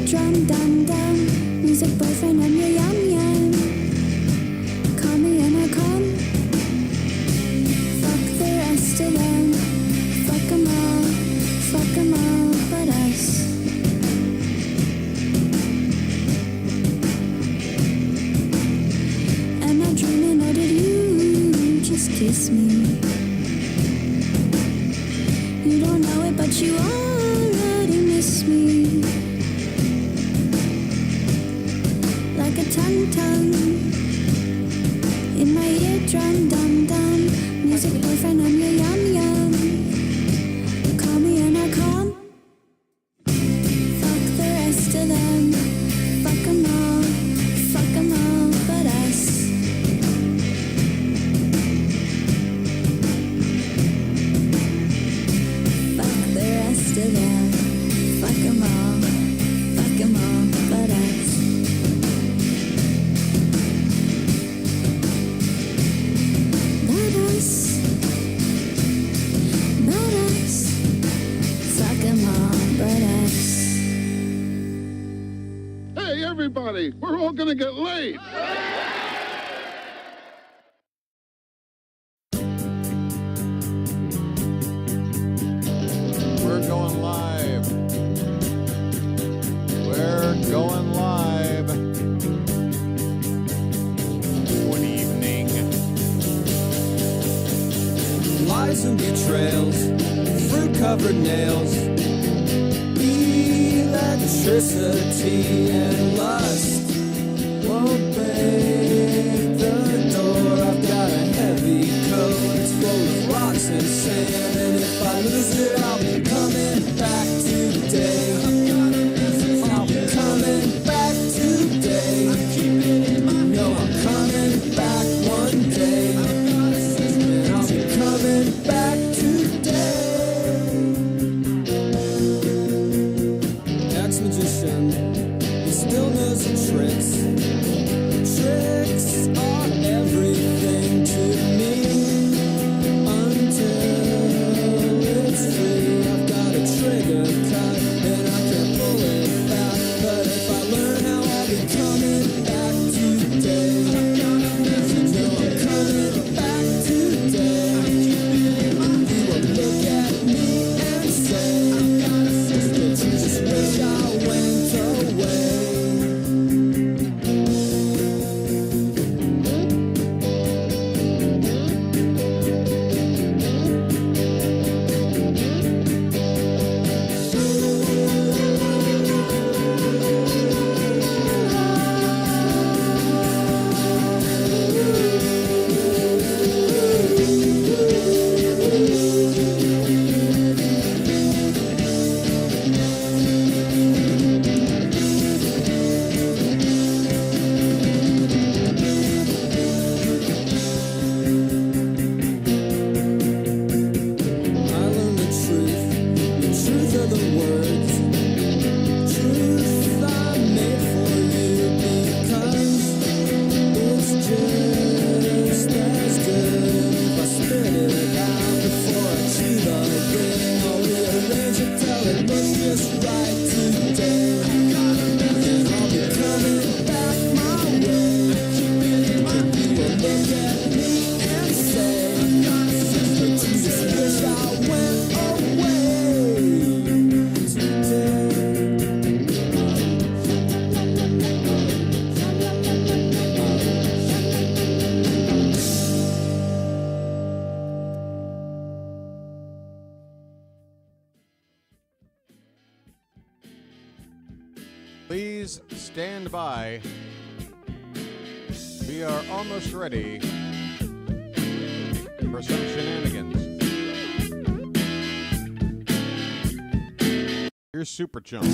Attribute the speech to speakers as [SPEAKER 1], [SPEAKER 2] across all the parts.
[SPEAKER 1] eardrum, dum dum. Music boyfriend, I'm your yum yum. Call me and I'll come. Fuck the rest of them. Fuck 'em all but us. Am I dreaming or did you just kiss me? You don't know it, but you already miss me. Like a tum-tum in my eardrum, dum-dum. Music boyfriend, I'm your yum-yum. Call me and I'll come. Fuck the rest of them. Fuck 'em all but us. Fuck the rest of them. Fuck 'em all but us. Not us. Not us. Fuck 'em all but us.
[SPEAKER 2] Hey, everybody, we're all gonna get laid.
[SPEAKER 3] We're going live. We're going live. Good evening.
[SPEAKER 4] Lies and betrayals, fruit-covered nails, electricity and lust won't break the door. I've got a heavy coat, it's full of rocks and sand, and if I lose it, I'll be coming back today. I'll be coming back today. No, I'm coming back one day. And I'll be coming back today. Ex-magician, he still knows the tricks. Tricks are everything to me. Until it's free, I've got a trigger cut and I can't pull it back. But if I learn how, I'll be coming back today. You know I'm coming back today. You will look at me and say that you just wish I went away. I learned the truth of the words. Truth I made for you because it's just as good if I spit it out before I chew the ring. I'll rearrange it till it looks just right today. And I'll be coming back my way. You will look at me and say that you just wish I went away today.
[SPEAKER 3] Please stand by. We are almost ready for some shenanigans. Here's Super Chump.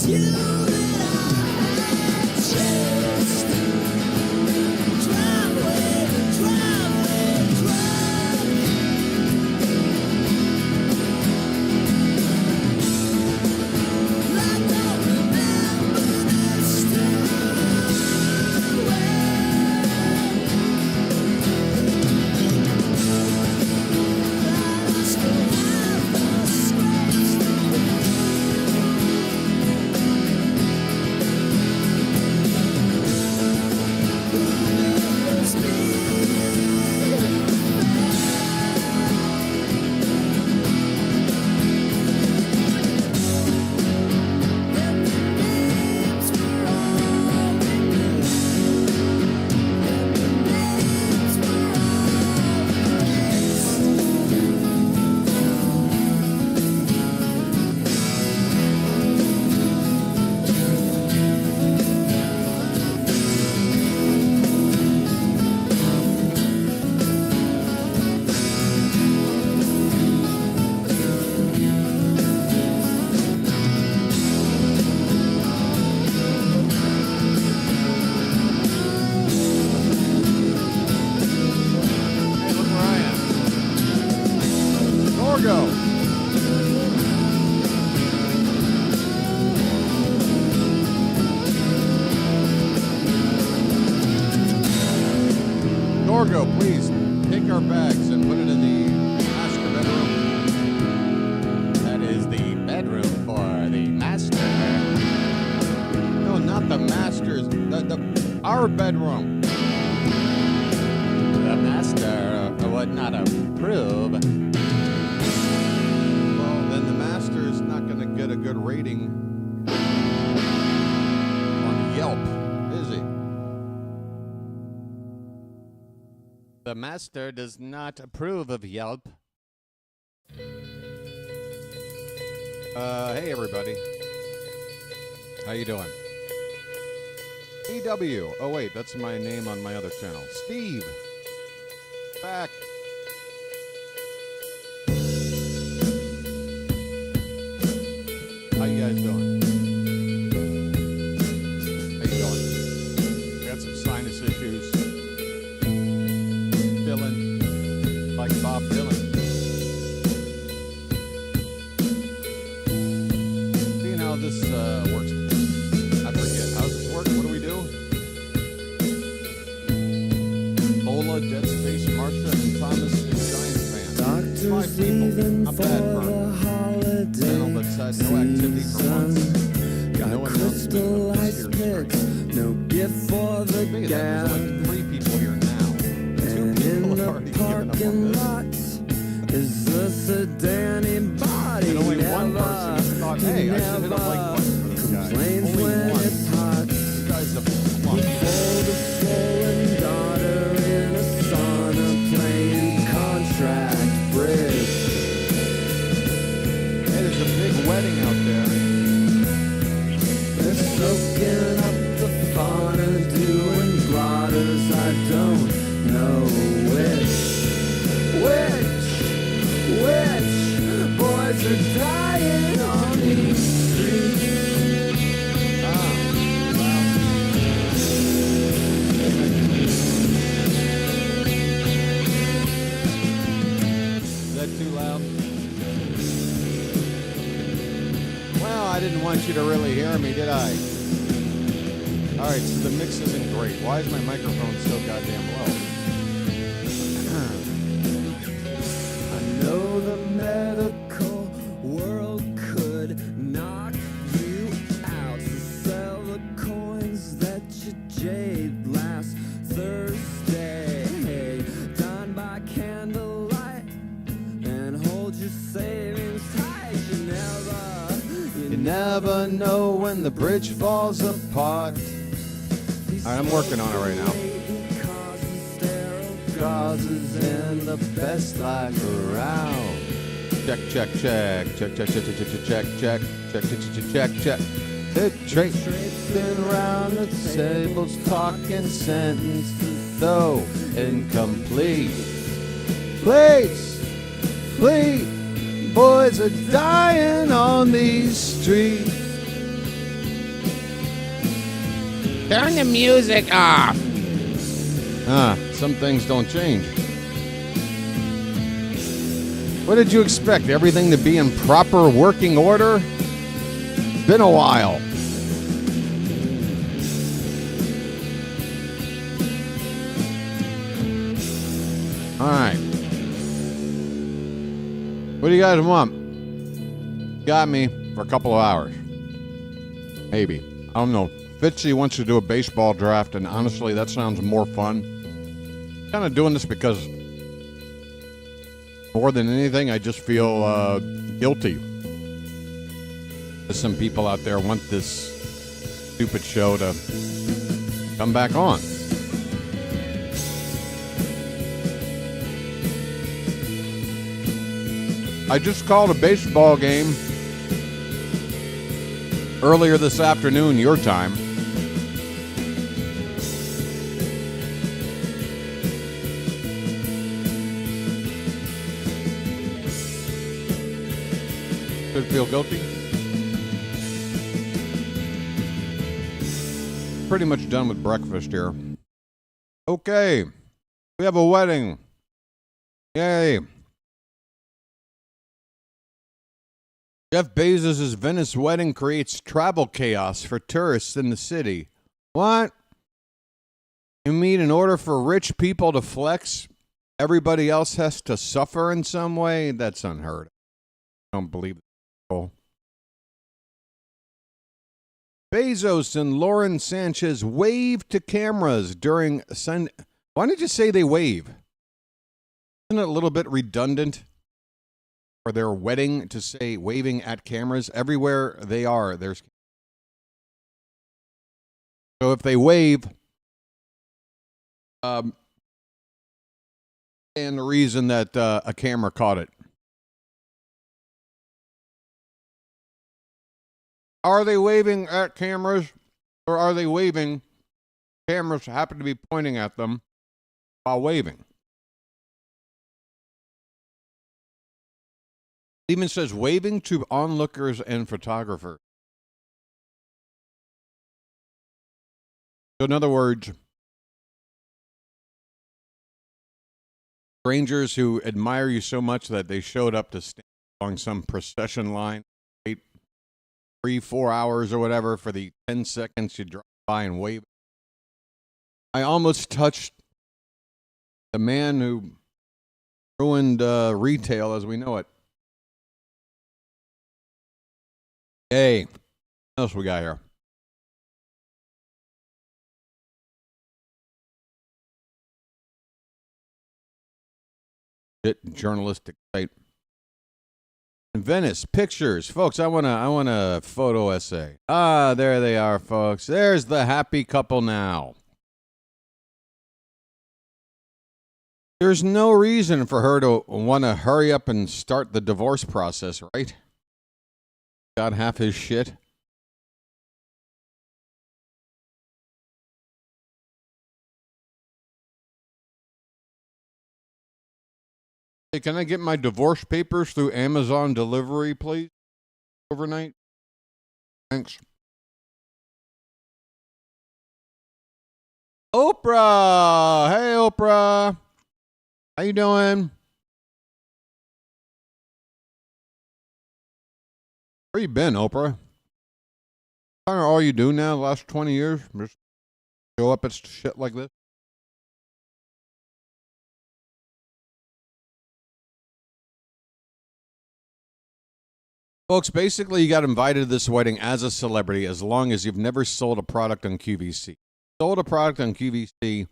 [SPEAKER 4] you that I had chased. Driveway, driveway, drive. I don't remember this I still have the scrapes. Remembers
[SPEAKER 3] Hey, look where I am. Gorgo. Gorgo, please take our bags and put it in the master bedroom. That is the bedroom for the master. No, not the master's. Our bedroom. The master would not approve. Well, then the master is not going to get a good rating on Yelp, is he? The master does not approve of Yelp. Hey everybody. How you doing? EW. Oh wait, that's my name on my other channel. Steve. Back. How you guys doing? How you doing? Got some sinus issues. Dylan, like Bob Dylan. Seeing how this works. I forget. How does this work? What do we do? Ola, Dead Space, Marsha, and Thomas, and Giant Fan. Five people. Not bad for a channel that's had no activity for months. No announcement of this year's stream.
[SPEAKER 4] no gift for the
[SPEAKER 3] Look at that, there's like 3 people here now. 2 people have already given up on this.
[SPEAKER 4] Is this a Danny body?
[SPEAKER 3] And only one person thought, hey, I should hit a like button for this guy.
[SPEAKER 4] Complains
[SPEAKER 3] Only
[SPEAKER 4] when
[SPEAKER 3] one.
[SPEAKER 4] it's hot.
[SPEAKER 3] You guys have flunked.
[SPEAKER 4] Hold a swollen daughter in a sauna playing contract bridge.
[SPEAKER 3] Hey, there's a big wedding out there.
[SPEAKER 4] They're soaking up the fauna, doing blotters. I don't know which boys are dying on these streets.
[SPEAKER 3] Is that too loud? Well, I didn't want you to really hear me, did I? Alright, so the mix isn't great. Why is my microphone so goddamn low?
[SPEAKER 4] I know the medical world could knock you out. So sell the coins that you jade last Thursday. Dine by candlelight and hold your savings tight. You never know when the bridge falls apart.
[SPEAKER 3] Alright, I'm working on it right now.
[SPEAKER 4] Causes and the best life around.
[SPEAKER 3] Check. The
[SPEAKER 4] Traipsing round the tables, talking sentences, though incomplete. Please, boys are dying on these streets.
[SPEAKER 3] Turn the music off. Some things don't change. What did you expect? Everything to be in proper working order? Been a while. All right. What do you guys want? Got me for a couple of hours. Maybe. I don't know. Fitzy wants to do a baseball draft, and honestly, that sounds more fun. Kind of doing this because more than anything, I just feel guilty. Some people out there want this stupid show to come back on. I just called a baseball game earlier this afternoon, your time. Should feel guilty. Pretty much done with breakfast here. Okay, we have a wedding. Yay. Jeff Bezos' Venice wedding creates travel chaos for tourists in the city. What? You mean in order for rich people to flex, everybody else has to suffer in some way? That's unheard of. I don't believe it. Bezos and Lauren Sanchez wave to cameras during Sunday. Why did you say they wave? Isn't it a little bit redundant? For their wedding to say waving at cameras. Everywhere they are, there's. So if they wave, and the reason that a camera caught it. Are they waving at cameras, or are they waving? Cameras happen to be pointing at them while waving. It even says waving to onlookers and photographers. So in other words, strangers who admire you so much that they showed up to stand along some procession line, wait 3-4 hours or whatever for the 10 seconds you drive by and wave. I almost touched the man who ruined retail as we know it. Hey, what else we got here? Journalistic site. In Venice, pictures. Folks, I want a photo essay. There they are, folks. There's the happy couple now. There's no reason for her to want to hurry up and start the divorce process, right? Got half his shit. Hey, can I get my divorce papers through Amazon delivery, please? Overnight? Thanks. Oprah! Hey, Oprah! How you doing? Where you been, Oprah? Kind of all you do now the last 20 years? Just show up at shit like this? Folks, basically you got invited to this wedding as a celebrity as long as you've never sold a product on QVC. Sold a product on QVC,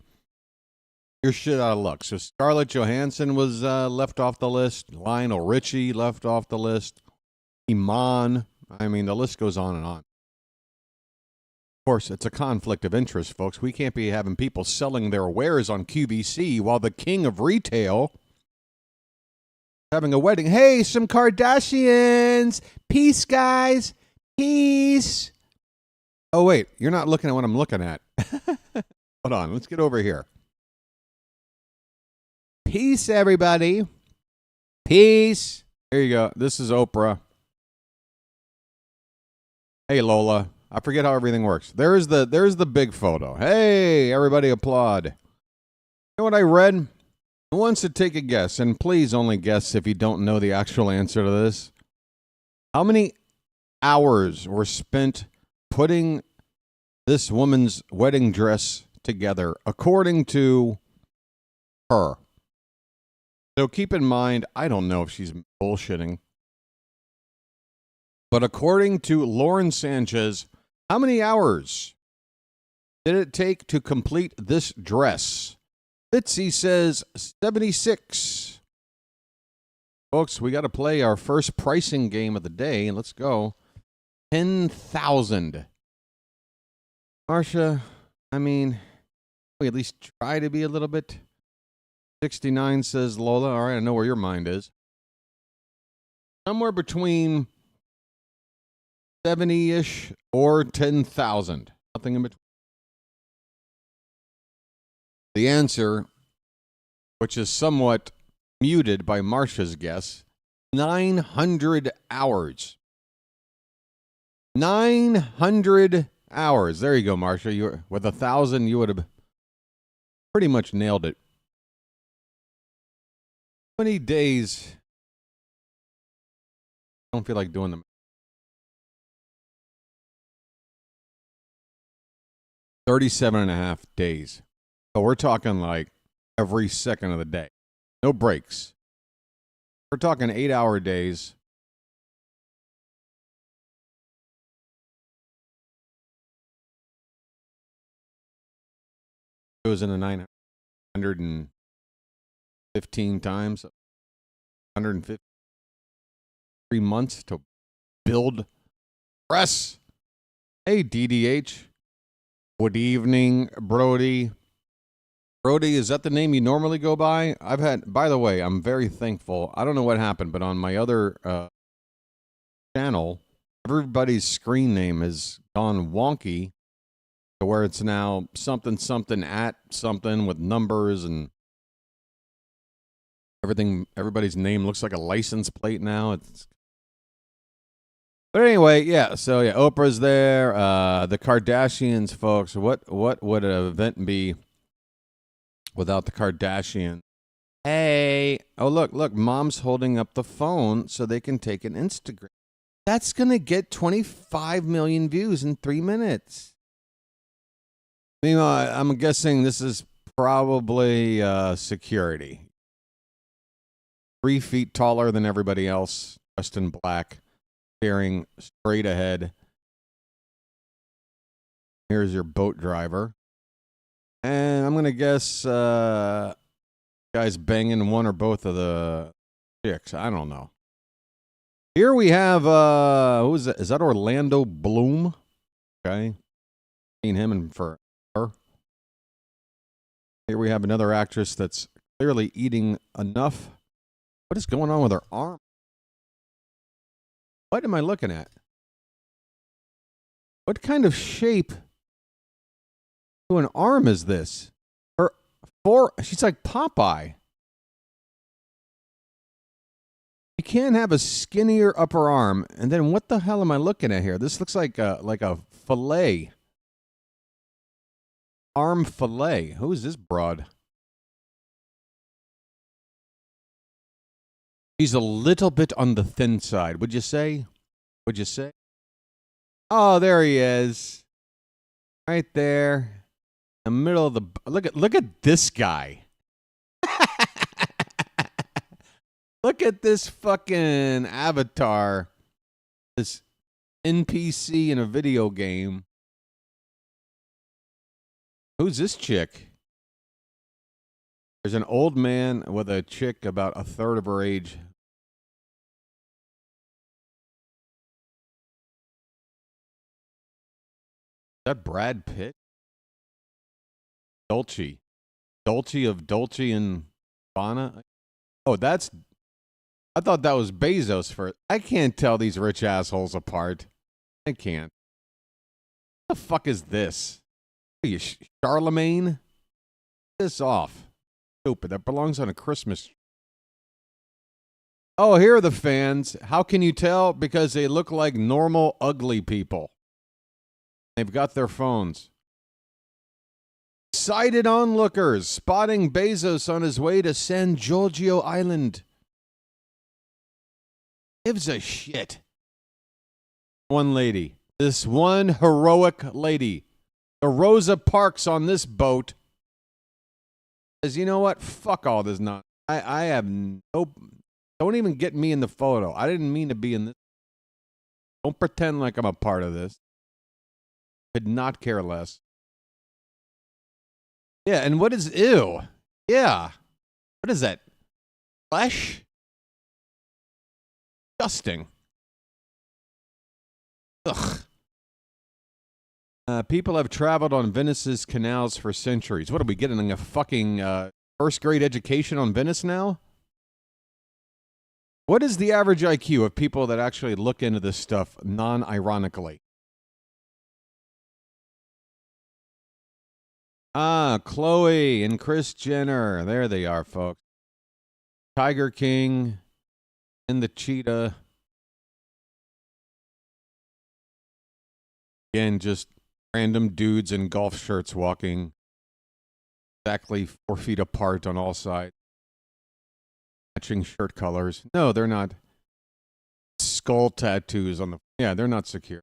[SPEAKER 3] you're shit out of luck. So Scarlett Johansson was left off the list. Lionel Richie left off the list. Iman. I mean, the list goes on and on. Of course, it's a conflict of interest, folks. We can't be having people selling their wares on QVC while the king of retail having a wedding. Hey, some Kardashians. Peace, guys. Peace. Oh, wait. You're not looking at what I'm looking at. Hold on. Let's get over here. Peace, everybody. Peace. Here you go. This is Oprah. Hey, Lola. I forget how everything works. There's the big photo. Hey, everybody applaud. You know what I read? Who wants to take a guess? And please only guess if you don't know the actual answer to this. How many hours were spent putting this woman's wedding dress together, according to her? So keep in mind, I don't know if she's bullshitting, but according to Lauren Sanchez, how many hours did it take to complete this dress? Fitzy says 76. Folks, we got to play our first pricing game of the day, and let's go. 10,000. Marsha, I mean, we at least try to be a little bit. 69 says Lola. All right, I know where your mind is. Somewhere between 70-ish or 10,000. Nothing in between. The answer, which is somewhat muted by Marsha's guess, 900 hours. 900 hours. There you go, Marsha. With 1,000, you would have pretty much nailed it. How many days? I don't feel like doing them. 37.5 days. So we're talking like every second of the day. No breaks. We're talking 8-hour days. It was in the 915 times. 150. 3 months to build press. Hey, DDH. Good evening, Brody. Brody, is that the name you normally go by? By the way, I'm very thankful. I don't know what happened, but on my other channel, everybody's screen name has gone wonky to where it's now something at something with numbers and everything. Everybody's name looks like a license plate now. But anyway, yeah. So yeah, Oprah's there. The Kardashians, folks. What would an event be without the Kardashians? Hey, oh look, Mom's holding up the phone so they can take an Instagram. That's gonna get 25 million views in 3 minutes. Meanwhile, I'm guessing this is probably security. 3 feet taller than everybody else, dressed in black, staring straight ahead. Here's your boat driver. And I'm going to guess guys banging one or both of the chicks. I don't know. Here we have, who is that? Is that Orlando Bloom? Okay. Seen him in for her. Here we have another actress that's clearly eating enough. What is going on with her arm? What am I looking at? What kind of shape to an arm is this? She's like Popeye. You can't have a skinnier upper arm. And then what the hell am I looking at here? This looks like a fillet. Arm fillet. Who is this broad? He's a little bit on the thin side. Would you say? Oh, there he is. Right there. In the middle of the... Look at this guy. Look at this fucking avatar. This NPC in a video game. Who's this chick? There's an old man with a chick about a third of her age. Is that Brad Pitt? Dolce of Dolce and Gabbana. Oh, I thought that was Bezos for... I can't tell these rich assholes apart. I can't. What the fuck is this? Are you Charlemagne? This off. Stupid. That belongs on a Christmas. Oh, here are the fans. How can you tell? Because they look like normal, ugly people. They've got their phones. Excited onlookers spotting Bezos on his way to San Giorgio Island. Gives a shit. One lady. This one heroic lady. The Rosa Parks on this boat. Says, you know what? Fuck all this nonsense. I have no... Don't even get me in the photo. I didn't mean to be in this. Don't pretend like I'm a part of this. Could not care less. Yeah, and what is ew? Yeah. What is that? Flesh? Disgusting. Ugh. People have traveled on Venice's canals for centuries. What are we getting, a fucking first grade education on Venice now? What is the average IQ of people that actually look into this stuff non-ironically? Ah, Chloe and Kris Jenner. There they are, folks. Tiger King and the cheetah. Again, just random dudes in golf shirts walking exactly 4 feet apart on all sides. Matching shirt colors. No, they're not. Skull tattoos on the... Yeah, they're not secure.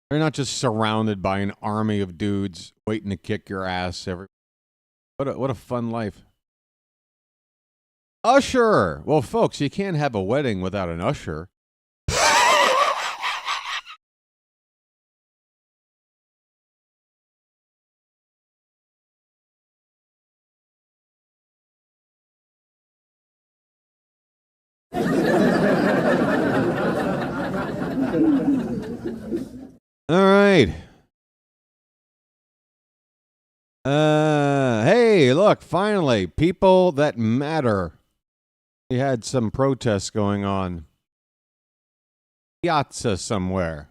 [SPEAKER 3] They're not just surrounded by an army of dudes waiting to kick your ass every... What a fun life. Usher! Well, folks, you can't have a wedding without an usher. All right. Hey, look, finally, people that matter. We had some protests going on. Piazza somewhere.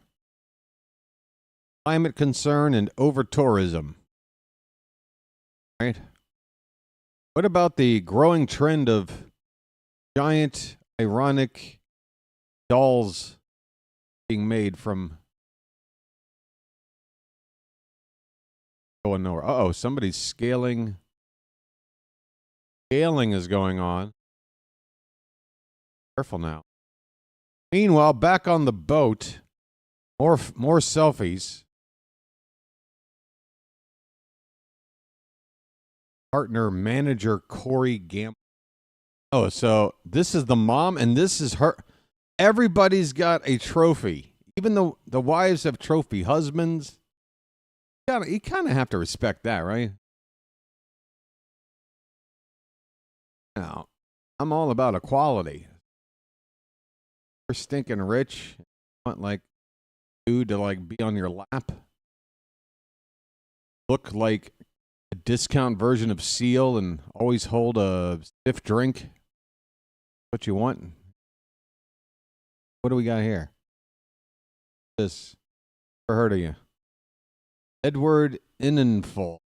[SPEAKER 3] Climate concern and over-tourism. Right? What about the growing trend of giant, ironic dolls being made from... Going nowhere. Uh-oh, somebody's scaling. Scaling is going on. Careful now. Meanwhile, back on the boat, more selfies. Partner manager Corey Gamble. Oh, so this is the mom and this is her. Everybody's got a trophy. Even though the wives have trophy husbands. You kind of have to respect that, right? Now, I'm all about equality. You're stinking rich. You want like dude to like be on your lap. Look like a discount version of Seal and always hold a stiff drink. What you want? What do we got here? This. Never heard of you. Edward Innenful,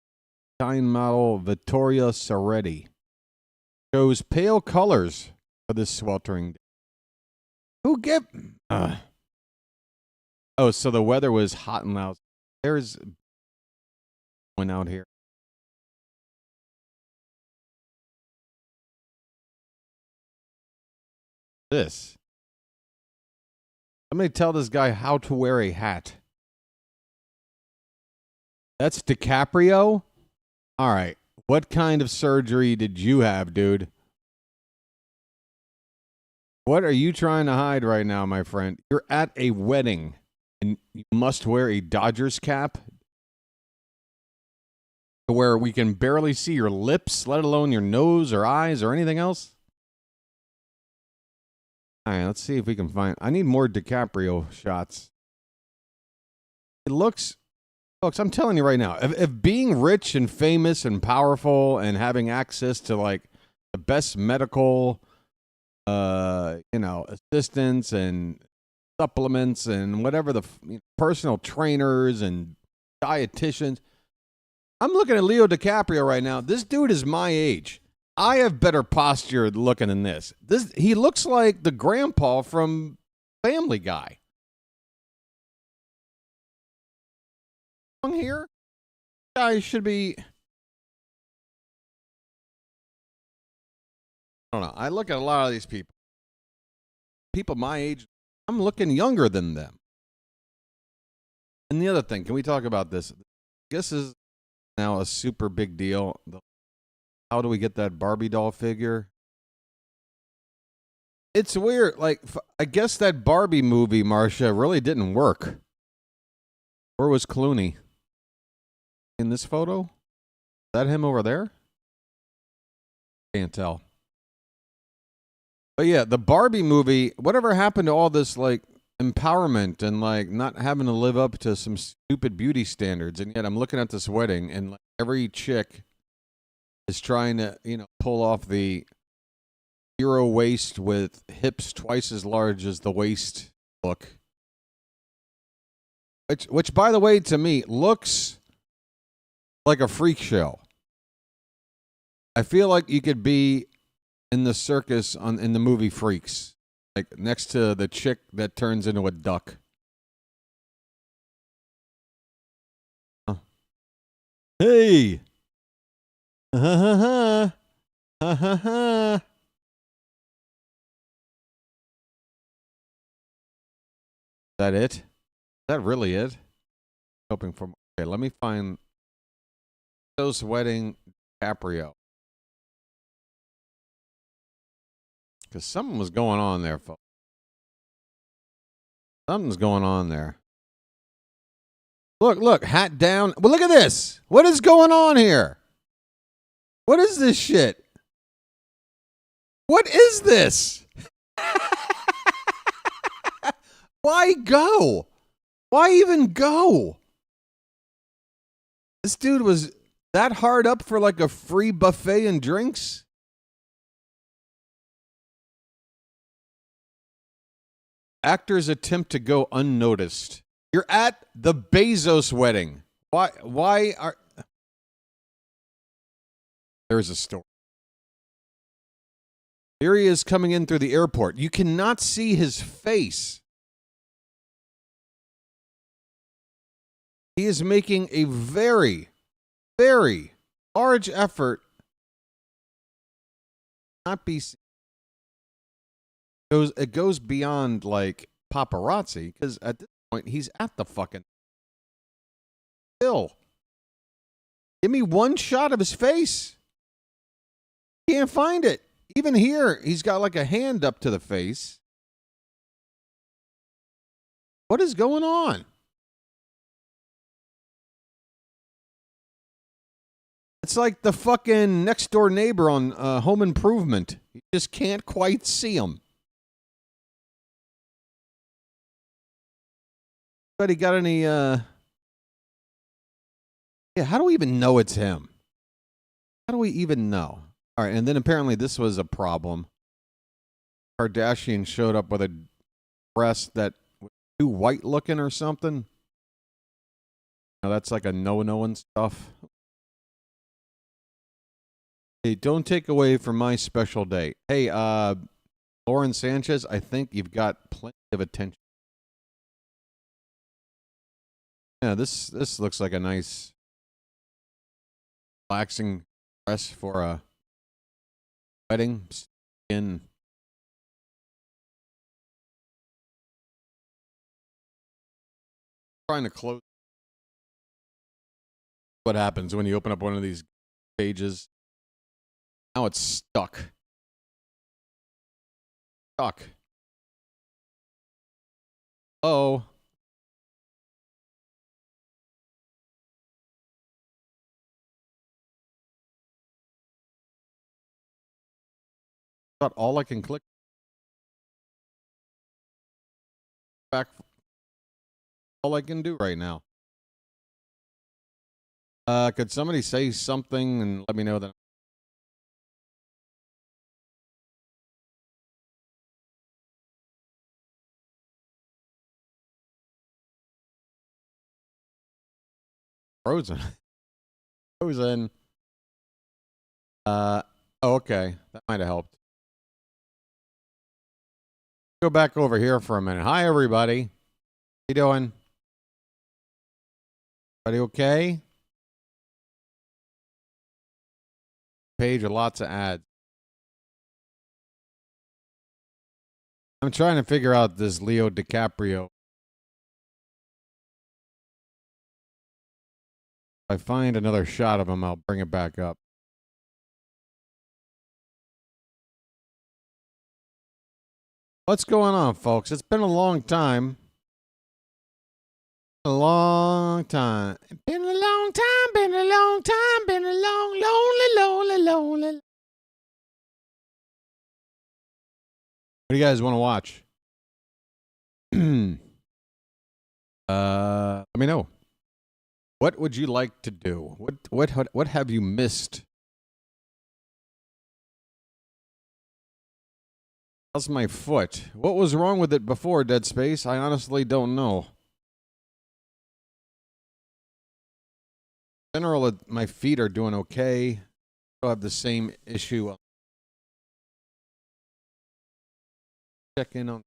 [SPEAKER 3] Time model Vittoria Soretti, shows pale colors for this sweltering day. Who give? Oh, so the weather was hot and loud. There's one out here. This. Somebody tell this guy how to wear a hat. That's DiCaprio? All right. What kind of surgery did you have, dude? What are you trying to hide right now, my friend? You're at a wedding and you must wear a Dodgers cap where we can barely see your lips, let alone your nose or eyes or anything else. All right, let's see if we can find... I need more DiCaprio shots. It looks... Folks, I'm telling you right now, if being rich and famous and powerful and having access to like the best medical, assistance and supplements and whatever the personal trainers and dietitians, I'm looking at Leo DiCaprio right now. This dude is my age. I have better posture looking than this. He looks like the grandpa from Family Guy. here? Guys should be. I don't know. I look at a lot of these people. People my age, I'm looking younger than them. And the other thing, can we talk about this? This is now a super big deal. How do we get that Barbie doll figure? It's weird. Like, I guess that Barbie movie, Marcia, really didn't work. Where was Clooney? In this photo? Is that him over there? Can't tell. But yeah, the Barbie movie, whatever happened to all this, like, empowerment and, like, not having to live up to some stupid beauty standards? And yet I'm looking at this wedding, and like, every chick is trying to, pull off the zero waist with hips twice as large as the waist look. Which, by the way, to me, looks like a freak show. I feel like you could be in the circus in the movie Freaks, like next to the chick that turns into a duck. Hey, ha ha ha, ha ha ha. Is that it? Is that really it? Hoping for. Okay, let me find Bezos wedding DiCaprio. Because something was going on there, folks. Something's going on there. Look, hat down. Well, look at this. What is going on here? What is this shit? What is this? Why go? Why even go? This dude was that hard up for like a free buffet and drinks? Actors attempt to go unnoticed. You're at the Bezos wedding. Why are... There's a story. Here he is coming in through the airport. You cannot see his face. He is making a very, very large effort not be seen. It goes beyond like paparazzi, because at this point he's at the fucking hill. Give me one shot of his face. Can't find it. Even here, he's got like a hand up to the face. What is going on? It's like the fucking next door neighbor on Home Improvement. You just can't quite see him. Anybody got any, yeah, how do we even know it's him? How do we even know? All right, and then apparently this was a problem. Kardashian showed up with a dress that was too white looking or something. Now that's like a no-no and stuff. Hey, don't take away from my special day. Hey, Lauren Sanchez, I think you've got plenty of attention. Yeah, this looks like a nice, relaxing dress for a wedding. In trying to close. What happens when you open up one of these pages? Now it's stuck. Stuck. Oh. About all I can click back. All I can do right now. Could somebody say something and let me know that? Frozen. Frozen. Oh, okay. That might have helped. Go back over here for a minute. Hi, everybody. How you doing? Everybody okay? Page with lots of ads. I'm trying to figure out this Leo DiCaprio. If I find another shot of him, I'll bring it back up. What's going on, folks? It's been a long time. A long time. Been a long time, been a long time, been a long, lonely. What do you guys want to watch? Let me know. What would you like to do? What have you missed? How's my foot? What was wrong with it before, Dead Space? I honestly don't know. In general, my feet are doing okay. I still have the same issue. Check in on.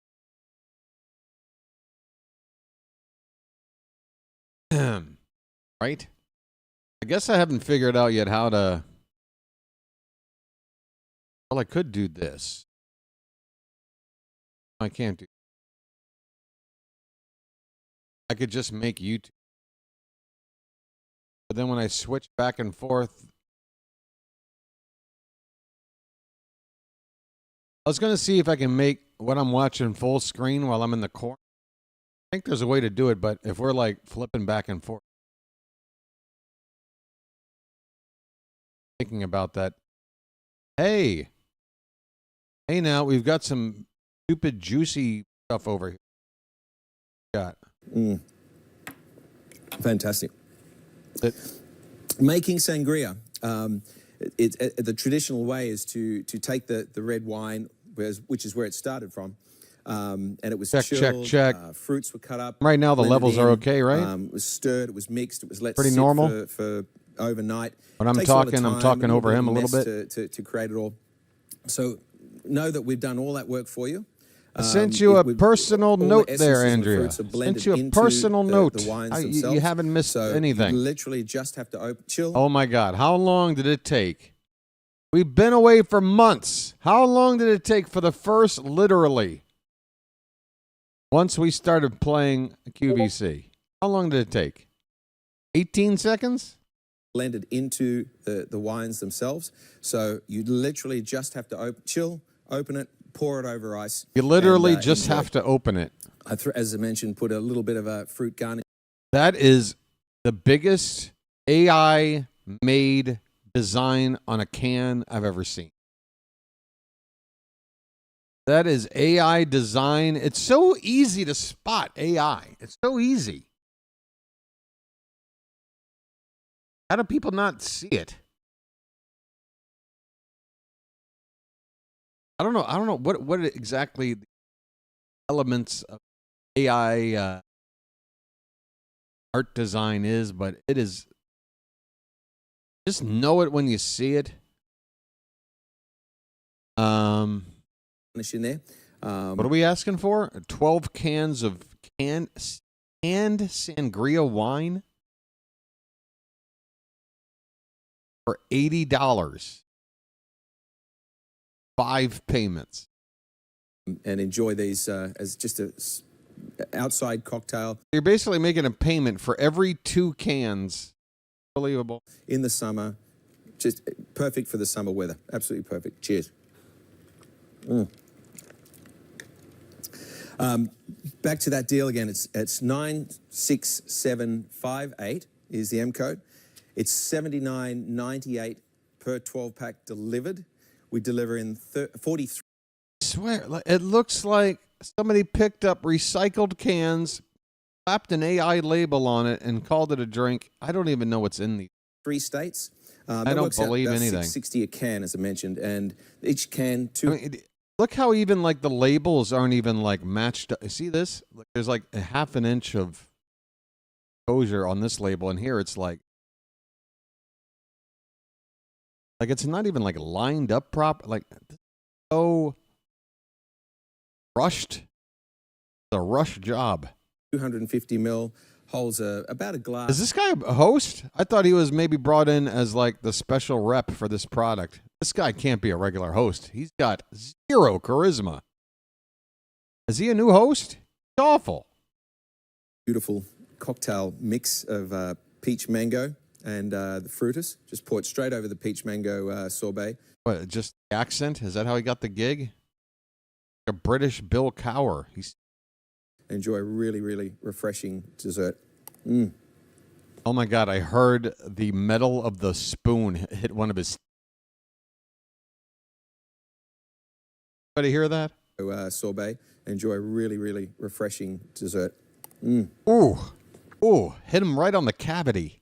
[SPEAKER 3] Right? I guess I haven't figured out yet how to. Well, I could do this. I can't do. I could just make YouTube. But then when I switch back and forth, I was going to see if I can make what I'm watching full screen while I'm in the corner. I think there's a way to do it, but if we're like flipping back and forth, thinking about that. Hey, now we've got some stupid juicy stuff over here. Got.
[SPEAKER 5] Fantastic. Making sangria. The traditional way is to take the red wine, which is where it started from, and it was chilled.
[SPEAKER 3] Check.
[SPEAKER 5] Fruits were cut up.
[SPEAKER 3] Right now the levels are okay, right?
[SPEAKER 5] It was stirred. It was mixed. It was let
[SPEAKER 3] pretty
[SPEAKER 5] sit
[SPEAKER 3] normal
[SPEAKER 5] for overnight.
[SPEAKER 3] When I'm talking over him a little bit
[SPEAKER 5] to create it all. So know that we've done all that work for you.
[SPEAKER 3] I sent you a personal note there, Andrea. Sent you a personal note. You haven't missed anything.
[SPEAKER 5] You literally just have to chill.
[SPEAKER 3] Oh my God. How long did it take? We've been away for months. How long did it take for the first, literally, once we started playing QVC? How long did it take? 18 seconds?
[SPEAKER 5] Blended into the wines themselves. So you literally just have to chill, open it, pour it over ice.
[SPEAKER 3] You literally just have to open it.
[SPEAKER 5] As I mentioned, put a little bit of a fruit garnish.
[SPEAKER 3] That is the biggest AI-made design on a can I've ever seen. That is AI design. It's so easy to spot AI. It's so easy. How do people not see it? I don't know what exactly the elements of AI art design is, but it is. Just know it when you see it.
[SPEAKER 5] In there.
[SPEAKER 3] What are we asking for? 12 cans of canned sangria wine for $80. 5 payments.
[SPEAKER 5] And enjoy these as just a outside cocktail.
[SPEAKER 3] You're basically making a payment for every 2 cans. Unbelievable.
[SPEAKER 5] In the summer. Just perfect for the summer weather. Absolutely perfect. Cheers. Back to that deal again. It's 96758 is the M code. It's $79.98 per 12-pack delivered. We deliver in 43.
[SPEAKER 3] I swear, it looks like somebody picked up recycled cans, slapped an AI label on it, and called it a drink. I don't even know what's in these.
[SPEAKER 5] 3 states.
[SPEAKER 3] I don't believe anything.
[SPEAKER 5] $6.60 a can, as I mentioned, and each can
[SPEAKER 3] look how even like the labels aren't even like matched up. See this? There's like a half an inch of exposure on this label, and here it's like it's not even like lined up like so rushed. It's a rush job.
[SPEAKER 5] 250 ml holds about a glass.
[SPEAKER 3] Is this guy a host? I thought he was maybe brought in as like the special rep for this product. This guy can't be a regular host. He's got zero charisma. Is he a new host? It's awful.
[SPEAKER 5] Beautiful cocktail mix of peach mango and the fruitus. Just pour it straight over the peach mango sorbet.
[SPEAKER 3] What, just the accent? Is that how he got the gig? A British Bill Cowher. He's
[SPEAKER 5] Enjoy a really, really refreshing dessert.
[SPEAKER 3] Oh my God, I heard the metal of the spoon hit one of his. Anybody hear that?
[SPEAKER 5] Sorbet. Enjoy a really, really refreshing dessert.
[SPEAKER 3] Ooh, hit him right on the cavity.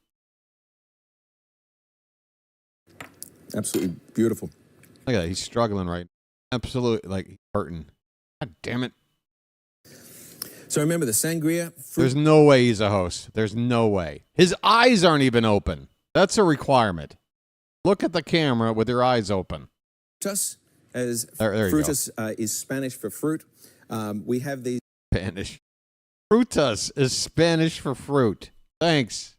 [SPEAKER 5] Absolutely beautiful.
[SPEAKER 3] Look at that, he's struggling right now. Absolutely, like, he's hurting. God damn it.
[SPEAKER 5] So remember the sangria.
[SPEAKER 3] There's no way he's a host. There's no way. His eyes aren't even open. That's a requirement. Look at the camera with your eyes open.
[SPEAKER 5] Frutas, as
[SPEAKER 3] there you
[SPEAKER 5] frutas is Spanish for fruit. We have these.
[SPEAKER 3] Spanish. Frutas is Spanish for fruit. Thanks.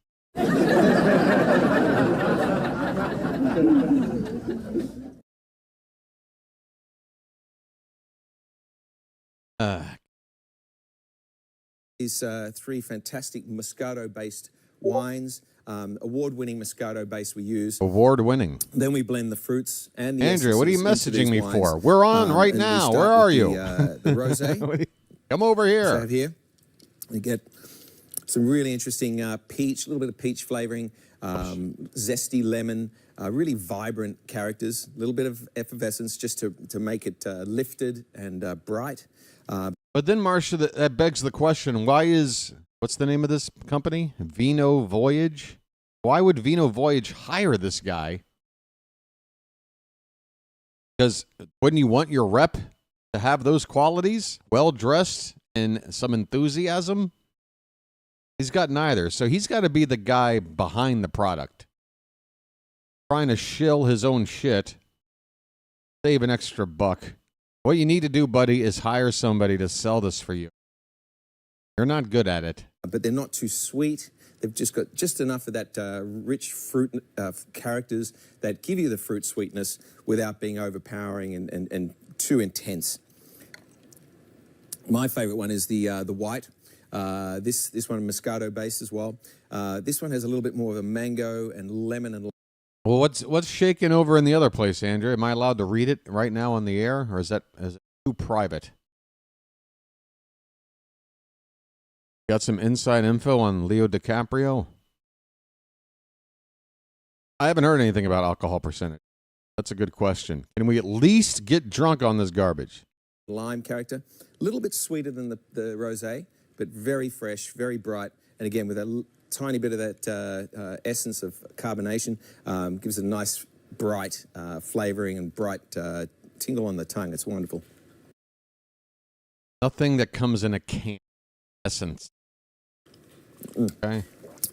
[SPEAKER 5] These three fantastic Moscato-based wines, award-winning Moscato base we use.
[SPEAKER 3] Award-winning.
[SPEAKER 5] Then we blend the fruits and the
[SPEAKER 3] Andrew, what are you
[SPEAKER 5] essences into
[SPEAKER 3] messaging me
[SPEAKER 5] these
[SPEAKER 3] for?
[SPEAKER 5] wines.
[SPEAKER 3] We're on right
[SPEAKER 5] And we
[SPEAKER 3] now.
[SPEAKER 5] start
[SPEAKER 3] Where
[SPEAKER 5] with
[SPEAKER 3] are you?
[SPEAKER 5] The rosé.
[SPEAKER 3] Come over
[SPEAKER 5] So I
[SPEAKER 3] here.
[SPEAKER 5] have here. You get some really interesting peach, a little bit of peach flavoring, zesty lemon, really vibrant characters, a little bit of effervescence just to make it lifted and bright.
[SPEAKER 3] But then, Marcia, that begs the question, what's the name of this company? Vino Voyage? Why would Vino Voyage hire this guy? Because wouldn't you want your rep to have those qualities? Well-dressed and some enthusiasm? He's got neither. So he's got to be the guy behind the product. Trying to shill his own shit. Save an extra buck. What you need to do, buddy, is hire somebody to sell this for you. You're not good at it.
[SPEAKER 5] But they're not too sweet. They've just got just enough of that rich fruit characters that give you the fruit sweetness without being overpowering and too intense. My favorite one is the white. This one Moscato base as well. This one has a little bit more of a mango and lemon and.
[SPEAKER 3] Well, what's shaking over in the other place, Andrew? Am I allowed to read it right now on the air, or is it too private? Got some inside info on Leo DiCaprio? I haven't heard anything about alcohol percentage. That's a good question. Can we at least get drunk on this garbage?
[SPEAKER 5] Lime character, a little bit sweeter than the rosé, but very fresh, very bright, and again with a tiny bit of that essence of carbonation, gives it a nice bright flavoring and bright tingle on the tongue. It's wonderful.
[SPEAKER 3] Nothing that comes in a can. Essence. Okay.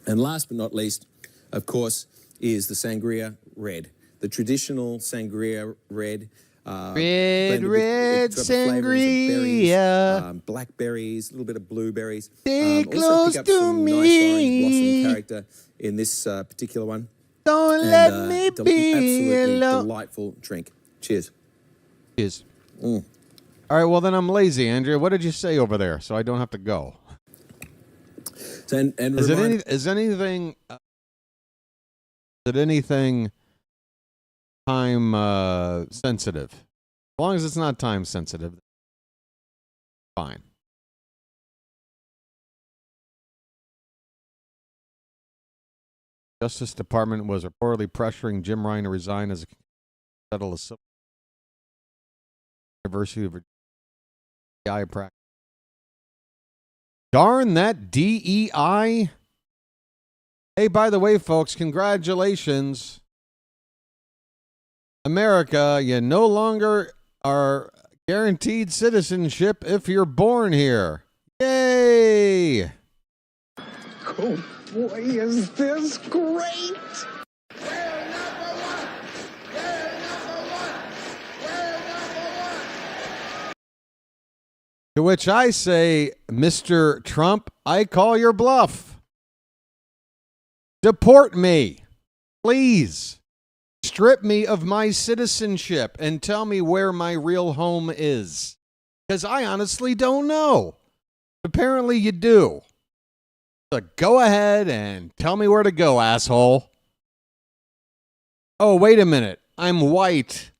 [SPEAKER 5] And last but not least, of course, is the sangria red, the traditional sangria red.
[SPEAKER 3] Red
[SPEAKER 5] flavors of
[SPEAKER 3] sangria.
[SPEAKER 5] berries, blackberries, a little bit of blueberries.
[SPEAKER 3] Stay
[SPEAKER 5] Also
[SPEAKER 3] close
[SPEAKER 5] pick up
[SPEAKER 3] to
[SPEAKER 5] some
[SPEAKER 3] me.
[SPEAKER 5] nice orange blossom character in this particular one.
[SPEAKER 3] Don't
[SPEAKER 5] And,
[SPEAKER 3] let me be
[SPEAKER 5] absolutely
[SPEAKER 3] alone.
[SPEAKER 5] delightful drink. Cheers.
[SPEAKER 3] Cheers. All right, well, then I'm lazy, Andrea. What did you say over there so I don't have to go?
[SPEAKER 5] So, and
[SPEAKER 3] Is
[SPEAKER 5] remind-
[SPEAKER 3] anything time sensitive? As long as it's not time sensitive, fine. Justice Department was reportedly pressuring Jim Ryan to resign as a settle a civil University of Virginia practice. Darn that DEI. Hey, by the way, folks, congratulations. America, you no longer are guaranteed citizenship if you're born here. Yay!
[SPEAKER 6] Oh boy, is this great!
[SPEAKER 3] To which I say, Mr. Trump, I call your bluff. Deport me. Please. Strip me of my citizenship and tell me where my real home is. Because I honestly don't know. Apparently you do. So go ahead and tell me where to go, asshole. Oh, wait a minute. I'm white.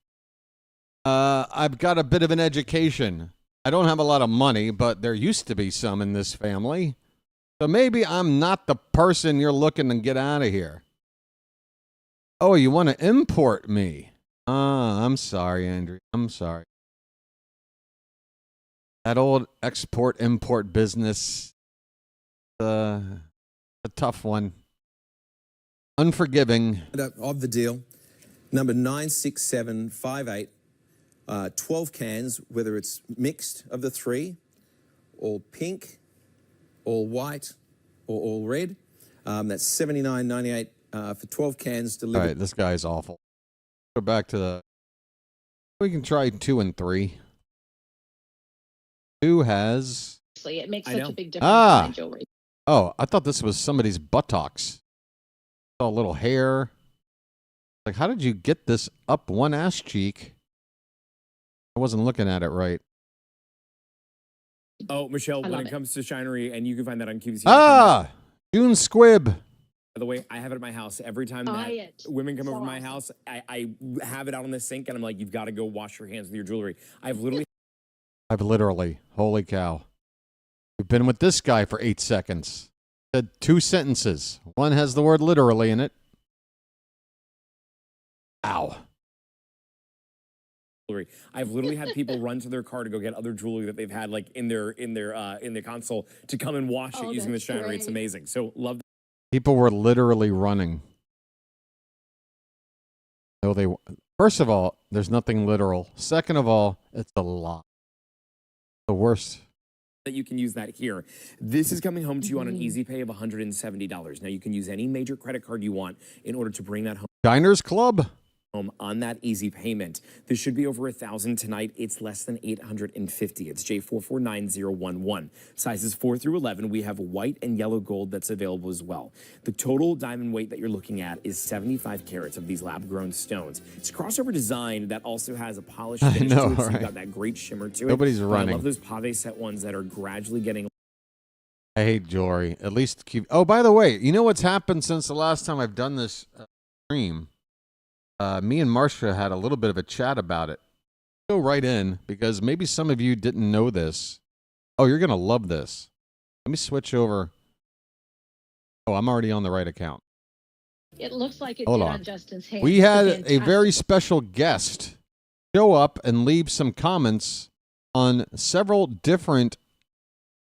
[SPEAKER 3] I've got a bit of an education. I don't have a lot of money, but there used to be some in this family. So maybe I'm not the person you're looking to get out of here. Oh, you want to import me? I'm sorry, Andrew. I'm sorry. That old export-import business, a tough one. Unforgiving.
[SPEAKER 5] Of the deal, number 96758, 12 cans, whether it's mixed of the three, all pink, all white, or all red. That's $79.98 for 12 cans delivered.
[SPEAKER 3] All right, this guy's awful. Go back to the... We can try 2 and 3. 2 has...
[SPEAKER 7] It makes such a big difference in my jewelry.
[SPEAKER 3] Oh, I thought this was somebody's buttocks. Saw a little hair. Like, how did you get this up one ass cheek? I wasn't looking at it right.
[SPEAKER 8] Oh, Michelle, when it comes to shinery, and you can find that on QVC.
[SPEAKER 3] June Squibb.
[SPEAKER 8] By the way, I have it at my house. Every time that women come over to my house, I have it out on the sink, and I'm like, you've got to go wash your hands with your jewelry. I've literally, holy cow. You've been with this guy for 8 seconds. Said 2 sentences. One has the word literally in it. Ow. I've literally had people run to their car to go get other jewelry that they've had like in their console to come and wash it using the shinery. Great. It's amazing. So love.
[SPEAKER 3] People were literally running. No, first of all, there's nothing literal. Second of all, it's a lot. The worst.
[SPEAKER 8] That you can use that here. This is coming home to you on an easy pay of $170. Now you can use any major credit card you want in order to bring that home.
[SPEAKER 3] Diners Club.
[SPEAKER 8] On that easy payment. This should be over $1,000 tonight. It's less than $850. It's J449011. Sizes 4 through 11. We have white and yellow gold that's available as well. The total diamond weight that you're looking at is 75 carats of these lab-grown stones. It's a crossover design that also has a polished finish to it, so you've got that great shimmer to it.
[SPEAKER 3] Nobody's running.
[SPEAKER 8] I love those pave set ones that are gradually getting...
[SPEAKER 3] I hate jewelry. At least keep... Oh, by the way, you know what's happened since the last time I've done this stream? Me and Marcia had a little bit of a chat about it. Go right in, because maybe some of you didn't know this. Oh, you're going to love this. Let me switch over. Oh, I'm already on the right account.
[SPEAKER 7] It looks like it
[SPEAKER 3] Hold
[SPEAKER 7] did
[SPEAKER 3] on.
[SPEAKER 7] on Justin's hand.
[SPEAKER 3] We had a very special guest show up and leave some comments on several different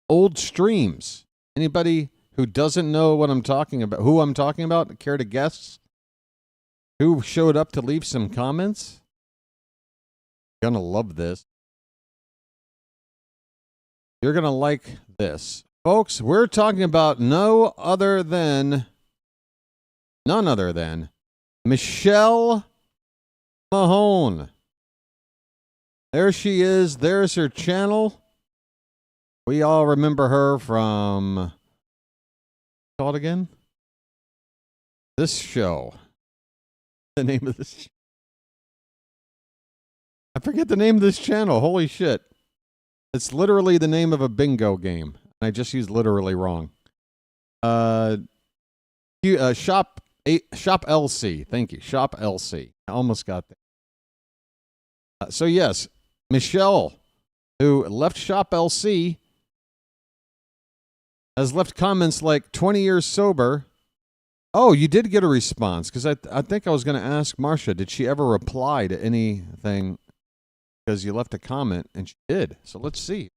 [SPEAKER 3] old streams. Anybody who doesn't know what I'm talking about, who I'm talking about, care to guess? Who showed up to leave some comments? Gonna love this. You're gonna like this. Folks, we're talking about none other than Michelle Mahone. There she is. There's her channel. We all remember her from, what's it called again? This show. The name of this. I forget the name of this channel. Holy shit. It's literally the name of a bingo game. I just used literally wrong. Shop LC. Thank you. Shop LC. I almost got that. So yes, Michelle, who left Shop LC, has left comments like 20 years sober. Oh, you did get a response, because I think I was going to ask Marcia, did she ever reply to anything? Because you left a comment, and she did. So let's see.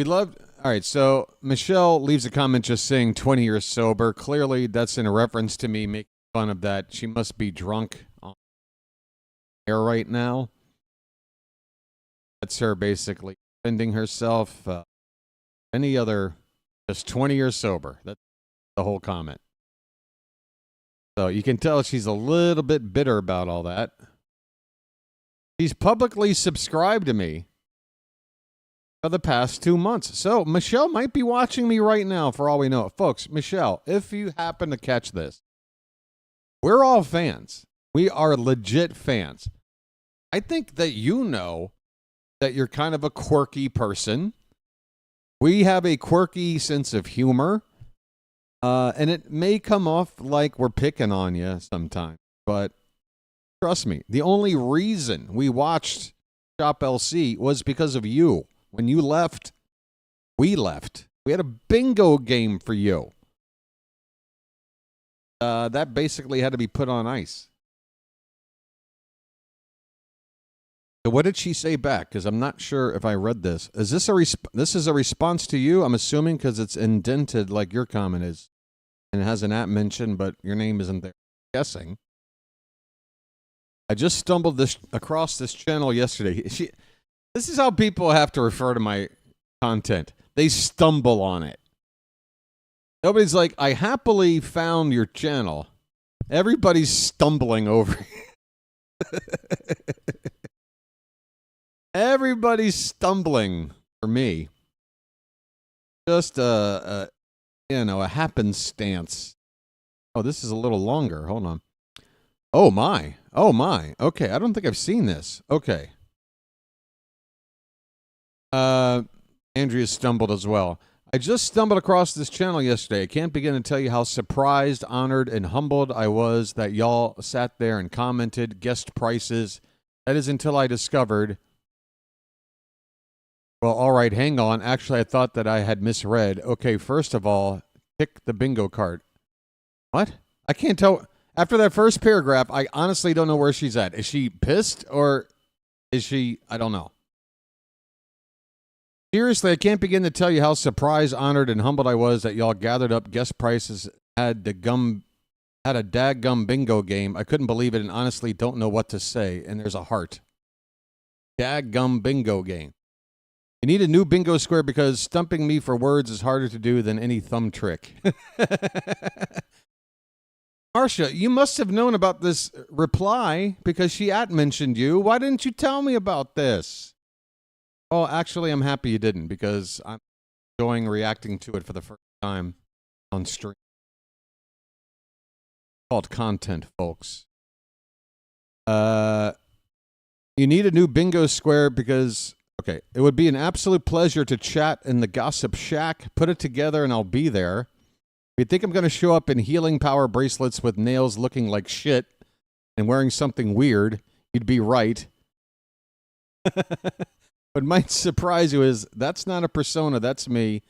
[SPEAKER 3] All right, so Michelle leaves a comment just saying 20 years sober. Clearly, that's in a reference to me making fun of that. She must be drunk on air right now. That's her basically defending herself. Any other, just 20 years sober. That's the whole comment. So you can tell she's a little bit bitter about all that. She's publicly subscribed to me. for the past 2 months. So Michelle might be watching me right now for all we know. Folks, Michelle, if you happen to catch this, we're all fans. We are legit fans. I think that you know that you're kind of a quirky person. We have a quirky sense of humor. And it may come off like we're picking on you sometimes. But trust me, the only reason we watched Shop LC was because of you. When you left, we left. We had a bingo game for you. That basically had to be put on ice. So what did she say back? Because I'm not sure if I read this. Is this this is a response to you? I'm assuming because it's indented like your comment is. And it has an @ mention, but your name isn't there. I'm guessing. I just stumbled across this channel yesterday. This is how people have to refer to my content. They stumble on it. Nobody's like, I happily found your channel. Everybody's stumbling over it. Everybody's stumbling for me. Just a happenstance. Oh, this is a little longer. Hold on. Oh my. Okay, I don't think I've seen this. Okay. Andrea stumbled as well. I just stumbled across this channel yesterday. I can't begin to tell you how surprised, honored, and humbled I was that y'all sat there and commented, guessed prices. That is until I discovered. Well, all right, hang on. Actually, I thought that I had misread. Okay, first of all, pick the bingo card. What? I can't tell. After that first paragraph, I honestly don't know where she's at. Is she pissed or is she? I don't know. Seriously, I can't begin to tell you how surprised, honored, and humbled I was that y'all gathered up guest prices, had a daggum bingo game. I couldn't believe it and honestly don't know what to say. And there's a heart. Daggum bingo game. You need a new bingo square because stumping me for words is harder to do than any thumb trick. Marcia, you must have known about this reply because she mentioned you. Why didn't you tell me about this? Oh, actually, I'm happy you didn't because I'm enjoying reacting to it for the first time on stream. It's called content, folks. You need a new bingo square because, okay, it would be an absolute pleasure to chat in the Gossip Shack. Put it together and I'll be there. If you think I'm going to show up in healing power bracelets with nails looking like shit and wearing something weird, you'd be right. What might surprise you is that's not a persona. That's me.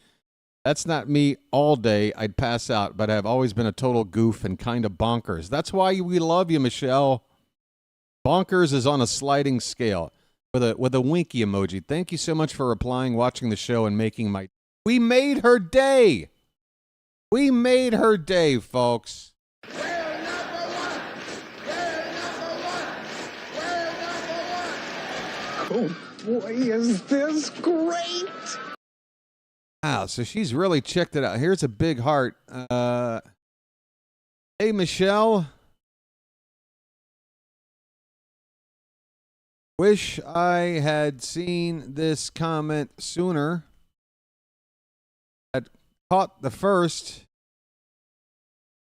[SPEAKER 3] That's not me all day. I'd pass out, but I've always been a total goof and kind of bonkers. That's why we love you, Michelle. Bonkers is on a sliding scale with a winky emoji. Thank you so much for replying, watching the show, and making my... We made her day. We made her day, folks.
[SPEAKER 2] We're number one. We're number one. We're number one.
[SPEAKER 6] Oh boy, is this great!
[SPEAKER 3] Wow, so she's really checked it out. Here's a big heart. Hey, Michelle. Wish I had seen this comment sooner. I'd caught the first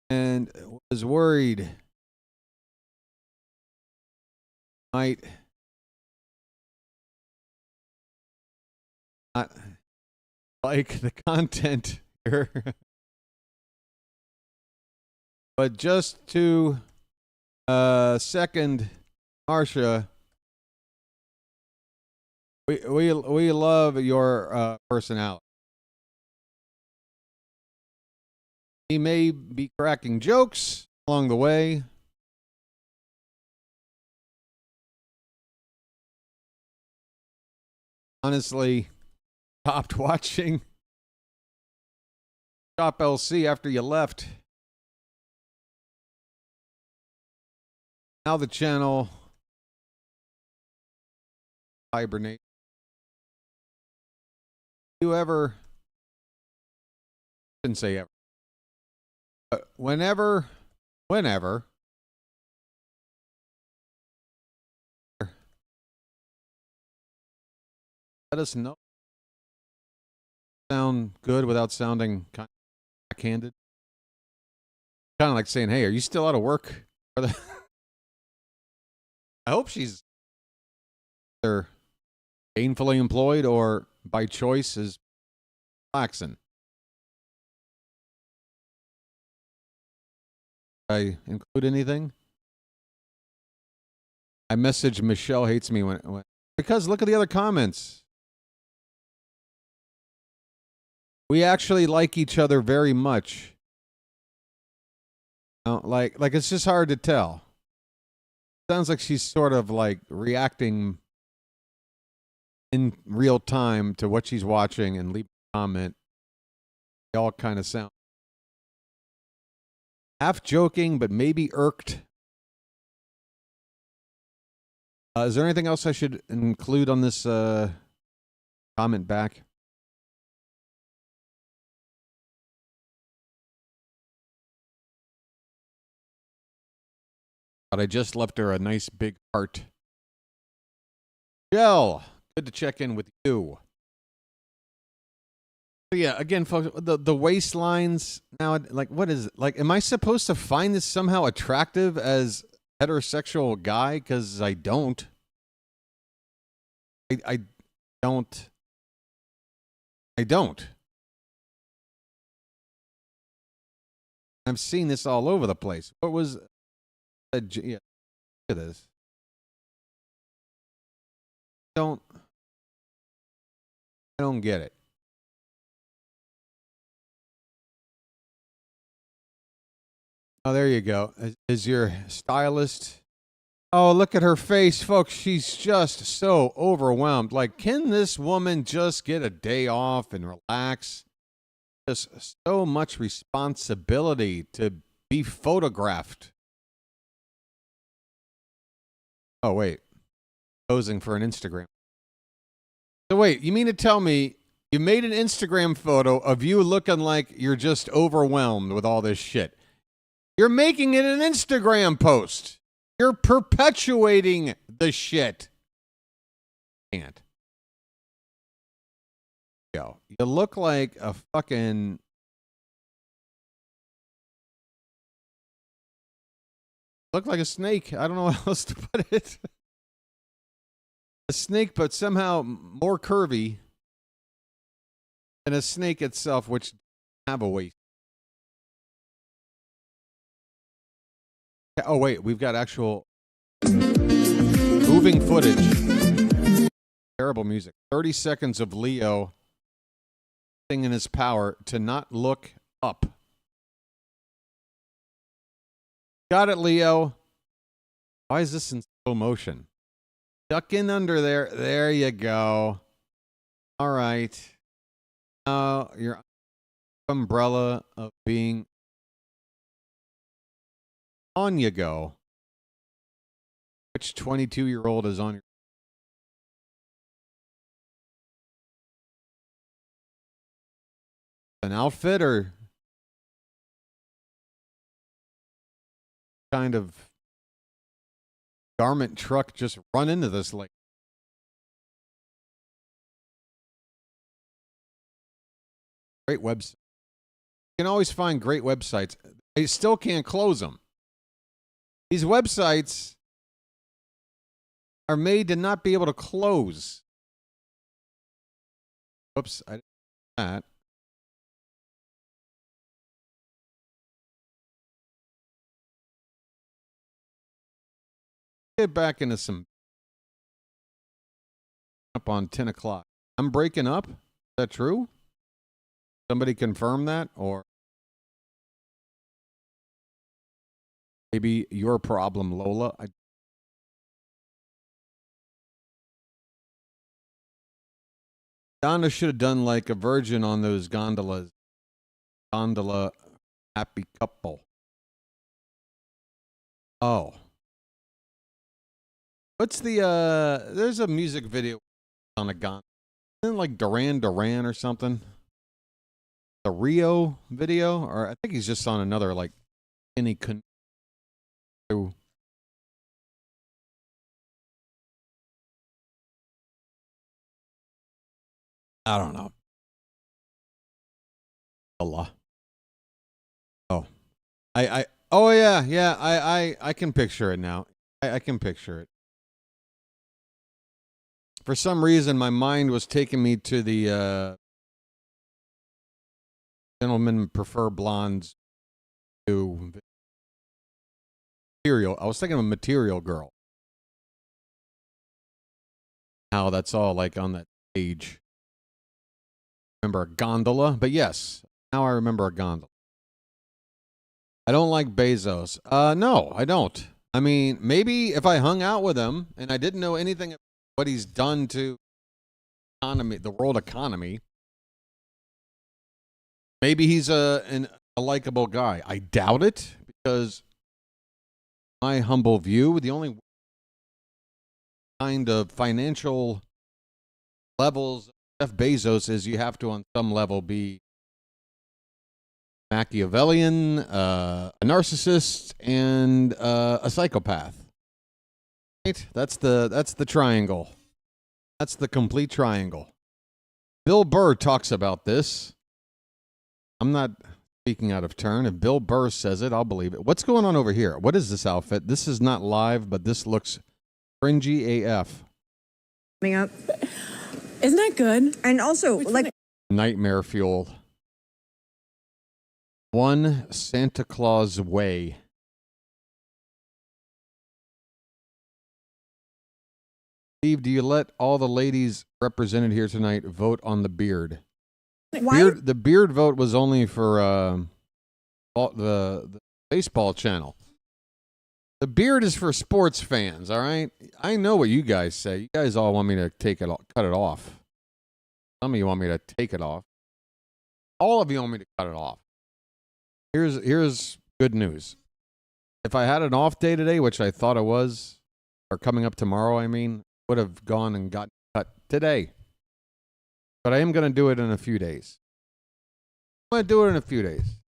[SPEAKER 3] and was worried might not like the content here. But just to second Marcia, we love your personality. He may be cracking jokes along the way. Honestly, stopped watching Shop LC after you left. Now the channel hibernate. You ever, shouldn't say ever, but whenever let us know. sound good without sounding kind of backhanded. Kind of like saying, "Hey, are you still out of work?" I hope she's either gainfully employed or by choice is relaxing. Did I include anything? I messaged Michelle hates me when because look at the other comments. We actually like each other very much. Like it's just hard to tell. Sounds like she's sort of like reacting in real time to what she's watching and leaving a comment. They all kind of sound half joking, but maybe irked. Is there anything else I should include on this comment back? But I just left her a nice big heart. Jill, good to check in with you. So yeah, again, folks, the waistlines now, like, what is it? Like, am I supposed to find this somehow attractive as heterosexual guy? Because I don't. I don't. I don't. I've seen this all over the place. What was? Yeah, look at this. I don't get it. Oh, there you go. Is your stylist? Oh, look at her face, folks. She's just so overwhelmed. Like, can this woman just get a day off and relax? Just so much responsibility to be photographed. Oh, wait. Posing for an Instagram. So wait, you mean to tell me you made an Instagram photo of you looking like you're just overwhelmed with all this shit? You're making it an Instagram post. You're perpetuating the shit. Can't. Go. You look like a fucking... Look like a snake. I don't know how else to put it. A snake, but somehow more curvy than a snake itself, which have a waist. Oh, wait, we've got actual moving footage. Terrible music. 30 seconds of Leo in his power to not look up. Got it, Leo. Why is this in slow motion? Duck in under there. There you go. All right. Your umbrella of being... On you go. Which 22-year-old is on your... An outfit or kind of garment truck just run into this like... Great website. You can always find great websites. They still can't close them. These websites are made to not be able to close. Whoops, I didn't do that. Get back into some... Up on 10 o'clock. I'm breaking up? Is that true? Somebody confirm that? Or maybe your problem, Lola? Donna should have done like a virgin on those gondolas. Gondola happy couple. Oh. What's the there's a music video on a gondola. Isn't it like Duran Duran or something? The Rio video? Or I think he's just on another like any canoe. I don't know. Allah. Oh, oh yeah. I can picture it now. I can picture it. For some reason, my mind was taking me to the gentlemen prefer blondes to material. I was thinking of a Material Girl. How that's all like on that page. Remember a gondola? But yes, now I remember a gondola. I don't like Bezos. No, I don't. I mean, maybe if I hung out with him and I didn't know anything about what he's done to economy, the world economy, maybe he's a likable guy. I doubt it, because my humble view, the only kind of financial levels of Jeff Bezos is you have to, on some level, be Machiavellian, a narcissist, and a psychopath. Right? That's the triangle. That's the complete triangle. Bill Burr talks about this. I'm not speaking out of turn. If Bill Burr says it, I'll believe it. What's going on over here? What is this outfit? This is not live, but this looks cringy AF.
[SPEAKER 9] Coming up. Isn't that good? And also, like,
[SPEAKER 3] Nightmare fuel. One Santa Claus way. Steve, do you let all the ladies represented here tonight vote on the beard? The beard vote was only for the baseball channel. The beard is for sports fans, all right? I know what you guys say. You guys all want me to cut it off. Some of you want me to take it off. All of you want me to cut it off. Here's good news. If I had an off day today, which I thought it was, or coming up tomorrow, I mean, would have gone and gotten cut today. But I am going to do it in a few days. I'm going to do it in a few days.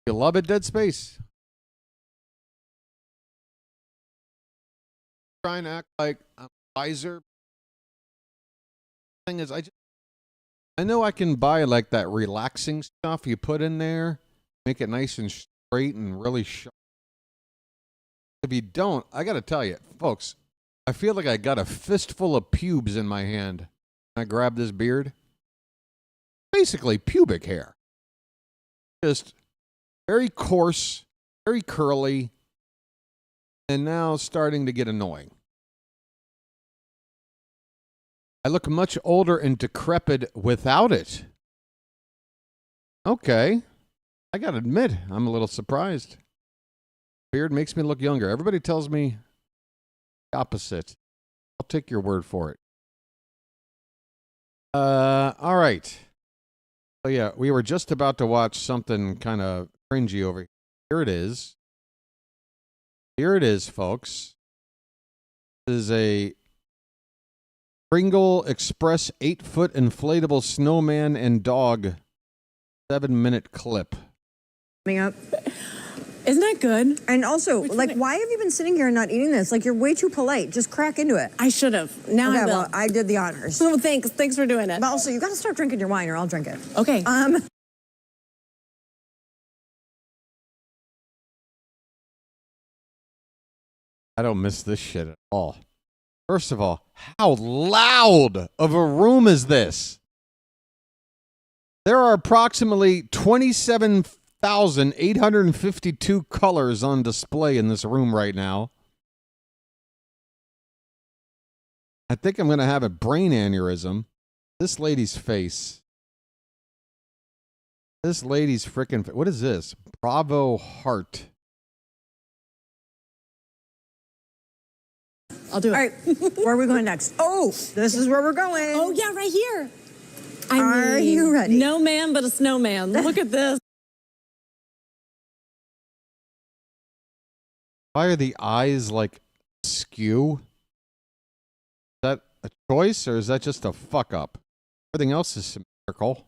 [SPEAKER 3] You love it, Dead Space? Trying to act like I'm wiser. Thing is, I know I can buy like that relaxing stuff you put in there, make it nice and straight and really sharp. If you don't, I got to tell you, folks, I feel like I got a fistful of pubes in my hand. I grab this beard. Basically pubic hair. Just very coarse, very curly, and now starting to get annoying. I look much older and decrepit without it. Okay. I gotta admit, I'm a little surprised. Beard makes me look younger. Everybody tells me the opposite. I'll take your word for it. All right. So yeah, we were just about to watch something kind of cringy over here. Here it is. Here it is, folks. This is a Pringle Express 8-foot inflatable snowman and dog 7-minute clip.
[SPEAKER 9] coming up. Isn't that good? And also, like, why have you been sitting here and not eating this? Like, you're way too polite. Just crack into it.
[SPEAKER 10] I should have. Now I will.
[SPEAKER 9] Well, I did the honors.
[SPEAKER 10] Well, thanks. Thanks for doing it.
[SPEAKER 9] But also, you got to start drinking your wine or I'll drink it.
[SPEAKER 10] Okay.
[SPEAKER 3] I don't miss this shit at all. First of all, how loud of a room is this? There are approximately 27,852 colors on display in this room right now. I think I'm going to have a brain aneurysm. This lady's face. This lady's freaking face. What is this? Bravo Heart.
[SPEAKER 10] I'll do it.
[SPEAKER 9] All right, where are we going next? Oh, this is where we're going.
[SPEAKER 10] Oh, yeah, right here.
[SPEAKER 9] Are you ready?
[SPEAKER 10] No man but a snowman. Look at this.
[SPEAKER 3] Why are the eyes like skew? Is that a choice or is that just a fuck up? Everything else is symmetrical.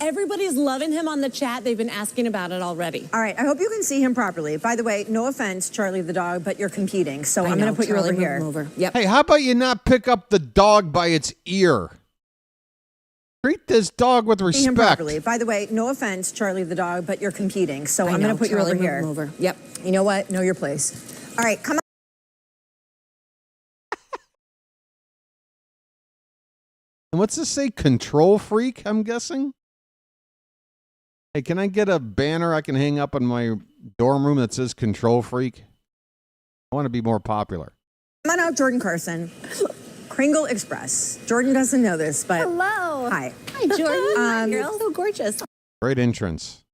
[SPEAKER 10] Everybody's loving him on the chat. They've been asking about it already.
[SPEAKER 9] All right, I hope you can see him properly. By the way, no offense, Charlie the dog, but you're competing, so I'm going to put you over here.
[SPEAKER 10] Over. Yep.
[SPEAKER 3] Hey, how about you not pick up the dog by its ear? Treat this dog with
[SPEAKER 9] See him
[SPEAKER 3] respect.
[SPEAKER 9] properly. By the way, no offense, Charlie the dog, but you're competing, so
[SPEAKER 10] I
[SPEAKER 9] I'm going
[SPEAKER 10] know.
[SPEAKER 9] to put
[SPEAKER 10] Charlie,
[SPEAKER 9] you over
[SPEAKER 10] move
[SPEAKER 9] here.
[SPEAKER 10] him over.
[SPEAKER 9] Yep. You know what? Know your place. All right, come on.
[SPEAKER 3] And what's this say? Control freak, I'm guessing? Hey, can I get a banner I can hang up in my dorm room that says control freak? I want to be more popular.
[SPEAKER 9] Come on out, Jordan Carson. Kringle Express. Jordan doesn't know this, but
[SPEAKER 10] Hello.
[SPEAKER 9] hi.
[SPEAKER 10] Hi, Jordan. Hi, girl. So gorgeous.
[SPEAKER 3] Great entrance.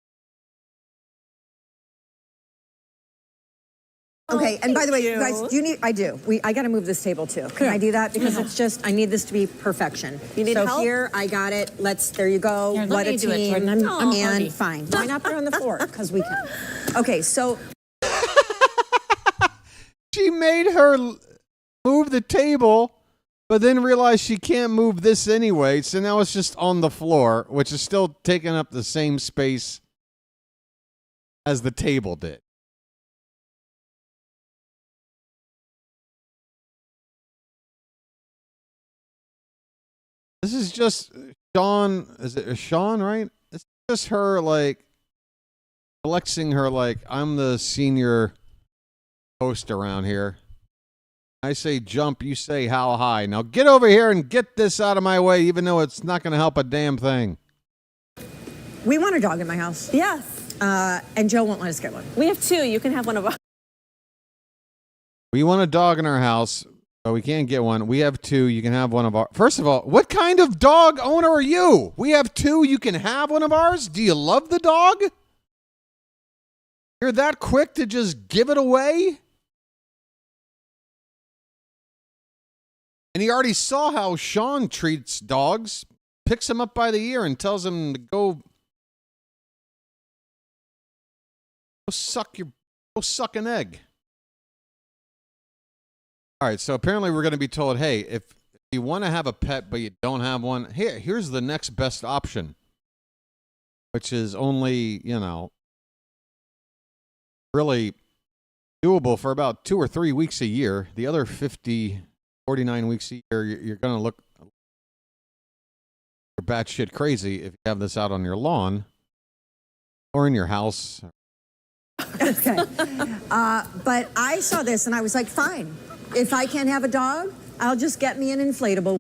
[SPEAKER 9] Okay, and by the way,
[SPEAKER 10] you.
[SPEAKER 9] you guys, do you need? I do. I got to move this table too. Can I do that? Because it's just I need this to be perfection.
[SPEAKER 10] You need
[SPEAKER 9] so
[SPEAKER 10] help?
[SPEAKER 9] here I got it. There you go.
[SPEAKER 10] Here, let
[SPEAKER 9] what
[SPEAKER 10] me
[SPEAKER 9] a
[SPEAKER 10] do it,
[SPEAKER 9] team.
[SPEAKER 10] Jordan. I'm
[SPEAKER 9] and
[SPEAKER 10] hardy.
[SPEAKER 9] fine. Why not put it on the floor? Because we can. Okay, so
[SPEAKER 3] She made her move the table, but then realized she can't move this anyway, so now it's just on the floor, which is still taking up the same space as the table did. This is just Sean. Is it Sean, right? It's just her, like, flexing her, like, I'm the senior host around here. I say jump, you say how high. Now get over here and get this out of my way, even though it's not going to help a damn thing.
[SPEAKER 9] we want a dog in my house.
[SPEAKER 10] Yes.
[SPEAKER 9] And Joe won't let us get one.
[SPEAKER 10] We have 2. You can have one of us.
[SPEAKER 3] We want a dog in our house, but we can't get one. We have 2. You can have one of our. First of all, what kind of dog owner are you? We have 2. You can have one of ours. Do you love the dog? You're that quick to just give it away? And he already saw how Sean treats dogs, picks him up by the ear and tells him to go suck an egg. All right, so apparently we're going to be told, hey, if you want to have a pet but you don't have one, here's the next best option, which is only, really doable for about 2 or 3 weeks a year. The other 49 weeks a year, you're going to look batshit crazy if you have this out on your lawn or in your house.
[SPEAKER 9] Okay. But I saw this and I was like, fine. If I can't have a dog, I'll just get me an inflatable.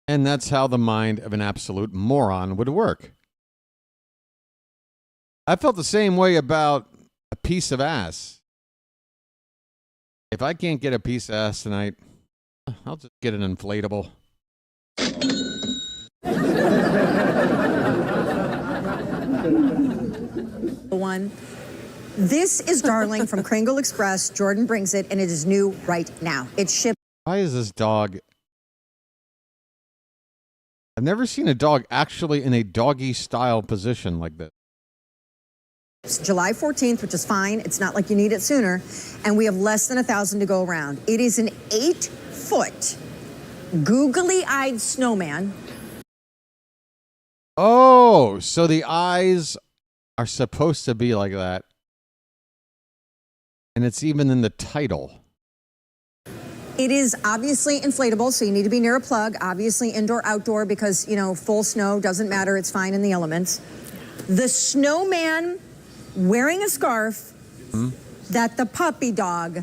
[SPEAKER 3] And that's how the mind of an absolute moron would work. I felt the same way about a piece of ass. If I can't get a piece of ass tonight, I'll just get an inflatable.
[SPEAKER 9] One. This is Darling from Kringle Express. Jordan brings it, and it is new right now. It's shipped.
[SPEAKER 3] Why is this dog? I've never seen a dog actually in a doggy style position like this.
[SPEAKER 9] July 14th, which is fine. It's not like you need it sooner. And we have less than 1,000 to go around. It is an 8-foot googly-eyed snowman.
[SPEAKER 3] Oh, so the eyes are supposed to be like that. And it's even in the title.
[SPEAKER 9] It is obviously inflatable, so you need to be near a plug. Obviously indoor, outdoor, because, full snow doesn't matter. It's fine in the elements. The snowman wearing a scarf that the puppy dog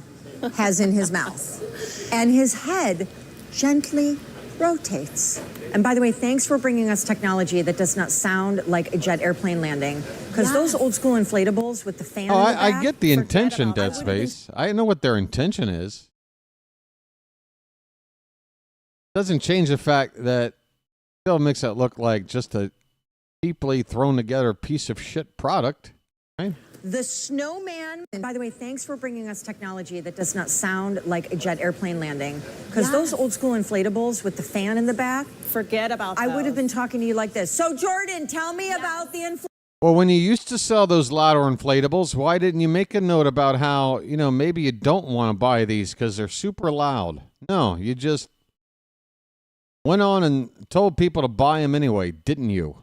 [SPEAKER 9] has in his mouth. And his head gently rotates. And by the way, thanks for bringing us technology that does not sound like a jet airplane landing. Because those old school inflatables with the fan in the back,
[SPEAKER 3] I get the intention, Dead Space. I know what their intention is. Doesn't change the fact that it still makes it look like just a cheaply thrown together piece of shit product. Right?
[SPEAKER 9] The snowman, and by the way, thanks for bringing us technology that does not sound like a jet airplane landing. Because those old school inflatables with the fan in the back,
[SPEAKER 10] forget about
[SPEAKER 9] I
[SPEAKER 10] those.
[SPEAKER 9] would have been talking to you like this. So Jordan, tell me about the
[SPEAKER 3] Well, when you used to sell those louder inflatables, why didn't you make a note about how, maybe you don't want to buy these because they're super loud? No, you just went on and told people to buy them anyway, didn't you?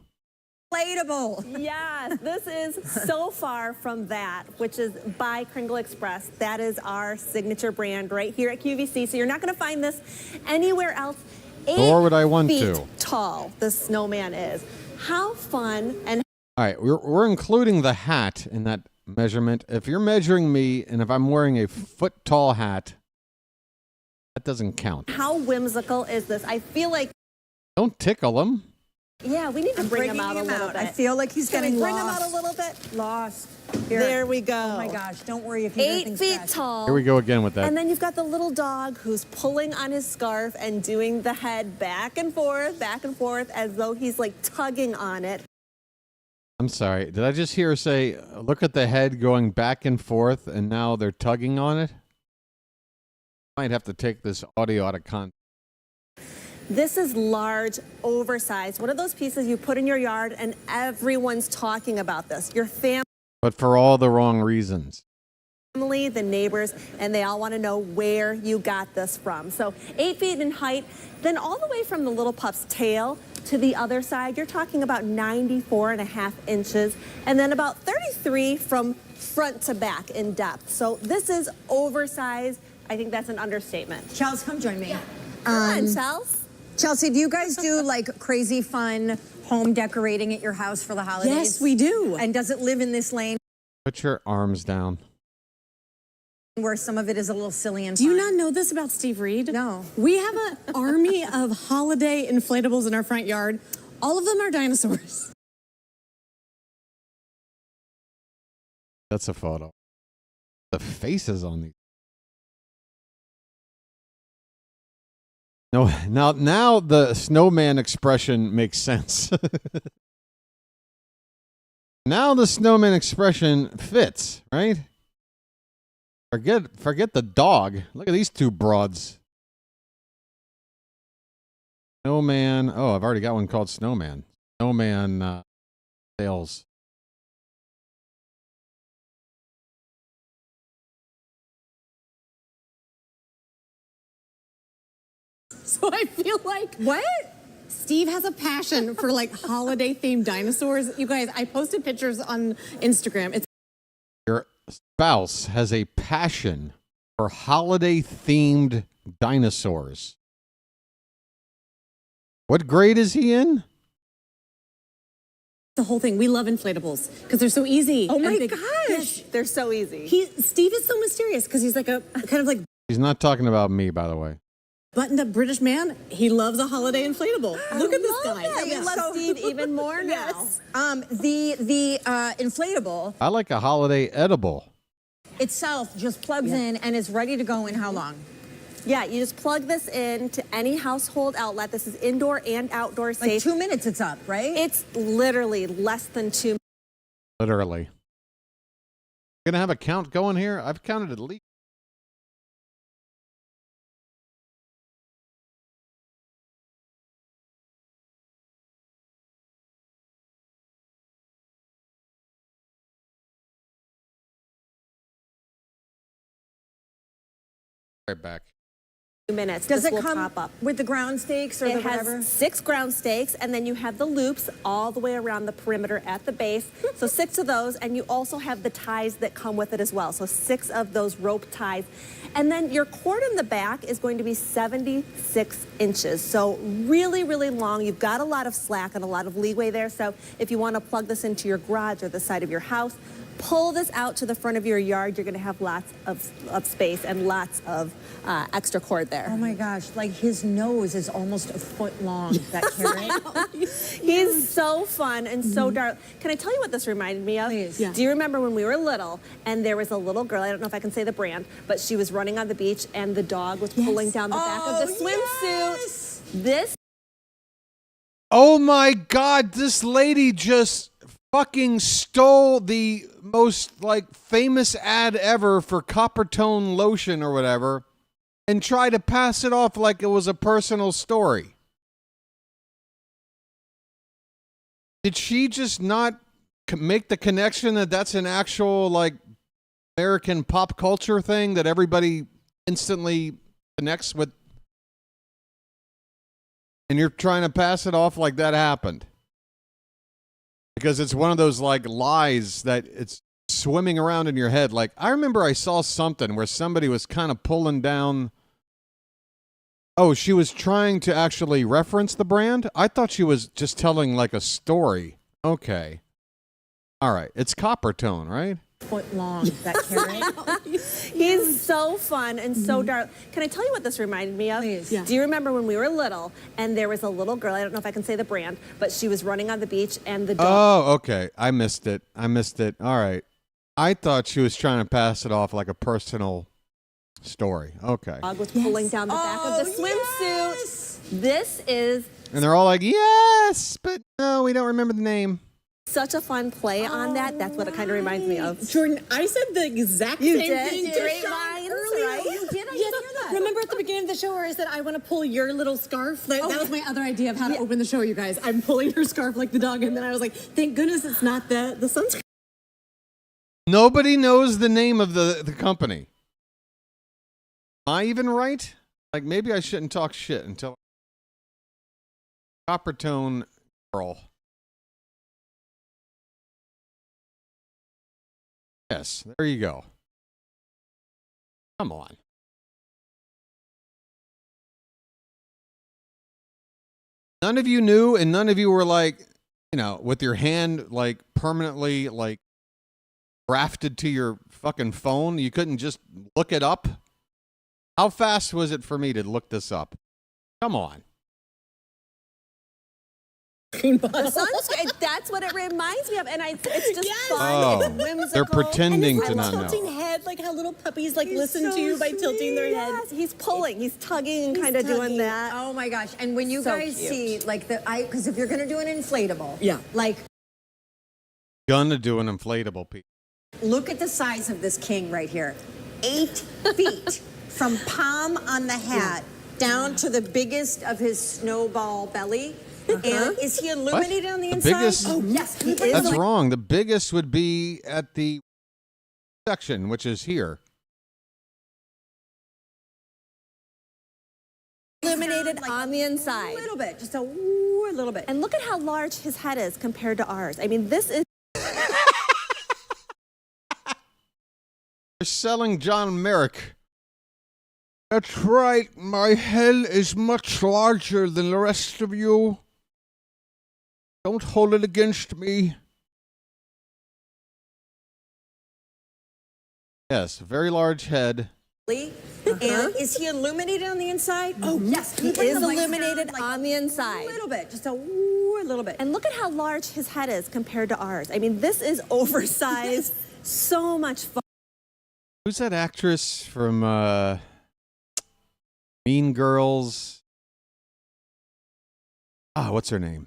[SPEAKER 9] inflatable.
[SPEAKER 10] Yes, this is so far from that, which is by Kringle Express. That is our signature brand right here at QVC. So you're not going to find this anywhere else
[SPEAKER 3] Nor would I want
[SPEAKER 10] feet
[SPEAKER 3] to.
[SPEAKER 10] tall the snowman is. How fun and
[SPEAKER 3] All right, we're including the hat in that measurement. If you're measuring me and if I'm wearing a foot-tall hat, that doesn't count.
[SPEAKER 10] how whimsical is this? I feel like,
[SPEAKER 3] Don't tickle him.
[SPEAKER 10] yeah, we need to bring him out a little bit.
[SPEAKER 9] I feel like he's
[SPEAKER 10] Can we
[SPEAKER 9] getting
[SPEAKER 10] bring
[SPEAKER 9] lost.
[SPEAKER 10] him out a little bit?
[SPEAKER 9] Lost. Here.
[SPEAKER 10] There we go.
[SPEAKER 9] Oh my gosh! Don't worry if you hear
[SPEAKER 10] 8
[SPEAKER 9] things
[SPEAKER 10] feet
[SPEAKER 9] fast.
[SPEAKER 10] tall.
[SPEAKER 3] Here we go again with that.
[SPEAKER 10] And then you've got the little dog who's pulling on his scarf and doing the head back and forth, as though he's like tugging on it.
[SPEAKER 3] I'm sorry. Did I just hear her say, look at the head going back and forth, and now they're tugging on it? Might have to take this audio out of context.
[SPEAKER 10] This is large, oversized. One of those pieces you put in your yard and everyone's talking about this. Your
[SPEAKER 3] But for all the wrong reasons.
[SPEAKER 10] family, the neighbors, and they all want to know where you got this from. So 8 feet in height, then all the way from the little pup's tail to the other side, you're talking about 94.5 inches, and then about 33 from front to back in depth. So this is oversized. I think that's an understatement.
[SPEAKER 9] Chelsea, come join me.
[SPEAKER 10] Come on, Chelsea.
[SPEAKER 9] Chelsea, do you guys do like crazy fun home decorating at your house for the holidays?
[SPEAKER 10] Yes, we do.
[SPEAKER 9] And does it live in this lane
[SPEAKER 3] Put your arms down.
[SPEAKER 9] where some of it is a little silly and
[SPEAKER 10] Do you
[SPEAKER 9] fun?
[SPEAKER 10] not know this about Steve Reed?
[SPEAKER 9] No.
[SPEAKER 10] We have an army of holiday inflatables in our front yard. All of them are dinosaurs.
[SPEAKER 3] That's a photo. The faces on these. No, now the snowman expression makes sense. Now the snowman expression fits, right? Forget the dog. Look at these two broads. Snowman. Oh, I've already got one called Snowman. Snowman sales.
[SPEAKER 10] So I feel like
[SPEAKER 9] What?
[SPEAKER 10] Steve has a passion for like holiday themed dinosaurs. You guys, I posted pictures on Instagram. It's
[SPEAKER 3] Your spouse has a passion for holiday themed dinosaurs. What grade is he in?
[SPEAKER 10] the whole thing. We love inflatables because they're so easy.
[SPEAKER 9] Oh my
[SPEAKER 10] and big.
[SPEAKER 9] gosh.
[SPEAKER 10] Yes, they're so easy. Steve is so mysterious because he's like a kind of like
[SPEAKER 3] He's not talking about me, by the way.
[SPEAKER 10] buttoned up British man. He loves a holiday inflatable. Look at this guy.
[SPEAKER 9] that.
[SPEAKER 10] We
[SPEAKER 9] Yeah.
[SPEAKER 10] love
[SPEAKER 9] So-
[SPEAKER 10] Steve even more now.
[SPEAKER 9] Yes. The inflatable
[SPEAKER 3] I like a holiday edible.
[SPEAKER 9] itself just plugs in and is ready to go in how long?
[SPEAKER 10] Yeah, you just plug this in to any household outlet. This is indoor and outdoor
[SPEAKER 9] Like
[SPEAKER 10] safe.
[SPEAKER 9] 2 minutes it's up, right?
[SPEAKER 10] It's literally less than 2
[SPEAKER 3] Literally. Gonna have a count going here? I've counted at least. Right back.
[SPEAKER 10] minutes.
[SPEAKER 9] Does
[SPEAKER 10] This
[SPEAKER 9] it
[SPEAKER 10] will
[SPEAKER 9] come
[SPEAKER 10] pop up.
[SPEAKER 9] with the ground stakes or
[SPEAKER 10] It
[SPEAKER 9] the whatever?
[SPEAKER 10] has 6 ground stakes, and then you have the loops all the way around the perimeter at the base. So 6 of those, and you also have the ties that come with it as well. So 6 of those rope ties. And then your cord in the back is going to be 76 inches. So really, really long. You've got a lot of slack and a lot of leeway there. So if you want to plug this into your garage or the side of your house, pull this out to the front of your yard. You're going to have lots of space and lots of extra cord there.
[SPEAKER 9] Oh my gosh, like his nose is almost a foot long, that carrot.
[SPEAKER 10] He's so fun and so dark. Can I tell you what this reminded me of?
[SPEAKER 9] Please. Yeah.
[SPEAKER 10] Do you remember when we were little and there was a little girl, I don't know if I can say the brand, but she was running on the beach and the dog was pulling down the back of the swimsuit?
[SPEAKER 9] Yes.
[SPEAKER 10] This
[SPEAKER 3] Oh my God, this lady just fucking stole the most like famous ad ever for Coppertone lotion or whatever and tried to pass it off like it was a personal story. Did she just not make the connection that that's an actual like American pop culture thing that everybody instantly connects with? And you're trying to pass it off like that happened. Because it's one of those like lies that it's swimming around in your head. Like I remember I saw something where somebody was kind of pulling down Oh, she was trying to actually reference the brand? I thought she was just telling like a story. Okay. All right. It's copper tone, right?
[SPEAKER 9] Foot long, that carrot.
[SPEAKER 10] He's so fun and so dark. Can I tell you what this reminded me of?
[SPEAKER 9] Please.
[SPEAKER 10] Yeah. Do you remember when we were little and there was a little girl, I don't know if I can say the brand, but she was running on the beach and the dog.
[SPEAKER 3] Oh, okay. I missed it. All right. I thought she was trying to pass it off like a personal story. Okay.
[SPEAKER 10] Dog was pulling down the back of the swimsuit.
[SPEAKER 9] Yes.
[SPEAKER 10] This is
[SPEAKER 3] And they're all like, yes, but no, we don't remember the name.
[SPEAKER 10] such a fun play on that. That's what it kind of reminds me of.
[SPEAKER 11] Jordan, I said the exact
[SPEAKER 10] You
[SPEAKER 11] same
[SPEAKER 10] did?
[SPEAKER 11] thing
[SPEAKER 10] Great
[SPEAKER 11] to Sean
[SPEAKER 10] minds,
[SPEAKER 11] earlier.
[SPEAKER 10] right?
[SPEAKER 9] You did? I
[SPEAKER 11] Yes.
[SPEAKER 9] didn't hear that.
[SPEAKER 11] Remember at the beginning of the show where I said I want to pull your little scarf? That was my other idea of how to open the show, you guys. I'm pulling her scarf like the dog, and then I was like, thank goodness it's not the sunscreen.
[SPEAKER 3] Nobody knows the name of the company. Am I even right? Like, maybe I shouldn't talk shit until Copper Tone Girl. Yes, there you go. Come on. None of you knew, and none of you were like, you know, with your hand like permanently like grafted to your fucking phone. You couldn't just look it up. How fast was it for me to look this up? Come on.
[SPEAKER 10] Sunscreen, that's what it reminds me of, and it's just fun.
[SPEAKER 3] Oh,
[SPEAKER 10] it's whimsical.
[SPEAKER 3] they're pretending
[SPEAKER 11] and
[SPEAKER 3] to not
[SPEAKER 11] tilting
[SPEAKER 3] know.
[SPEAKER 11] head, like how little puppies like listen to you by tilting their head.
[SPEAKER 10] Yes, he's pulling, he's tugging and kind of doing that.
[SPEAKER 9] Oh my gosh! And when you
[SPEAKER 10] So
[SPEAKER 9] guys
[SPEAKER 10] cute.
[SPEAKER 9] see like because if you're gonna do an inflatable,
[SPEAKER 11] Yeah.
[SPEAKER 9] like
[SPEAKER 3] Gonna do an inflatable piece.
[SPEAKER 9] look at the size of this king right here, 8 feet from palm on the hat down to the biggest of his snowball belly. And is he illuminated on the inside?
[SPEAKER 3] Biggest?
[SPEAKER 9] Oh yes, he is.
[SPEAKER 3] That's wrong. The biggest would be at the section, which is here.
[SPEAKER 10] Illuminated
[SPEAKER 9] Like
[SPEAKER 10] on the inside.
[SPEAKER 9] A little bit, just a little bit.
[SPEAKER 10] And look at how large his head is compared to ours. I mean, this is
[SPEAKER 3] They're selling John Merrick. That's right. My head is much larger than the rest of you. Don't hold it against me. Yes, very large head.
[SPEAKER 9] And is he illuminated on the inside? Oh yes,
[SPEAKER 10] he is illuminated on the inside.
[SPEAKER 9] A little bit, just a little bit.
[SPEAKER 10] And look at how large his head is compared to ours. I mean, this is oversized. So much fun.
[SPEAKER 3] Who's that actress from Mean Girls? What's her name?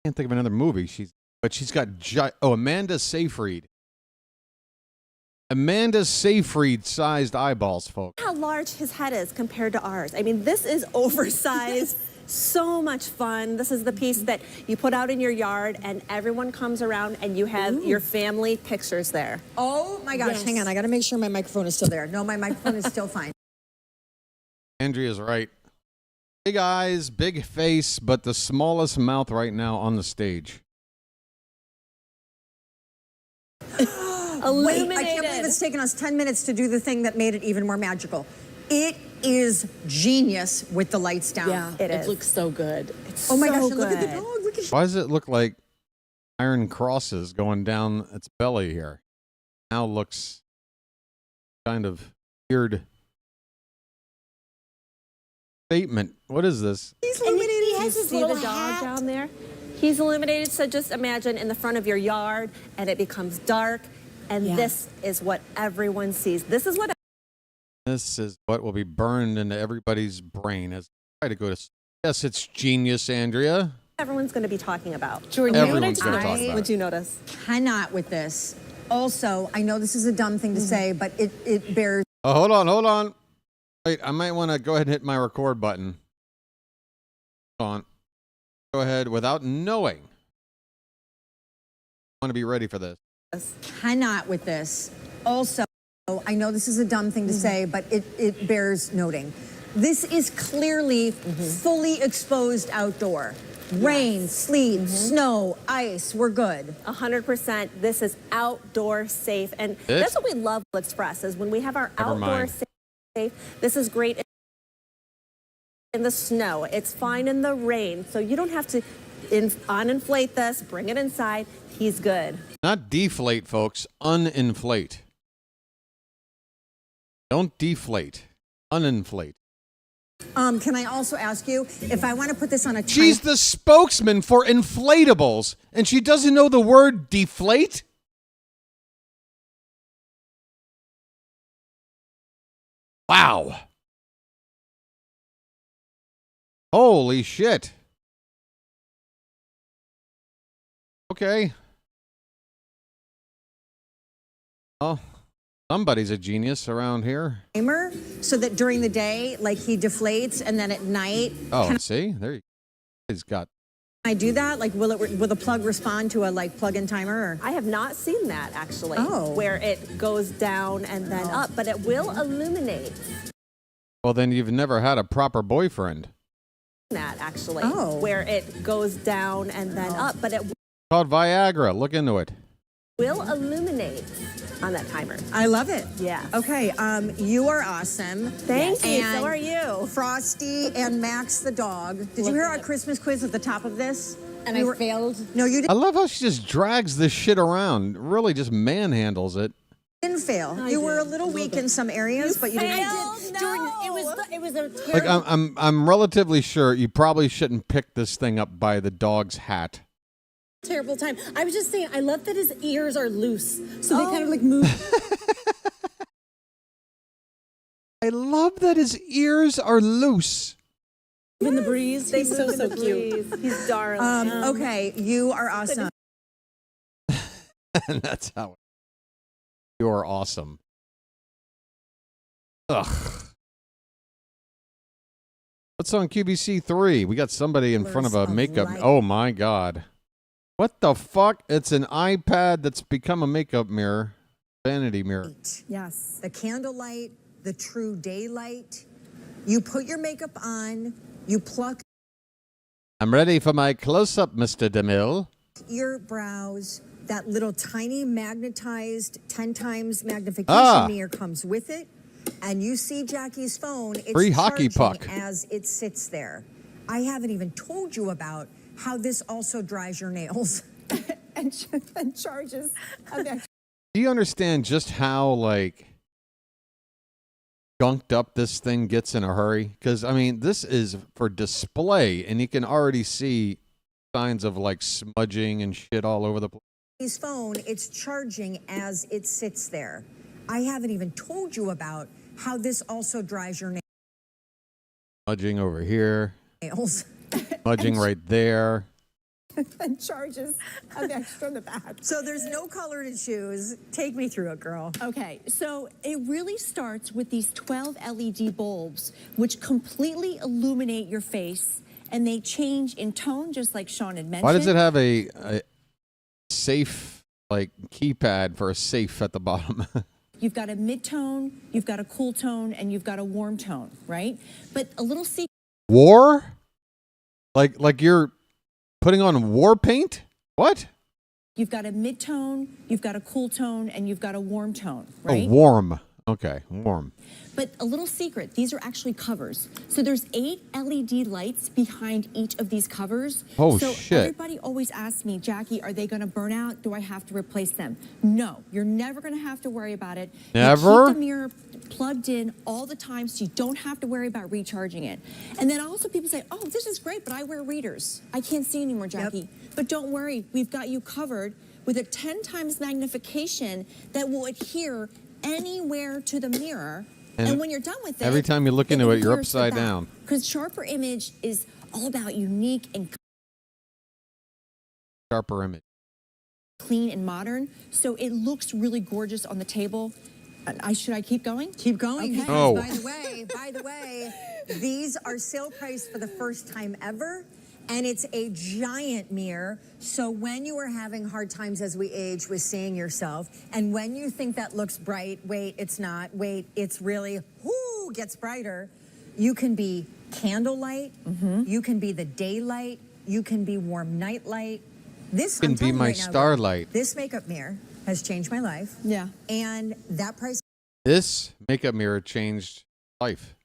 [SPEAKER 3] Can't think of another movie. She's got Amanda Seyfried. Amanda Seyfried-sized eyeballs, folks.
[SPEAKER 10] How large his head is compared to ours. I mean, this is oversized. So much fun. This is the piece that you put out in your yard and everyone comes around and you have your family pictures there.
[SPEAKER 9] Oh my gosh,
[SPEAKER 11] Yes.
[SPEAKER 9] hang on, I gotta make sure my microphone is still there. No, my microphone is still fine.
[SPEAKER 3] Andrea's right. Big eyes, big face, but the smallest mouth right now on the stage.
[SPEAKER 10] Illuminated.
[SPEAKER 9] Wait, I can't believe it's taken us 10 minutes to do the thing that made it even more magical. It is genius with the lights down.
[SPEAKER 11] Yeah,
[SPEAKER 10] It is.
[SPEAKER 11] looks so good.
[SPEAKER 10] It's
[SPEAKER 9] Oh my
[SPEAKER 10] so
[SPEAKER 9] gosh, and look at the
[SPEAKER 10] good.
[SPEAKER 9] dog. Look at
[SPEAKER 3] Why does it look like iron crosses going down its belly here? Now looks kind of weird. Statement. What is this?
[SPEAKER 9] He's
[SPEAKER 10] And
[SPEAKER 9] illuminated.
[SPEAKER 10] he has
[SPEAKER 11] his
[SPEAKER 10] his see
[SPEAKER 11] little
[SPEAKER 10] the dog
[SPEAKER 11] hat.
[SPEAKER 10] down there? He's illuminated, so just imagine in the front of your yard and it becomes dark and
[SPEAKER 11] Yeah.
[SPEAKER 10] this is what everyone sees. This is what
[SPEAKER 3] This is what will be burned into everybody's brain as I try to go to. Yes, it's genius, Andrea.
[SPEAKER 10] everyone's going to be talking about.
[SPEAKER 11] Jordan,
[SPEAKER 3] Everyone's going to talk about
[SPEAKER 10] What'd
[SPEAKER 3] it.
[SPEAKER 10] you notice?
[SPEAKER 9] Cannot with this. Also, I know this is a dumb thing to say, but it bears
[SPEAKER 3] Oh, hold on. Wait, I might want to go ahead and hit my record button. Hold on. Go ahead without knowing. I want to be ready for this.
[SPEAKER 9] cannot with this. Also, I know this is a dumb thing to say, but it bears noting. This is clearly fully exposed outdoor. Rain, sleet, snow, ice, we're good.
[SPEAKER 10] 100%. This is outdoor safe. And that's what we love with Express is when we have our
[SPEAKER 3] Never
[SPEAKER 10] outdoor
[SPEAKER 3] mind.
[SPEAKER 10] safe. This is great. in the snow. It's fine in the rain. So you don't have to uninflate this, bring it inside. He's good.
[SPEAKER 3] Not deflate, folks. Uninflate. Don't deflate. Uninflate.
[SPEAKER 9] Can I also ask you if I want to put this on a
[SPEAKER 3] She's the spokesman for inflatables, and she doesn't know the word deflate? Wow. Holy shit. Okay. Oh, somebody's a genius around here.
[SPEAKER 9] timer so that during the day, like he deflates, and then at night.
[SPEAKER 3] Oh, see? There you go. He's got.
[SPEAKER 9] Can I do that? Like, will the plug respond to a plug-in timer? Or?
[SPEAKER 10] I have not seen that actually,
[SPEAKER 9] Oh.
[SPEAKER 10] where it goes down and then up, but it will illuminate.
[SPEAKER 3] Well, then you've never had a proper boyfriend.
[SPEAKER 10] That actually,
[SPEAKER 9] Oh.
[SPEAKER 10] where it goes down and then up, but it
[SPEAKER 3] Called Viagra. Look into it.
[SPEAKER 10] will illuminate on that timer.
[SPEAKER 9] I love it.
[SPEAKER 10] Yeah.
[SPEAKER 9] Okay. You are awesome.
[SPEAKER 10] Thank you.
[SPEAKER 9] And
[SPEAKER 10] So are you.
[SPEAKER 9] Frosty and Max the dog. Did you hear our Christmas quiz at the top of this?
[SPEAKER 11] And I failed.
[SPEAKER 9] No, you
[SPEAKER 3] I love how she just drags this shit around. Really just manhandles it.
[SPEAKER 9] didn't fail. You were a little weak in some areas, but you didn't.
[SPEAKER 11] Jordan, it was a terrible.
[SPEAKER 3] Like I'm relatively sure you probably shouldn't pick this thing up by the dog's hat.
[SPEAKER 11] Terrible time. I was just saying, I love that his ears are loose, so they kind of move.
[SPEAKER 3] I love that his ears are loose.
[SPEAKER 11] In the breeze. He's so cute.
[SPEAKER 10] He's darling.
[SPEAKER 9] Okay, you are awesome.
[SPEAKER 3] And that's how. You're awesome. Ugh. What's on QVC 3? We got somebody in front of a makeup. Oh my God. What the fuck? It's an iPad that's become a makeup mirror. Vanity mirror.
[SPEAKER 9] Yes. The candlelight, the true daylight. You put your makeup on, you pluck
[SPEAKER 3] I'm ready for my close-up, Mr. DeMille.
[SPEAKER 9] your brows. That little tiny magnetized 10 times magnification mirror comes with it. And you see Jackie's phone. It's
[SPEAKER 3] Free hockey
[SPEAKER 9] charging
[SPEAKER 3] puck.
[SPEAKER 9] as it sits there. I haven't even told you about how this also dries your nails.
[SPEAKER 11] and charges. Okay.
[SPEAKER 3] Do you understand just how, gunked up this thing gets in a hurry? Because, I mean, this is for display, and you can already see signs of, smudging and shit all over the place.
[SPEAKER 9] His phone, it's charging as it sits there. I haven't even told you about how this also dries your
[SPEAKER 3] Smudging over here.
[SPEAKER 9] nails.
[SPEAKER 3] Smudging right there.
[SPEAKER 11] and charges of extra in the back.
[SPEAKER 9] So there's no color to choose. Take me through it, girl.
[SPEAKER 12] Okay, so it really starts with these 12 LED bulbs, which completely illuminate your face, and they change in tone, just like Sean had mentioned.
[SPEAKER 3] Why does it have a safe, keypad for a safe at the bottom?
[SPEAKER 12] You've got a mid-tone, you've got a cool tone, and you've got a warm tone, right? But a little secret.
[SPEAKER 3] War? Like you're putting on war paint? What?
[SPEAKER 12] You've got a mid-tone, you've got a cool tone, and you've got a warm tone, right?
[SPEAKER 3] Oh, warm. Okay, warm.
[SPEAKER 12] But a little secret, these are actually covers. So there's 8 LED lights behind each of these covers.
[SPEAKER 3] Oh,
[SPEAKER 12] so
[SPEAKER 3] shit.
[SPEAKER 12] Everybody always asks me, Jackie, are they gonna burn out? Do I have to replace them? No, you're never gonna have to worry about it.
[SPEAKER 3] Never?
[SPEAKER 12] You keep the mirror plugged in all the time so you don't have to worry about recharging it. And then also people say, oh, this is great, but I wear readers. I can't see anymore, Jackie. But don't worry, we've got you covered with a 10 times magnification that will adhere anywhere to the mirror. And when you're done with it,
[SPEAKER 3] every time you look into it, you're upside down.
[SPEAKER 12] Because sharper image is all about unique and
[SPEAKER 3] Sharper image.
[SPEAKER 12] clean and modern. So it looks really gorgeous on the table. Should I keep going?
[SPEAKER 9] Keep going.
[SPEAKER 12] Okay.
[SPEAKER 3] Oh.
[SPEAKER 9] By the way, these are sale priced for the first time ever. And it's a giant mirror. So when you are having hard times as we age with seeing yourself, and when you think that looks bright, wait, it's not, wait, it's really, gets brighter. You can be candlelight, you can be the daylight, you can be warm nightlight. This
[SPEAKER 3] Can
[SPEAKER 9] I'm
[SPEAKER 3] be
[SPEAKER 9] telling you
[SPEAKER 3] my
[SPEAKER 9] right now,
[SPEAKER 3] starlight.
[SPEAKER 9] This makeup mirror has changed my life.
[SPEAKER 12] Yeah.
[SPEAKER 9] And that price.
[SPEAKER 3] This makeup mirror changed life.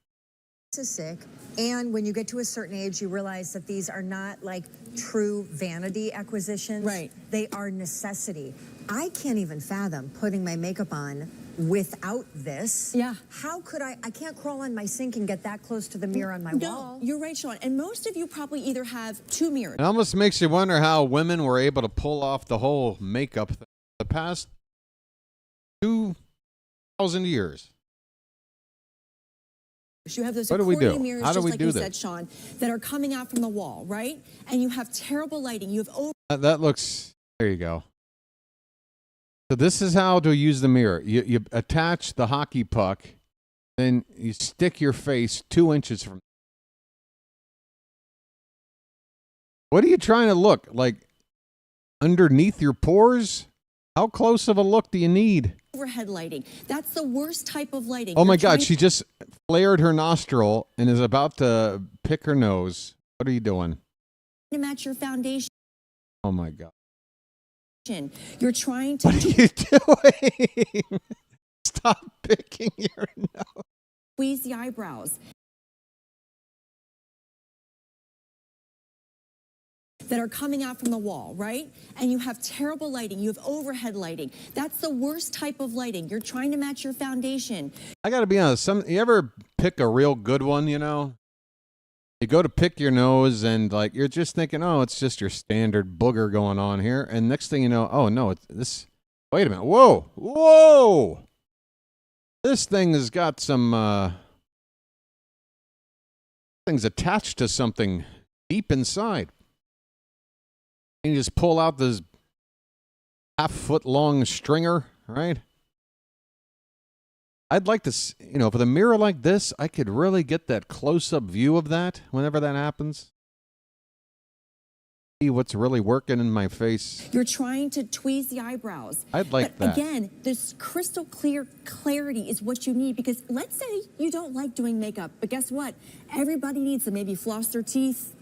[SPEAKER 9] is sick. And when you get to a certain age, you realize that these are not like true vanity acquisitions.
[SPEAKER 12] Right.
[SPEAKER 9] They are necessity. I can't even fathom putting my makeup on without this.
[SPEAKER 12] Yeah.
[SPEAKER 9] How could I can't crawl on my sink and get that close to the mirror on my wall.
[SPEAKER 12] You're right, Sean. And most of you probably either have 2 mirrors.
[SPEAKER 3] It almost makes you wonder how women were able to pull off the whole makeup thing the past 2,000 years.
[SPEAKER 12] You have those
[SPEAKER 3] What do we
[SPEAKER 12] accordion
[SPEAKER 3] do?
[SPEAKER 12] mirrors,
[SPEAKER 3] How do
[SPEAKER 12] just
[SPEAKER 3] we
[SPEAKER 12] like
[SPEAKER 3] do
[SPEAKER 12] you
[SPEAKER 3] this?
[SPEAKER 12] said, Sean, that are coming out from the wall, right? And you have terrible lighting. You have
[SPEAKER 3] That looks, there you go. So this is how to use the mirror. You attach the hockey puck, then you stick your face 2 inches from. What are you trying to look? Like underneath your pores? How close of a look do you need?
[SPEAKER 12] overhead lighting. That's the worst type of lighting.
[SPEAKER 3] Oh my
[SPEAKER 12] You're
[SPEAKER 3] God,
[SPEAKER 12] trying
[SPEAKER 3] she just flared her nostril and is about to pick her nose. What are you doing?
[SPEAKER 12] to match your foundation.
[SPEAKER 3] Oh my God.
[SPEAKER 12] You're trying to
[SPEAKER 3] What are you doing? Stop picking your nose.
[SPEAKER 12] squeeze the eyebrows. That are coming out from the wall, right? And you have terrible lighting. You have overhead lighting. That's the worst type of lighting. You're trying to match your foundation.
[SPEAKER 3] I got to be honest. You ever pick a real good one, you know? You go to pick your nose and like you're just thinking, oh, it's just your standard booger going on here. And next thing you know, oh no, it's this. Wait a minute. Whoa. Whoa. This thing has got some things attached to something deep inside. And you just pull out this half-foot-long stringer, right? I'd like to, you know, for the mirror like this, I could really get that close-up view of that whenever that happens. See what's really working in my face.
[SPEAKER 12] You're trying to tweeze the eyebrows.
[SPEAKER 3] I'd like
[SPEAKER 12] but
[SPEAKER 3] that.
[SPEAKER 12] Again, this crystal clear clarity is what you need, because let's say you don't like doing makeup, but guess what? Everybody needs to maybe floss their teeth.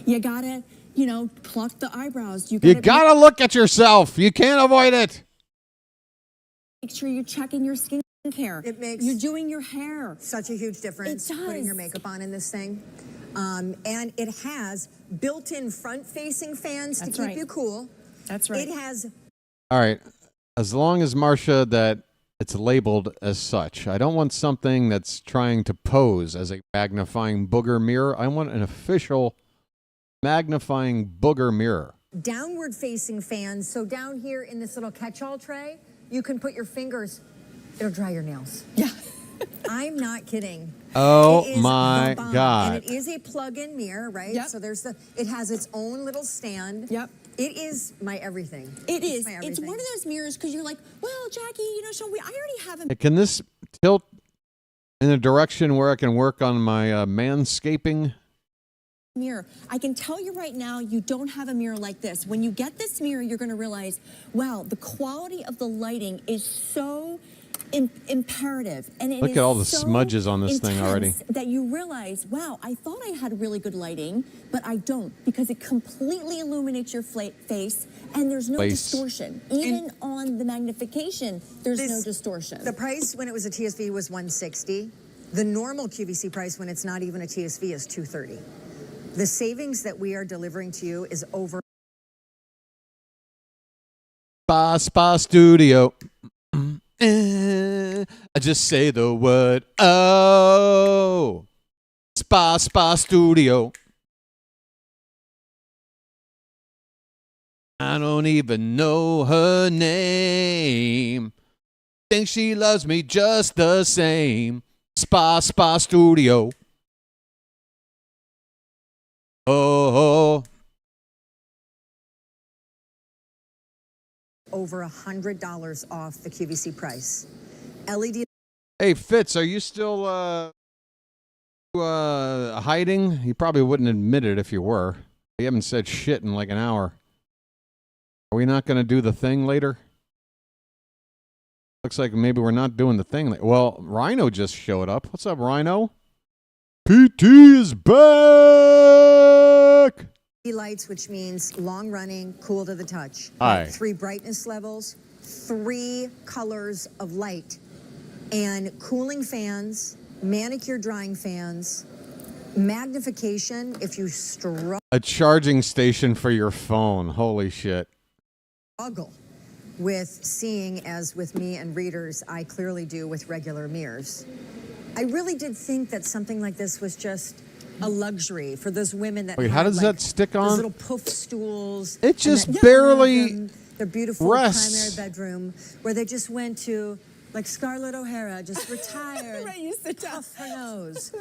[SPEAKER 12] You gotta, you know, pluck the eyebrows.
[SPEAKER 3] You gotta look at yourself. You can't avoid it.
[SPEAKER 12] Make sure you're checking your skincare.
[SPEAKER 9] It makes
[SPEAKER 12] you're doing your hair.
[SPEAKER 9] Such a huge difference
[SPEAKER 12] It does.
[SPEAKER 9] putting your makeup on in this thing. And it has built-in front-facing fans
[SPEAKER 12] That's
[SPEAKER 9] to keep
[SPEAKER 12] right.
[SPEAKER 9] you cool.
[SPEAKER 12] That's right.
[SPEAKER 9] It has
[SPEAKER 3] All right. As long as, Marcia, that it's labeled as such. I don't want something that's trying to pose as a magnifying booger mirror. I want an official magnifying booger mirror.
[SPEAKER 9] downward-facing fans. So down here in this little catch-all tray, you can put your fingers. It'll dry your nails.
[SPEAKER 12] Yeah.
[SPEAKER 9] I'm not kidding.
[SPEAKER 3] Oh
[SPEAKER 9] It is
[SPEAKER 3] my
[SPEAKER 9] the bomb.
[SPEAKER 3] God.
[SPEAKER 9] And it is a plug-in mirror, right?
[SPEAKER 12] Yep.
[SPEAKER 9] So it has its own little stand.
[SPEAKER 12] Yep.
[SPEAKER 9] It is my everything.
[SPEAKER 12] It is.
[SPEAKER 9] My
[SPEAKER 12] It's
[SPEAKER 9] everything.
[SPEAKER 12] one of those mirrors because you're like, well, Jackie, you know, Sean, I already have a
[SPEAKER 3] Can this tilt in a direction where I can work on my manscaping?
[SPEAKER 12] mirror. I can tell you right now, you don't have a mirror like this. When you get this mirror, you're going to realize, wow, the quality of the lighting is so imperative. And it
[SPEAKER 3] Look
[SPEAKER 12] is
[SPEAKER 3] at all the
[SPEAKER 12] so
[SPEAKER 3] smudges on this thing already.
[SPEAKER 12] intense that you realize, wow, I thought I had really good lighting, but I don't, because it completely illuminates your face and there's no distortion. Even on the magnification, there's no distortion.
[SPEAKER 9] The price when it was a TSV was $160. The normal QVC price when it's not even a TSV is $230. The savings that we are delivering to you is over.
[SPEAKER 3] Spa Studio. I just say the word, oh. Spa Studio. I don't even know her name. Think she loves me just the same. Spa Studio. Oh.
[SPEAKER 9] Over $100 off the QVC price. LED.
[SPEAKER 3] Hey, Fitz, are you still hiding? You probably wouldn't admit it if you were. You haven't said shit in like an hour. Are we not going to do the thing later? Looks like maybe we're not doing the thing. Well, Rhino just showed up. What's up, Rhino? PT is back!
[SPEAKER 9] lights, which means long running, cool to the touch.
[SPEAKER 3] Hi.
[SPEAKER 9] 3 brightness levels, 3 colors of light. and cooling fans, manicure drying fans, magnification if you
[SPEAKER 3] A charging station for your phone. Holy shit.
[SPEAKER 9] struggle with seeing, as with me and readers, I clearly do with regular mirrors. I really did think that something like this was just a luxury for those women that
[SPEAKER 3] Wait, how
[SPEAKER 9] had,
[SPEAKER 3] does that stick
[SPEAKER 9] those
[SPEAKER 3] on?
[SPEAKER 9] little poof stools.
[SPEAKER 3] It just
[SPEAKER 9] and that
[SPEAKER 3] barely
[SPEAKER 9] their beautiful
[SPEAKER 3] rests.
[SPEAKER 9] primary bedroom where they just went to, like Scarlett O'Hara, just retire
[SPEAKER 11] Right,
[SPEAKER 9] and
[SPEAKER 11] you sit down.
[SPEAKER 9] puff her nose.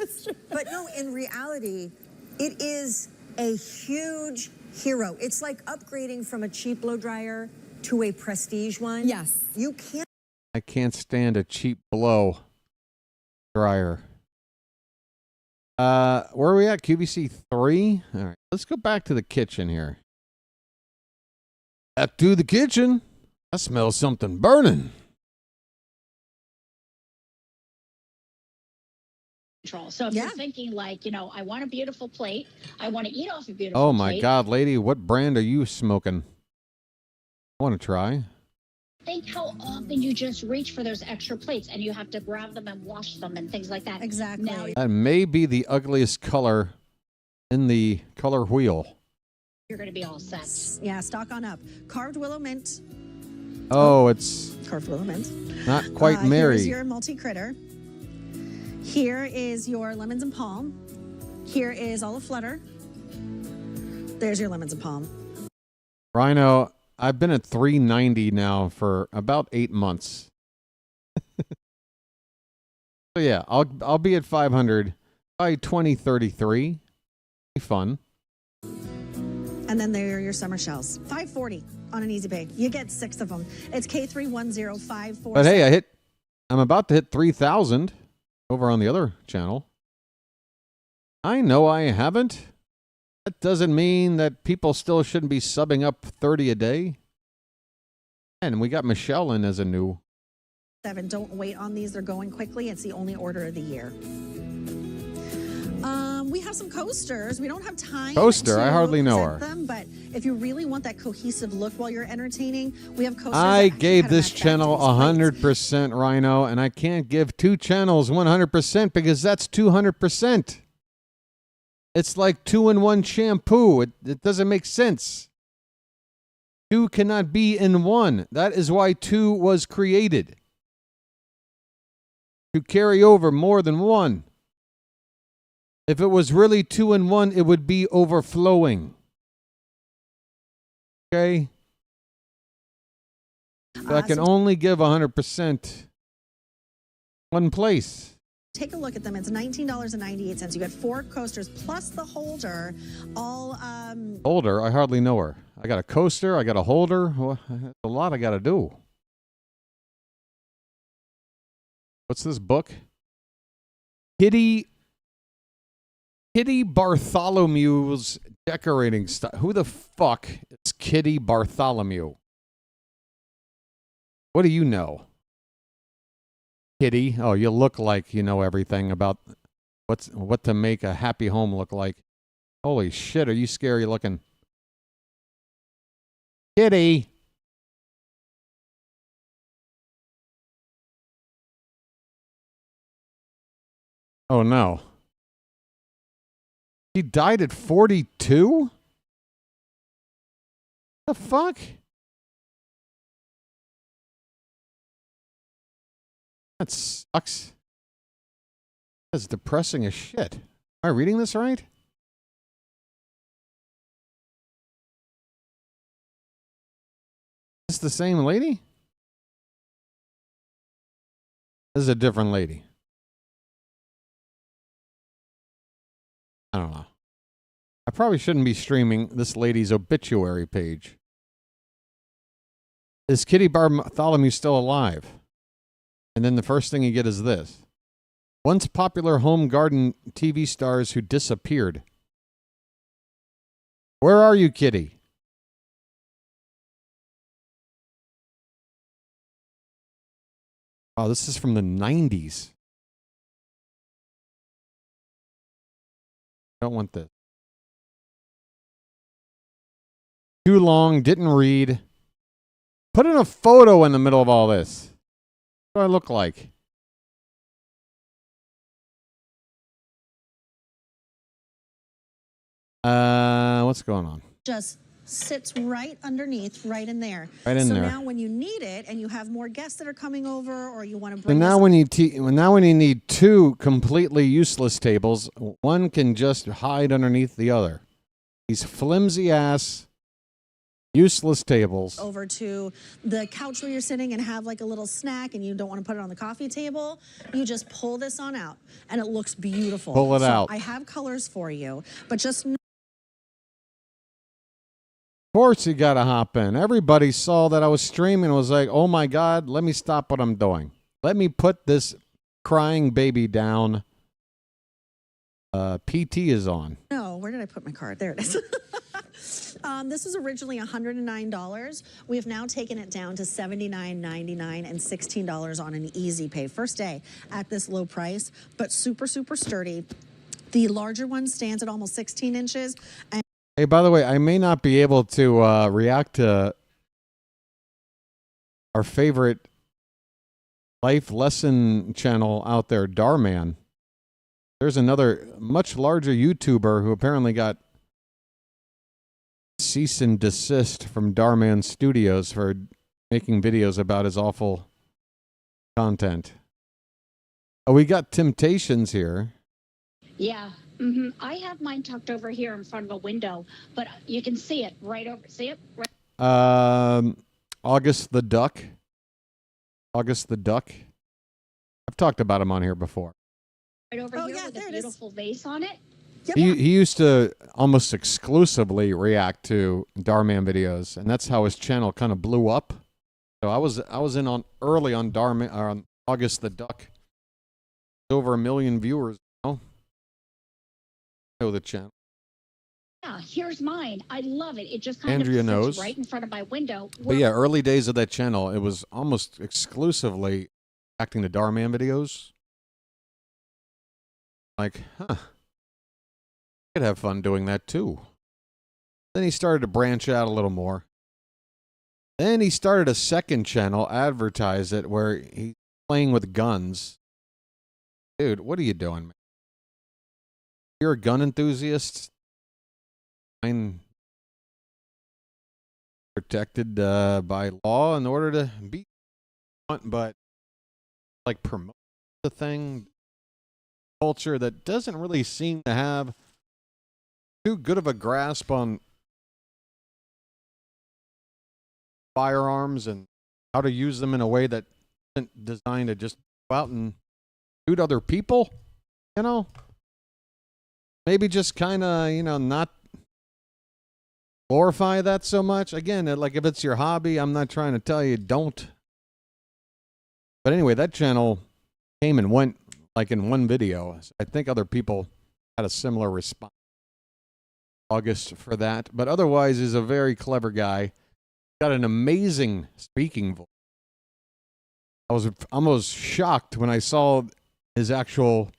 [SPEAKER 9] But no, in reality, it is a huge hero. It's like upgrading from a cheap blow dryer to a prestige one.
[SPEAKER 11] Yes.
[SPEAKER 9] You can't.
[SPEAKER 3] I can't stand a cheap blow dryer. Where are we at? QVC 3? All right, let's go back to the kitchen here. Back to the kitchen. I smell something burning.
[SPEAKER 7] So if you're thinking like, I want a beautiful plate, I want to eat off a beautiful
[SPEAKER 3] Oh
[SPEAKER 7] plate.
[SPEAKER 3] my God, lady, what brand are you smoking? I want to try.
[SPEAKER 7] Think how often you just reach for those extra plates and you have to grab them and wash them and things like that.
[SPEAKER 9] Exactly.
[SPEAKER 7] Now
[SPEAKER 3] That may be the ugliest color in the color wheel.
[SPEAKER 7] you're going to be all set.
[SPEAKER 11] Yeah, stock on up. Carved willow mint.
[SPEAKER 3] Oh, it's
[SPEAKER 11] Carved willow mint.
[SPEAKER 3] not quite Mary.
[SPEAKER 11] Here's your multi-critter. Here is your lemons and palm. Here is olive flutter. There's your lemons and palm.
[SPEAKER 3] Rhino, I've been at 390 now for about 8 months. So yeah, I'll be at 500 by 2033. Be fun.
[SPEAKER 11] And then there are your summer shells. $5.40 on an easy pay. You get 6 of them. It's K310547.
[SPEAKER 3] But hey, I'm about to hit 3,000 over on the other channel. I know I haven't. That doesn't mean that people still shouldn't be subbing up 30 a day. And we got Michelle in as a new.
[SPEAKER 11] 7. Don't wait on these. They're going quickly. It's the only order of the year. We have some coasters. We don't have time
[SPEAKER 3] Coaster,
[SPEAKER 11] to
[SPEAKER 3] I hardly know
[SPEAKER 11] present
[SPEAKER 3] her.
[SPEAKER 11] them, but if you really want that cohesive look while you're entertaining, we have coasters.
[SPEAKER 3] I
[SPEAKER 11] that
[SPEAKER 3] gave
[SPEAKER 11] actually
[SPEAKER 3] this
[SPEAKER 11] kind of
[SPEAKER 3] channel
[SPEAKER 11] match back to these
[SPEAKER 3] 100%, Rhino, and I can't give 2 channels 100% because that's 200%. It's like 2-in-1 shampoo. It doesn't make sense. 2 cannot be in 1. That is why 2 was created. To carry over more than 1. If it was really 2-in-1, it would be overflowing. Okay? So I can only give 100% one place.
[SPEAKER 11] Take a look at them. It's $19.98. You get 4 coasters plus the holder. All
[SPEAKER 3] Holder? I hardly know her. I got a coaster. I got a holder. Well, that's a lot I got to do. What's this book? Kitty Bartholomew's decorating stuff. Who the fuck is Kitty Bartholomew? What do you know? Kitty? Oh, you look like you know everything about what to make a happy home look like. Holy shit, are you scary looking? Kitty! Oh no. He died at 42? The fuck? That sucks. That's depressing as shit. Am I reading this right? Is this the same lady? This is a different lady. I don't know. I probably shouldn't be streaming this lady's obituary page. Is Kitty Bartholomew still alive? And then the first thing you get is this. Once popular home garden TV stars who disappeared. Where are you, Kitty? Oh, this is from the 90s. Don't want this. Too long, didn't read. Put in a photo in the middle of all this. What do I look like? What's going on?
[SPEAKER 11] Just sits right underneath, right in there.
[SPEAKER 3] Right in
[SPEAKER 11] so
[SPEAKER 3] there.
[SPEAKER 11] now when you need it and you have more guests that are coming over or you want to bring
[SPEAKER 3] And now when you need two completely useless tables, one can just hide underneath the other. These flimsy ass useless tables.
[SPEAKER 11] over to the couch where you're sitting and have like a little snack and you don't want to put it on the coffee table, you just pull this on out and it looks beautiful.
[SPEAKER 3] Pull it
[SPEAKER 11] So
[SPEAKER 3] out.
[SPEAKER 11] I have colors for you, but just
[SPEAKER 3] Of course you gotta hop in. Everybody saw that I was streaming and was like, oh my God, let me stop what I'm doing. Let me put this crying baby down. PT is on.
[SPEAKER 11] no, where did I put my card? There it is. This was originally $109. We have now taken it down to $79.99 and $16 on an easy pay. First day at this low price, but super, super sturdy. The larger one stands at almost 16 inches. And
[SPEAKER 3] Hey, by the way, I may not be able to react to our favorite life lesson channel out there, Darman. There's another much larger YouTuber who apparently got cease and desist from Darman Studios for making videos about his awful content. Oh, we got Temptations here.
[SPEAKER 7] Yeah. I have mine tucked over here in front of a window, but you can see it right over. See it? Right.
[SPEAKER 3] August the Duck. August the Duck. I've talked about him on here before.
[SPEAKER 7] Right over here with a beautiful vase on it.
[SPEAKER 3] He used to almost exclusively react to Darman videos, and that's how his channel kind of blew up. So I was in on early on Darman on August the Duck. Over 1 million viewers now. Know the channel.
[SPEAKER 7] Yeah, here's mine. I love it. It just kind
[SPEAKER 3] Andrea
[SPEAKER 7] of sits
[SPEAKER 3] knows.
[SPEAKER 7] right in front of my window.
[SPEAKER 3] But yeah, early days of that channel, it was almost exclusively acting to Darman videos. Like, I could have fun doing that too. Then he started to branch out a little more. Then he started a second channel, advertise it, where he's playing with guns. Dude, what are you doing, man? You're a gun enthusiast. I'm protected by law in order to be, but like promote the thing, culture that doesn't really seem to have too good of a grasp on firearms and how to use them in a way that isn't designed to just go out and shoot other people, you know? Maybe just kind of, not glorify that so much. Again, like if it's your hobby, I'm not trying to tell you don't. But anyway, that channel came and went like in one video. I think other people had a similar response. August for that. But otherwise, he's a very clever guy. Got an amazing speaking voice. I was almost shocked when I saw his actual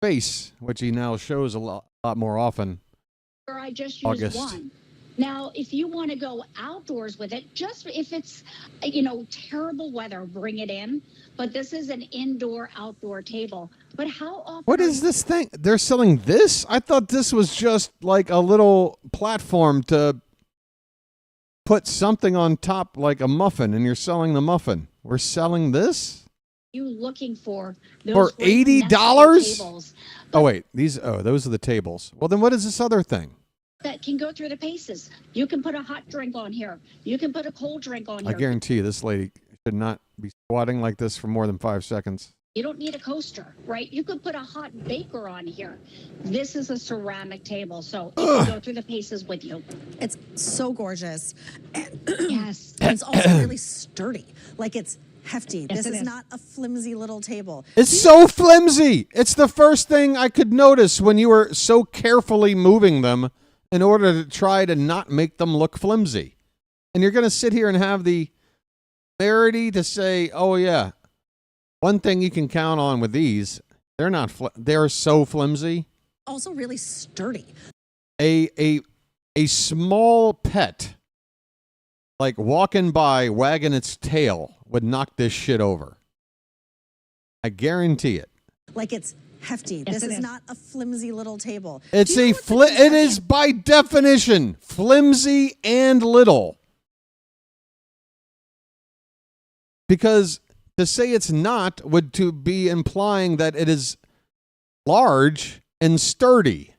[SPEAKER 3] face, which he now shows a lot more often.
[SPEAKER 7] I just used
[SPEAKER 3] August.
[SPEAKER 7] one. Now, if you want to go outdoors with it, just if it's, terrible weather, bring it in. But this is an indoor-outdoor table. But how often...
[SPEAKER 3] What is this thing? They're selling this? I thought this was just like a little platform to put something on top like a muffin, and you're selling the muffin. We're selling this?
[SPEAKER 7] You looking for
[SPEAKER 3] For
[SPEAKER 7] great
[SPEAKER 3] $80?
[SPEAKER 7] nested tables
[SPEAKER 3] Oh, wait. Those are the tables. Well, then what is this other thing?
[SPEAKER 7] that can go through the paces. You can put a hot drink on here. You can put a cold drink on
[SPEAKER 3] I
[SPEAKER 7] here.
[SPEAKER 3] guarantee you this lady should not be squatting like this for more than 5 seconds.
[SPEAKER 7] You don't need a coaster, right? You could put a hot baker on here. This is a ceramic table, so it can go through the paces with you.
[SPEAKER 11] it's so gorgeous. And
[SPEAKER 7] Yes.
[SPEAKER 11] it's also really sturdy. Like it's hefty.
[SPEAKER 7] Yes,
[SPEAKER 11] This
[SPEAKER 7] it
[SPEAKER 11] is
[SPEAKER 7] is.
[SPEAKER 11] not a flimsy little table.
[SPEAKER 3] It's so flimsy. It's the first thing I could notice when you were so carefully moving them in order to try to not make them look flimsy. And you're going to sit here and have the clarity to say, oh, yeah, one thing you can count on with these, they're so flimsy.
[SPEAKER 11] Also really sturdy.
[SPEAKER 3] A small pet, like walking by, wagging its tail, would knock this shit over. I guarantee it.
[SPEAKER 11] Like it's hefty.
[SPEAKER 7] Yes,
[SPEAKER 11] This
[SPEAKER 7] it
[SPEAKER 11] is
[SPEAKER 7] is.
[SPEAKER 11] not a flimsy little table.
[SPEAKER 3] It's
[SPEAKER 11] Do you
[SPEAKER 3] a
[SPEAKER 11] know what the
[SPEAKER 3] it is by definition flimsy and little. Because to say it's not would to be implying that it is large and sturdy,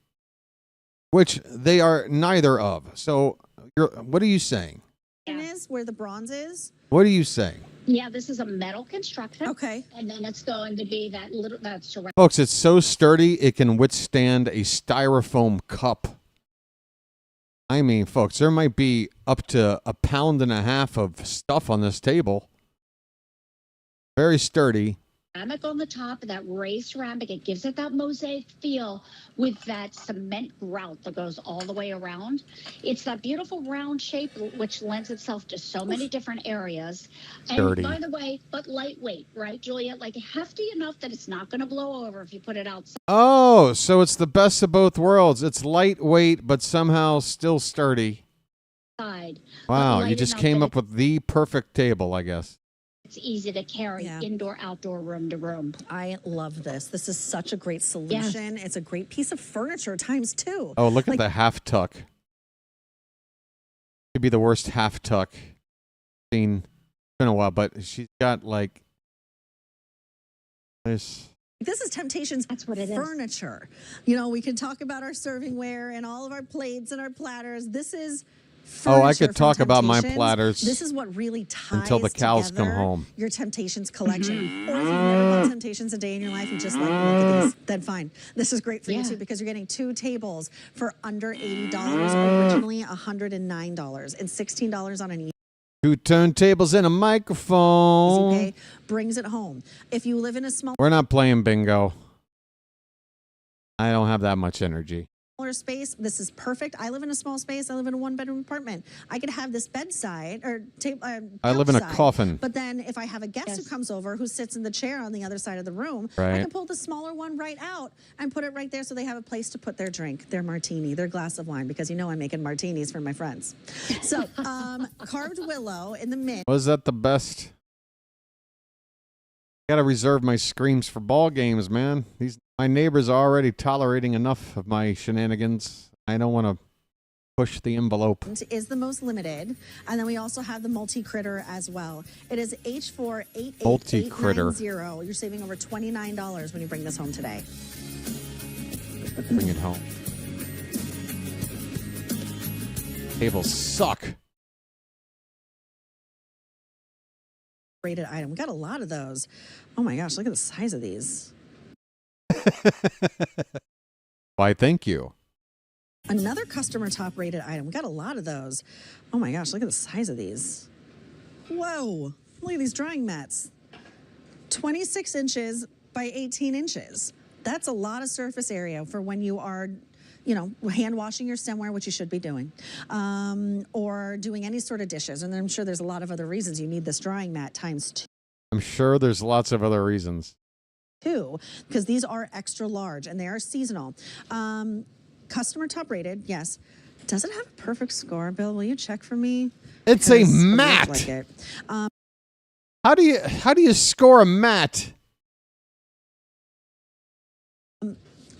[SPEAKER 3] which they are neither of. So, what are you saying?
[SPEAKER 11] is where the bronze is?
[SPEAKER 3] What are you saying?
[SPEAKER 7] Yeah, this is a metal construction.
[SPEAKER 11] Okay.
[SPEAKER 7] And then it's going to be that little, that's surround.
[SPEAKER 3] Folks, it's so sturdy it can withstand a styrofoam cup. I mean, folks, there might be up to 1.5 pounds of stuff on this table. Very sturdy.
[SPEAKER 7] Ceramic on the top, that raised ceramic, it gives it that mosaic feel with that cement grout that goes all the way around. It's that beautiful round shape which lends itself to so many different areas. And
[SPEAKER 3] Dirty.
[SPEAKER 7] by the way, but lightweight, right, Julia? Like hefty enough that it's not going to blow over if you put it outside.
[SPEAKER 3] Oh, so it's the best of both worlds. It's lightweight, but somehow still sturdy. Wow, you
[SPEAKER 7] light
[SPEAKER 3] just
[SPEAKER 7] enough
[SPEAKER 3] came
[SPEAKER 7] that
[SPEAKER 3] up with the perfect table, I guess.
[SPEAKER 7] It's easy to carry indoor, outdoor, room to room.
[SPEAKER 11] I love this. This is such a great solution. It's a great piece of furniture times two.
[SPEAKER 3] Oh, look at the half tuck. Could be the worst half tuck seen. It's been a while, but she's got like this.
[SPEAKER 11] This is Temptations furniture. You know, we can talk about our serving ware and all of our plates and our platters. This is
[SPEAKER 3] Oh, I could
[SPEAKER 11] from
[SPEAKER 3] talk about my
[SPEAKER 11] Temptations.
[SPEAKER 3] platters
[SPEAKER 11] This is what really ties
[SPEAKER 3] until the cows come
[SPEAKER 11] together
[SPEAKER 3] home.
[SPEAKER 11] your Temptations collection. Or if you've never bought Temptations a day in your life, you just like to look at these, then fine. This is great for you too because you're getting 2 tables for under $80, originally $109 and $16 on an
[SPEAKER 3] 2 turntables and a microphone.
[SPEAKER 11] easy pay. Brings it home. If you live in a smaller
[SPEAKER 3] We're not playing bingo. I don't have that much energy.
[SPEAKER 11] space, this is perfect. I live in a small space. I live in a 1-bedroom apartment. I could have this bedside or
[SPEAKER 3] I live in a
[SPEAKER 11] couch side,
[SPEAKER 3] coffin.
[SPEAKER 11] But then if I have a guest who comes over who sits in the chair on the other side of the room, I
[SPEAKER 3] Right.
[SPEAKER 11] can pull the smaller one right out and put it right there so they have a place to put their drink, their martini, their glass of wine, because you know I'm making martinis for my friends. So carved willow in the mid.
[SPEAKER 3] Was that the best? Gotta reserve my screams for ball games, man. My neighbors are already tolerating enough of my shenanigans. I don't want to push the envelope.
[SPEAKER 11] Is the most limited, and then we also have the multi-critter as well. It is H488890. You're saving over $29 when you bring this home today.
[SPEAKER 3] Bring it home. Tables suck.
[SPEAKER 11] Rated item. We got a lot of those. Oh my gosh, look at the size of these.
[SPEAKER 3] Why, thank you.
[SPEAKER 11] Another customer top rated item. We got a lot of those. Oh my gosh, look at the size of these. Whoa, look at these drying mats. 26 inches by 18 inches. That's a lot of surface area for when you are, you know, hand washing your stemware, which you should be doing, or doing any sort of dishes. And I'm sure there's a lot of other reasons you need this drying mat times 2.
[SPEAKER 3] I'm sure there's lots of other reasons.
[SPEAKER 11] Because these are extra large and they are seasonal. Customer top rated, yes. Does it have a perfect score, Bill? Will you check for me?
[SPEAKER 3] It's a
[SPEAKER 11] Because it looks
[SPEAKER 3] mat.
[SPEAKER 11] like it.
[SPEAKER 3] How do you score a mat?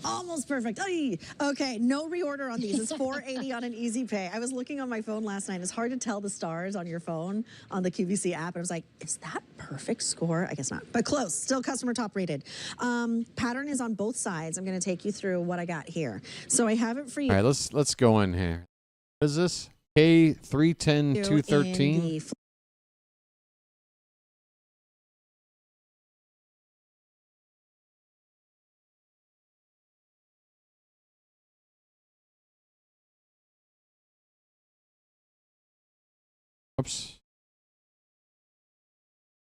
[SPEAKER 11] Almost perfect. Ay, okay, no reorder on these. It's $4.80 on an easy pay. I was looking on my phone last night. It's hard to tell the stars on your phone on the QVC app. And I was like, is that perfect score? I guess not, but close. Still customer top rated. Pattern is on both sides. I'm going to take you through what I got here. So I have it for you.
[SPEAKER 3] All right, let's go in here. What is this? K310 213. Oops.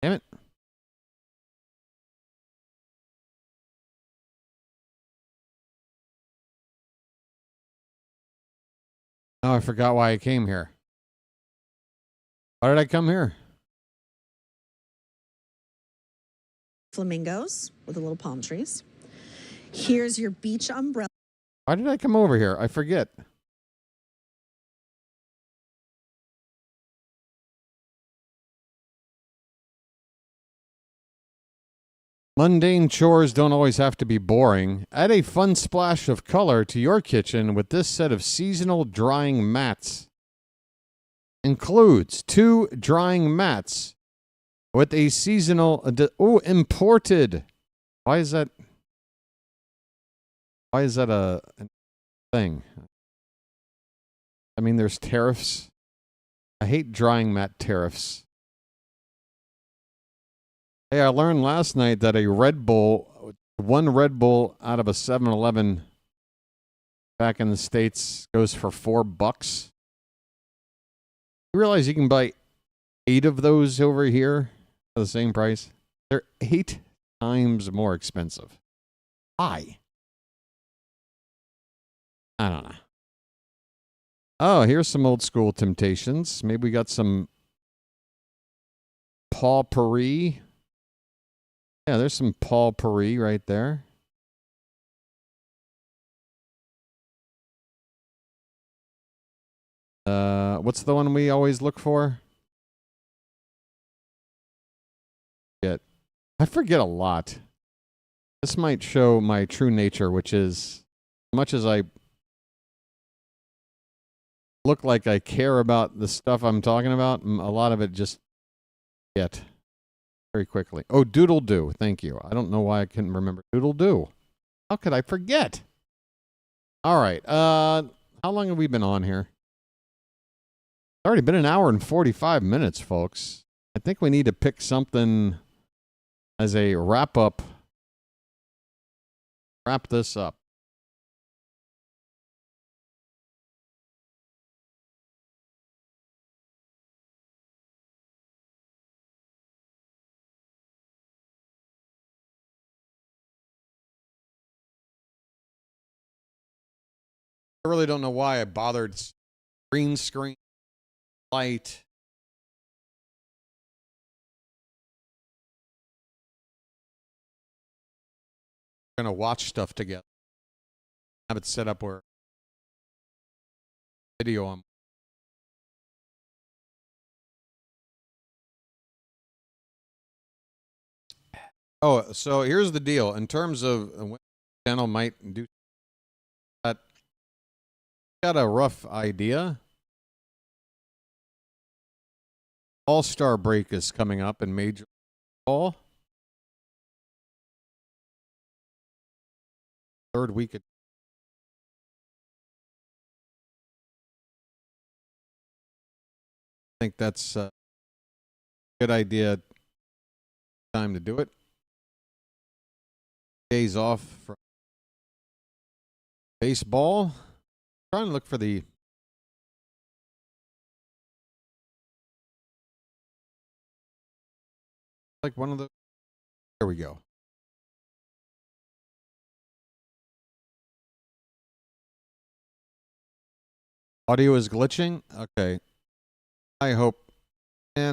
[SPEAKER 3] Damn it. Oh, I forgot why I came here. Why did I come here?
[SPEAKER 11] Flamingos with the little palm trees. Here's your beach umbrella.
[SPEAKER 3] Why did I come over here? I forget. Mundane chores don't always have to be boring. Add a fun splash of color to your kitchen with this set of seasonal drying mats. Includes 2 drying mats with a seasonal... imported. Why is that a thing? I mean, there's tariffs. I hate drying mat tariffs. Hey, I learned last night that a Red Bull, 1 Red Bull out of a 7-Eleven back in the States goes for $4. You realize you can buy 8 of those over here for the same price? They're 8 times more expensive. Why? I don't know. Oh, here's some old school Temptations. Maybe we got some Paul Paris. Yeah, there's some Paul Paris right there. What's the one we always look for? I forget a lot. This might show my true nature, which is, as much as I look like I care about the stuff I'm talking about, a lot of it just get very quickly. Oh, Doodle Doo. Thank you. I don't know why I couldn't remember Doodle Doo. How could I forget? All right. How long have we been on here? It's already been 1 hour and 45 minutes, folks. I think we need to pick something as a wrap-up. Wrap this up. I really don't know why I bothered green screen light. We're going to watch stuff together. Have it set up where video on. Oh, so here's the deal. In terms of when the channel might do that, got a rough idea. All-Star break is coming up in Major Ball. 3rd week. I think that's a good idea. Time to do it. Days off from baseball. Trying to look for the like one of the. There we go. Audio is glitching. Okay. I hope I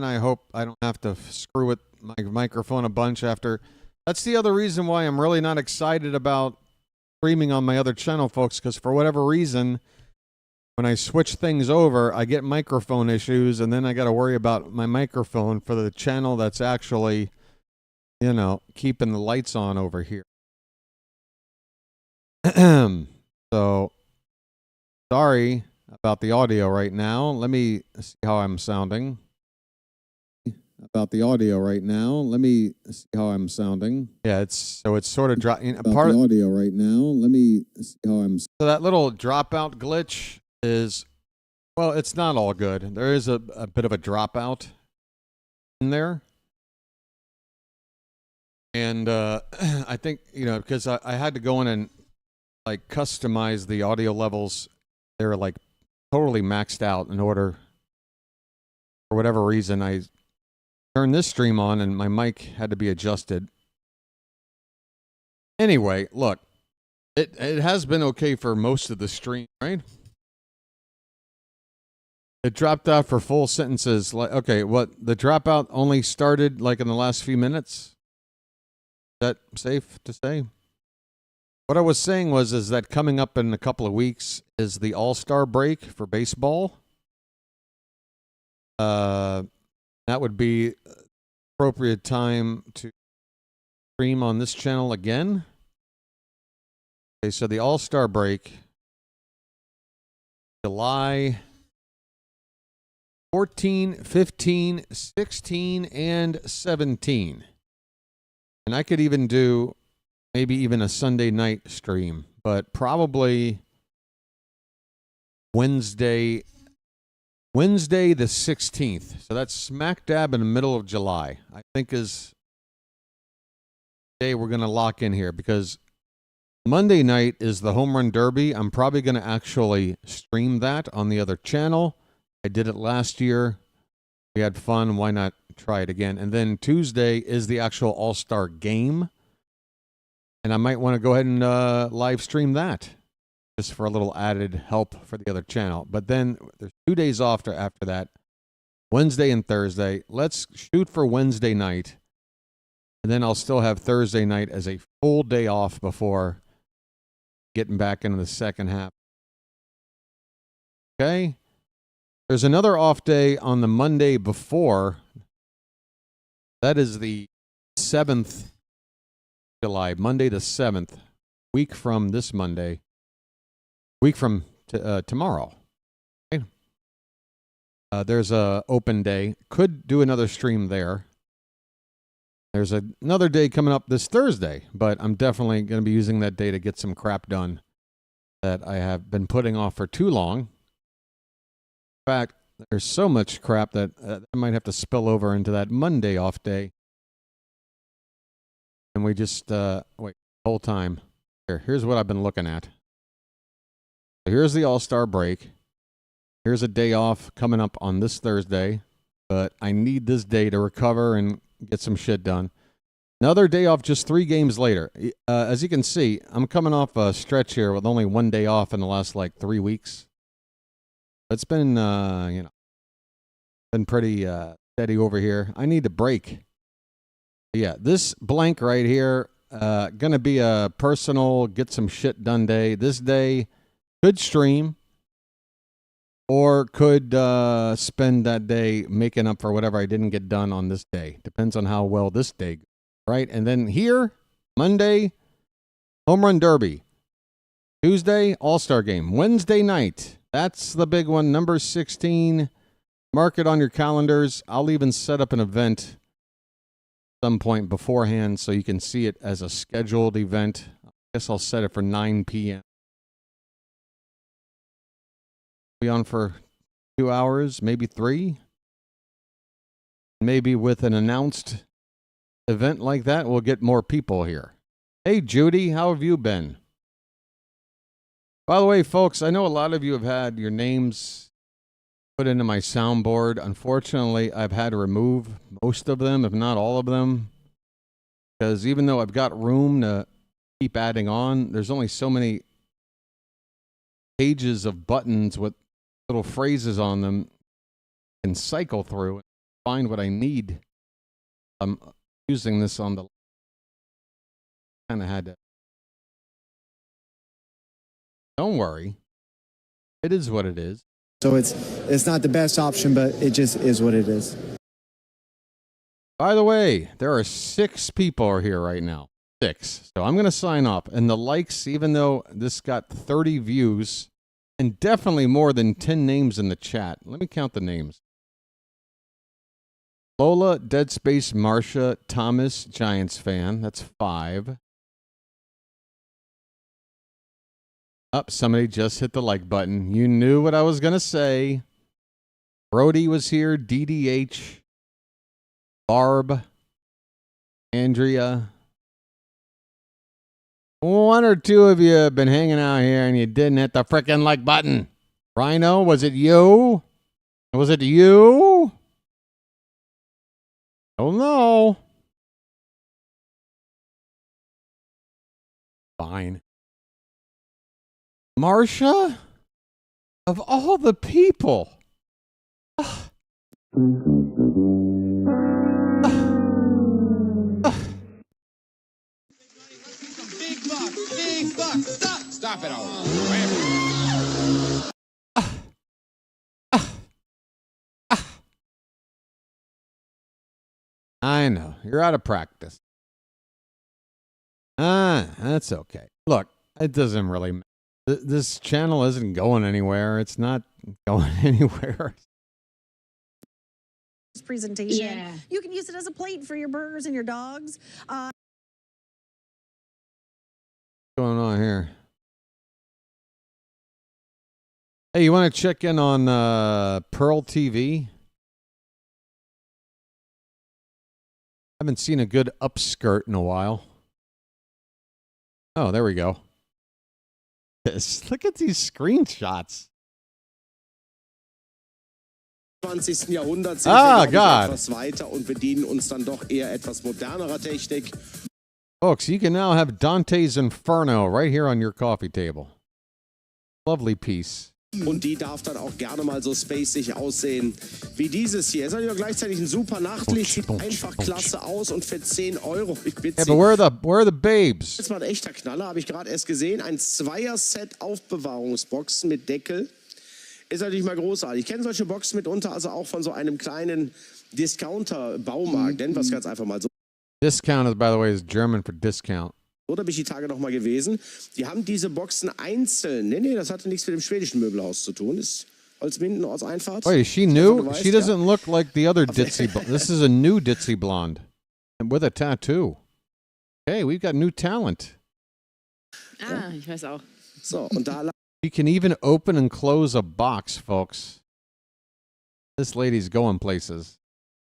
[SPEAKER 3] don't have to screw with my microphone a bunch after. That's the other reason why I'm really not excited about streaming on my other channel, folks, because for whatever reason, when I switch things over, I get microphone issues, and then I got to worry about my microphone for the channel that's actually, keeping the lights on over here. So, sorry about the audio right now. Let me see how I'm sounding. Yeah, it's sort of dropping. Part of the audio right now. Let me see how I'm. So that little dropout glitch is, well, it's not all good. There is a bit of a dropout in there, and I think because I had to go in and like customize the audio levels. They're like totally maxed out in order. For whatever reason, I turned this stream on and my mic had to be adjusted. Anyway, look, it has been okay for most of the stream, right? It dropped out for full sentences. Like, okay, what the dropout only started like in the last few minutes? Is that safe to say? What I was saying is that coming up in a couple of weeks is the All-Star break for baseball. That would be appropriate time to stream on this channel again. Okay, so the All-Star break, July 14, 15, 16, and 17. And I could even do maybe even a Sunday night stream, but probably Wednesday the 16th. So that's smack dab in the middle of July, I think is the day we're going to lock in here, because Monday night is the Home Run Derby. I'm probably going to actually stream that on the other channel. I did it last year. We had fun. Why not try it again? And then Tuesday is the actual All-Star game. And I might want to go ahead and live stream that just for a little added help for the other channel. But then there's 2 days after that, Wednesday and Thursday. Let's shoot for Wednesday night. And then I'll still have Thursday night as a full day off before getting back into the second half. Okay. There's another off day on the Monday before. That is the 7th July, Monday the 7th, week from this Monday, week from tomorrow. Okay. There's a open day. Could do another stream there. There's another day coming up this Thursday, but I'm definitely going to be using that day to get some crap done that I have been putting off for too long. In fact, there's so much crap that I might have to spill over into that Monday off day. And we just, wait, the whole time. Here's what I've been looking at. So here's the All-Star break. Here's a day off coming up on this Thursday, but I need this day to recover and get some shit done. Another day off just 3 games later. As you can see, I'm coming off a stretch here with only 1 day off in the last, 3 weeks. It's been, been pretty steady over here. I need a break. Yeah, this blank right here, gonna be a personal get some shit done day. This day could stream or could spend that day making up for whatever I didn't get done on this day. Depends on how well this day goes, right? And then here, Monday, Home Run Derby. Tuesday, All-Star Game. Wednesday night, that's the big one, number 16. Mark it on your calendars. I'll even set up an event some point beforehand so you can see it as a scheduled event. I guess I'll set it for 9 p.m. Be on for 2 hours, maybe 3. Maybe with an announced event like that, we'll get more people here. Hey, Judy, how have you been? By the way, folks, I know a lot of you have had your names put into my soundboard. Unfortunately, I've had to remove most of them, if not all of them, because even though I've got room to keep adding on, there's only so many pages of buttons with little phrases on them I can cycle through and find what I need. I'm using this on the kind of had to. Don't worry. It is what it is.
[SPEAKER 6] So it's not the best option, but it just is what it is.
[SPEAKER 3] By the way, there are 6 people here right now. 6. So I'm going to sign off. And the likes, even though this got 30 views and definitely more than 10 names in the chat. Let me count the names. Lola, Dead Space, Marsha, Thomas, Giants fan. That's 5. Up, somebody just hit the like button. You knew what I was going to say. Brody was here. DDH. Barb. Andrea. 1 or 2 of you have been hanging out here and you didn't hit the frickin' like button. Rhino, was it you? Was it you? Oh no. Fine. Marsha? Of all the people.
[SPEAKER 2] Big bucks. Stop it all.
[SPEAKER 3] I know. You're out of practice. That's okay. Look, it doesn't really matter. This channel isn't going anywhere. It's not going anywhere.
[SPEAKER 11] Presentation.
[SPEAKER 7] Yeah.
[SPEAKER 11] You can use it as a plate for your burgers and your dogs.
[SPEAKER 3] What's going on here? Hey, you want to check in on Pearl TV? Haven't seen a good upskirt in a while. Oh, there we go. Look at these screenshots.
[SPEAKER 13] 20. Jahrhundert sind
[SPEAKER 3] wir,
[SPEAKER 13] glaube ich, etwas weiter und bedienen uns dann doch eher etwas modernerer Technik.
[SPEAKER 3] Folks, you can now have Dante's Inferno right here on your coffee table. Lovely piece.
[SPEAKER 13] Und die darf dann auch gerne mal so spacig aussehen wie dieses hier. Ist natürlich auch gleichzeitig ein super Nachtlicht, sieht einfach klasse aus und für 10 €. Ich bitte
[SPEAKER 3] Yeah, but where are the babes?
[SPEAKER 13] Das war ein echter Knaller, habe ich gerade erst gesehen. Ein Zweier-Set Aufbewahrungsboxen mit Deckel. Ist natürlich mal großartig. Ich kenne solche Boxen mitunter, also auch von so einem kleinen Discounter-Baumarkt. Nennen wir es ganz einfach mal so.
[SPEAKER 3] Discount, by the way, is German for discount.
[SPEAKER 13] So, da bin ich die Tage noch mal gewesen. Die haben diese Boxen einzeln. Nee, das hatte nichts mit dem schwedischen Möbelhaus zu tun. Ist Holzminden, Ortseinfahrt.
[SPEAKER 3] Wait, is she new? She doesn't look like the other ditzy blonde. This is a new ditzy blonde. And with a tattoo. Hey, we've got new talent.
[SPEAKER 14] Ich weiß auch.
[SPEAKER 13] So, und da
[SPEAKER 3] You can even open and close a box, folks. This lady's going places.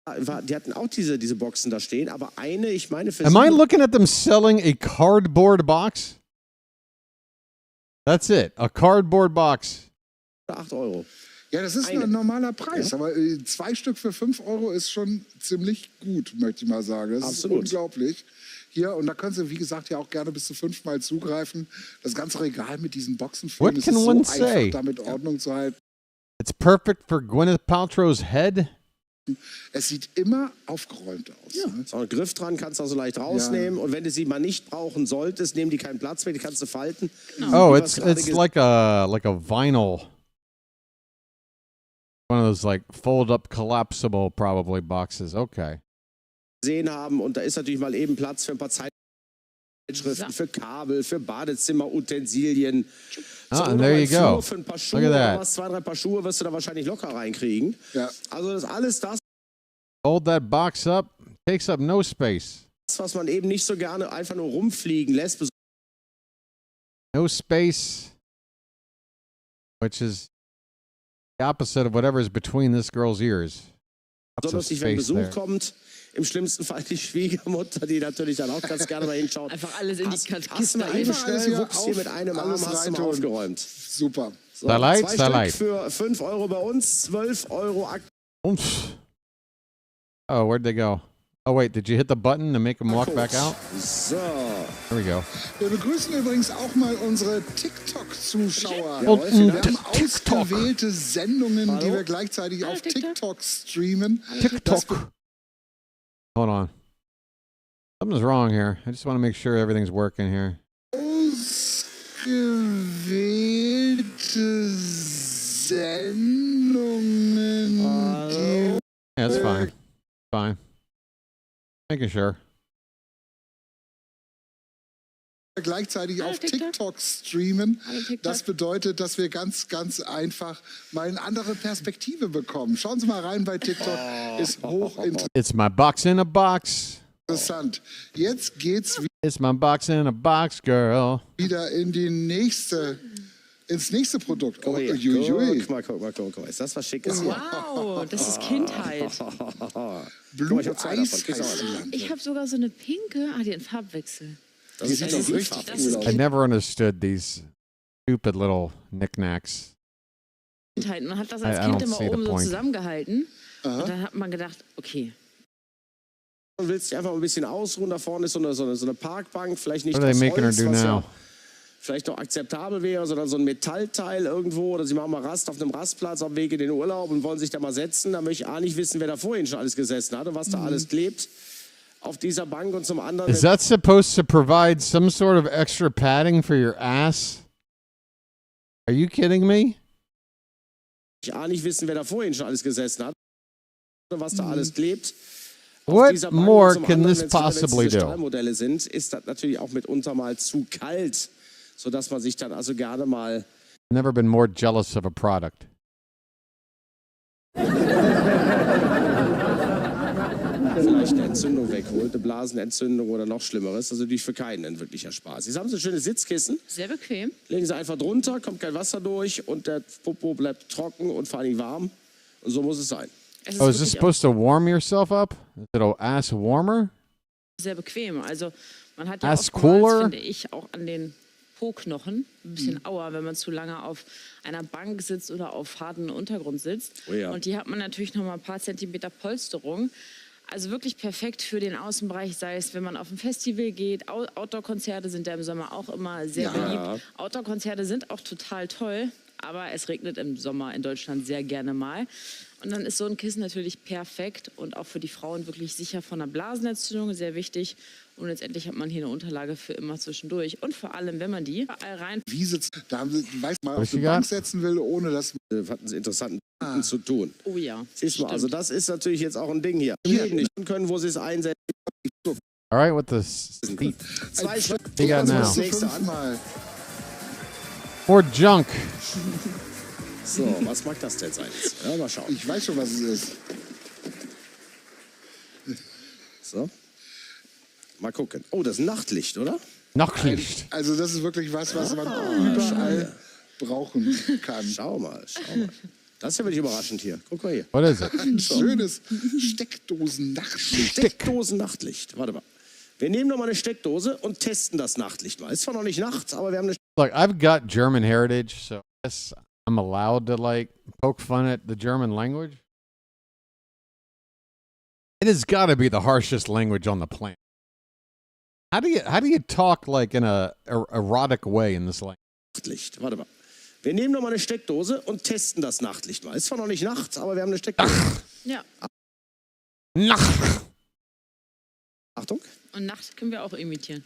[SPEAKER 13] die hatten auch diese Boxen da stehen, aber eine, ich meine für
[SPEAKER 3] Am I looking at them selling a cardboard box? That's it, a cardboard box.
[SPEAKER 13] 8 €.
[SPEAKER 15] Ja, das ist ein normaler Preis, aber 2 Stück für 5 € ist schon ziemlich gut, möchte ich mal sagen. Das ist unglaublich. Hier, und da können Sie, wie gesagt, ja auch gerne bis zu 5-mal zugreifen. Das ganze Regal mit diesen Boxen füllen. Es ist so einfach, damit Ordnung zu halten.
[SPEAKER 3] It's perfect for Gwyneth Paltrow's head.
[SPEAKER 15] Es sieht immer aufgeräumt aus.
[SPEAKER 13] Ja. So ein Griff dran, kannst du also leicht rausnehmen. Und wenn du sie mal nicht brauchen solltest, nehmen die keinen Platz mehr, die kannst du falten.
[SPEAKER 3] Oh, it's like a vinyl. One of those like fold-up, collapsible probably boxes. Okay.
[SPEAKER 13] Gesehen haben und da ist natürlich mal eben Platz für ein paar Zeitschriften, für Kabel, für Badezimmerutensilien. So,
[SPEAKER 3] and there you go.
[SPEAKER 13] Für ein paar Schuhe,
[SPEAKER 3] Look at that.
[SPEAKER 13] 2, 3 Paar Schuhe wirst du da wahrscheinlich locker reinkriegen.
[SPEAKER 15] Ja.
[SPEAKER 13] Also das alles das,
[SPEAKER 3] Hold that box up. Takes up no space.
[SPEAKER 13] was man eben nicht so gerne einfach nur rumfliegen lässt.
[SPEAKER 3] No space. Which is the opposite of whatever is between this girl's ears.
[SPEAKER 13] Besonders nicht, wenn Besuch kommt. Im schlimmsten Fall die Schwiegermutter, die natürlich dann auch ganz gerne mal hinschaut.
[SPEAKER 14] Einfach alles in die Kiste.
[SPEAKER 13] Hast du mal eben schnell, wuchs hier mit einem Arm, hast du mal aufgeräumt.
[SPEAKER 15] Super.
[SPEAKER 13] So,
[SPEAKER 3] Starlight,
[SPEAKER 13] 2
[SPEAKER 3] Starlight.
[SPEAKER 13] Stück für 5 € bei uns, 12 €
[SPEAKER 3] Oomph. Oh, where'd they go? Oh, wait, did you hit the button to make them walk back out?
[SPEAKER 13] So.
[SPEAKER 3] There we go.
[SPEAKER 15] Wir begrüßen übrigens auch mal unsere TikTok-Zuschauer.
[SPEAKER 3] Und
[SPEAKER 15] Wir haben ausgewählte Sendungen, die wir gleichzeitig auf TikTok streamen.
[SPEAKER 3] TikTok. Hold on. Something's wrong here. I just want to make sure everything's working here.
[SPEAKER 15] Ausgewählte Sendungen.
[SPEAKER 3] Yeah, that's fine. Fine. Making sure.
[SPEAKER 15] Gleichzeitig auf TikTok streamen. Das bedeutet, dass wir ganz, ganz einfach mal eine andere Perspektive bekommen. Schauen Sie mal rein bei TikTok. Ist hochinteressant.
[SPEAKER 3] It's my box in a box.
[SPEAKER 15] Jetzt geht's
[SPEAKER 3] It's my box in a box, girl.
[SPEAKER 15] wieder in die ins nächste Produkt.
[SPEAKER 13] Guck mal. Ist das was Schickes hier?
[SPEAKER 14] Wow, das ist Kindheit.
[SPEAKER 15] Blue
[SPEAKER 13] ich hab zwei
[SPEAKER 15] Eyes
[SPEAKER 13] davon.
[SPEAKER 15] heißt die.
[SPEAKER 14] Ich habe sogar so eine pinke. Die hat Farbwechsel.
[SPEAKER 13] Das sieht doch richtig cool aus.
[SPEAKER 3] I never understood these stupid little knickknacks.
[SPEAKER 14] Kindheit. Man hat das als
[SPEAKER 3] I
[SPEAKER 14] Kind
[SPEAKER 3] don't
[SPEAKER 14] immer
[SPEAKER 3] see the
[SPEAKER 14] oben so
[SPEAKER 3] point.
[SPEAKER 14] zusammengehalten. Und dann hat man gedacht, okay.
[SPEAKER 13] Du willst dich einfach ein bisschen ausruhen. Da vorne ist so eine Parkbank. Vielleicht nicht
[SPEAKER 3] What are they
[SPEAKER 13] aus
[SPEAKER 3] making her
[SPEAKER 13] Holz,
[SPEAKER 3] do
[SPEAKER 13] was
[SPEAKER 3] now?
[SPEAKER 13] ja vielleicht noch akzeptabel wäre, sondern so ein Metallteil irgendwo. Oder sie machen mal Rast auf einem Rastplatz auf dem Weg in den Urlaub und wollen sich da mal setzen. Da möchte ich nicht wissen, wer da vorhin schon alles gesessen hat und was da alles klebt auf dieser Bank. Und zum anderen...
[SPEAKER 3] Is that supposed to provide some sort of extra padding for your ass? Are you kidding me?
[SPEAKER 13] Ich nicht wissen, wer da vorhin schon alles gesessen hat und was da alles klebt What
[SPEAKER 16] more can this possibly do?
[SPEAKER 13] Stahlmodelle sind, ist das natürlich auch mitunter mal zu kalt, sodass man sich dann also gerne mal
[SPEAKER 16] Never been more jealous of a product.
[SPEAKER 13] vielleicht eine Entzündung wegholt, eine Blasenentzündung oder noch Schlimmeres. Also natürlich für keinen ein wirklicher Spaß. Jetzt haben Sie ein schönes Sitzkissen.
[SPEAKER 14] Sehr bequem.
[SPEAKER 13] Legen Sie einfach drunter, kommt kein Wasser durch und der Popo bleibt trocken und vor allem warm. Und so muss es sein.
[SPEAKER 16] Oh, is this supposed to warm yourself up? Is it an ass warmer?
[SPEAKER 14] Sehr bequem. Also man hat ja
[SPEAKER 16] Ass
[SPEAKER 14] oftmals,
[SPEAKER 16] cooler?
[SPEAKER 14] finde ich, auch an den Po-Knochen ein bisschen Aua, wenn man zu lange auf einer Bank sitzt oder auf harten Untergrund sitzt.
[SPEAKER 13] Oh ja.
[SPEAKER 14] Und die hat man natürlich noch mal ein paar Zentimeter Polsterung. Also wirklich perfekt für den Außenbereich, sei es, wenn man auf ein Festival geht. Outdoor-Konzerte sind ja im Sommer auch immer sehr beliebt. Outdoor-Konzerte sind auch total toll, aber es regnet im Sommer in Deutschland sehr gerne mal. Und dann ist so ein Kissen natürlich perfekt und auch für die Frauen wirklich sicher von einer Blasenentzündung, sehr wichtig. Und letztendlich hat man hier eine Unterlage für immer zwischendurch. Und vor allem, wenn man die rein...
[SPEAKER 15] Wie sitzt, da weiß man, auf die Bank setzen will, ohne dass...
[SPEAKER 13] Hatten Sie interessanten zu tun.
[SPEAKER 14] Oh ja.
[SPEAKER 13] Siehst du mal, also das ist natürlich jetzt auch ein Ding hier. Nicht können, wo Sie es einsetzen.
[SPEAKER 16] All right, with this.
[SPEAKER 13] Zwei Stück.
[SPEAKER 16] You got now.
[SPEAKER 13] Das nächste an.
[SPEAKER 16] More junk.
[SPEAKER 13] So, was mag das denn sein? Ja, mal schauen.
[SPEAKER 15] Ich weiß schon, was es ist.
[SPEAKER 13] So. Mal gucken. Oh, das ist Nachtlicht, oder?
[SPEAKER 16] Nachtlicht.
[SPEAKER 15] Also das ist wirklich was man überall brauchen kann.
[SPEAKER 13] Schau mal, schau mal. Das ist ja wirklich überraschend hier. Guck mal hier.
[SPEAKER 16] What is it?
[SPEAKER 15] Ein schönes Steckdosen-Nachtlicht.
[SPEAKER 13] Steckdosen-Nachtlicht. Warte mal. Wir nehmen noch mal eine Steckdose und testen das Nachtlicht mal. Ist zwar noch nicht nachts, aber wir haben eine...
[SPEAKER 16] Look, I've got German heritage, so I guess I'm allowed to like poke fun at the German language. It has got to be the harshest language on the planet. How do you talk like in a erotic way in this language?
[SPEAKER 13] Nachtlicht. Warte mal. Wir nehmen noch mal eine Steckdose und testen das Nachtlicht mal. Ist zwar noch nicht nachts, aber wir haben eine Steckdose.
[SPEAKER 14] Ja.
[SPEAKER 16] Nacht.
[SPEAKER 13] Achtung.
[SPEAKER 14] Und Nacht können wir auch imitieren.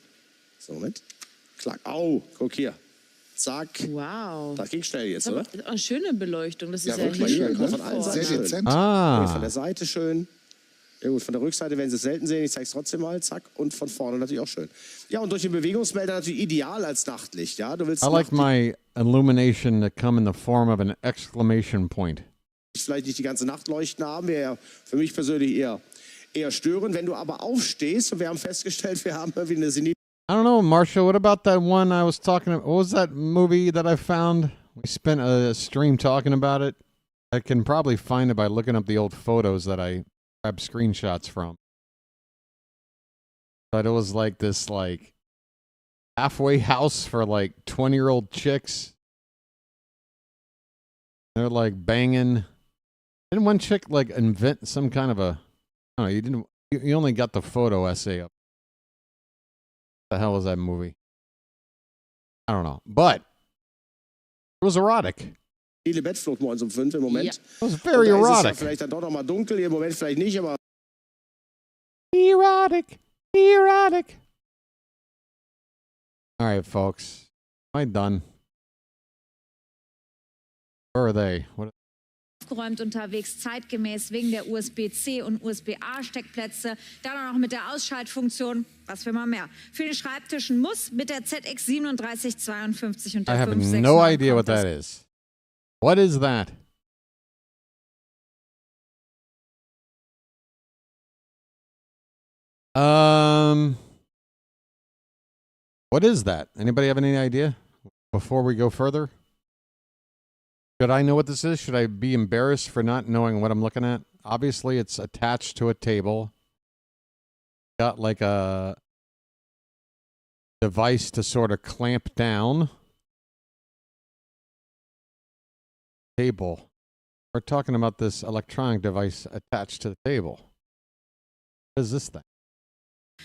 [SPEAKER 13] So, Moment. Klack. Au, guck hier. Zack.
[SPEAKER 14] Wow.
[SPEAKER 13] Das ging schnell jetzt, oder?
[SPEAKER 14] Das ist auch eine schöne Beleuchtung. Das ist ja
[SPEAKER 13] wirklich
[SPEAKER 14] hier
[SPEAKER 13] schön. Von allen Seiten
[SPEAKER 15] Sehr
[SPEAKER 13] schön.
[SPEAKER 15] dezent.
[SPEAKER 16] Ah.
[SPEAKER 13] Von der Seite schön. Ja gut, von der Rückseite werden Sie es selten sehen. Ich zeige es trotzdem mal. Zack. Und von vorne natürlich auch schön. Ja, und durch den Bewegungsmelder natürlich ideal als Nachtlicht. Ja, du willst
[SPEAKER 16] I like my illumination to come in the form of an exclamation point.
[SPEAKER 13] vielleicht nicht die ganze Nacht leuchten haben. Wäre ja für mich persönlich eher störend. Wenn du aber aufstehst, und wir haben festgestellt, wir haben irgendwie eine Senil.
[SPEAKER 16] I don't know, Marshall, what about that one I was talking about? What was that movie that I found? We spent a stream talking about it. I can probably find it by looking up the old photos that I grabbed screenshots from. But it was like this like halfway house for like 20-year-old chicks. They're like banging. Didn't one chick like invent some kind of a, I don't know, you only got the photo essay up. What the hell was that movie? I don't know. But it was erotic.
[SPEAKER 13] Viele Bettflucht morgens um 5 im Moment.
[SPEAKER 14] Ja.
[SPEAKER 16] It was very
[SPEAKER 13] Und da ist es ja
[SPEAKER 16] erotic.
[SPEAKER 13] vielleicht dann doch noch mal dunkel. Im Moment vielleicht nicht, aber
[SPEAKER 16] Erotic. Erotic. All right, folks. Am I done? Where are they? What?
[SPEAKER 17] Aufgeräumt unterwegs, zeitgemäß wegen der USB-C und USB-A-Steckplätze. Dann auch noch mit der Ausschaltfunktion. Was will man mehr? Für den Schreibtisch ein Muss mit der ZX 3752 und
[SPEAKER 16] I
[SPEAKER 17] der
[SPEAKER 16] have
[SPEAKER 17] 569.
[SPEAKER 16] no idea what
[SPEAKER 17] kommt das.
[SPEAKER 16] that is. What is that? What is that? Anybody have any idea? Before we go further? Should I know what this is? Should I be embarrassed for not knowing what I'm looking at? Obviously, it's attached to a table. Got like a device to sort of clamp down. Table. We're talking about this electronic device attached to the table. What is this thing?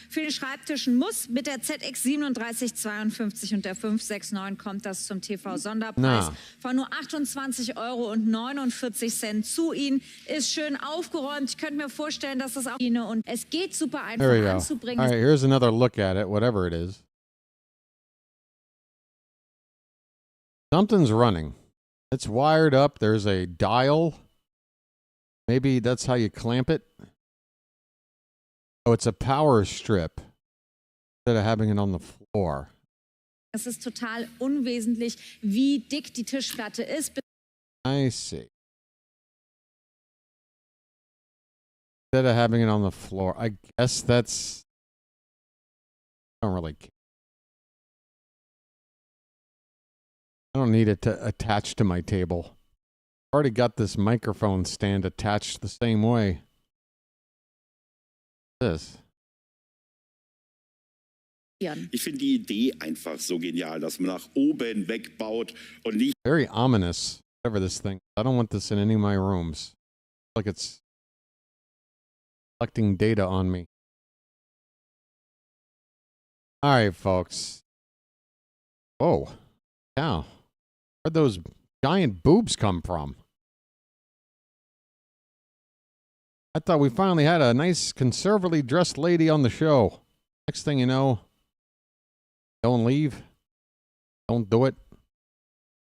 [SPEAKER 17] Für den Schreibtisch ein Muss mit der ZX 3752 und der 569 kommt das zum TV-Sonderpreis von nur 28,49 € zu Ihnen. Ist schön aufgeräumt. Ich könnte mir vorstellen, dass das auch und es geht super einfach
[SPEAKER 16] There we go.
[SPEAKER 17] anzubringen.
[SPEAKER 16] All right, here's another look at it, whatever it is. Something's running. It's wired up. There's a dial. Maybe that's how you clamp it. Oh, it's a power strip instead of having it on the floor.
[SPEAKER 17] Es ist total unwesentlich, wie dick die Tischplatte ist.
[SPEAKER 16] I see. Instead of having it on the floor, I guess that's. I don't really care. I don't need it to attach to my table. I've already got this microphone stand attached the same way. This.
[SPEAKER 18] Ich finde die Idee einfach so genial, dass man nach oben wegbaut und nicht.
[SPEAKER 16] Very ominous, whatever this thing. I don't want this in any of my rooms. Like it's collecting data on me. All right, folks. Whoa. Cow. Where'd those giant boobs come from? I thought we finally had a nice conservatively dressed lady on the show. Next thing you know, don't leave. Don't do it.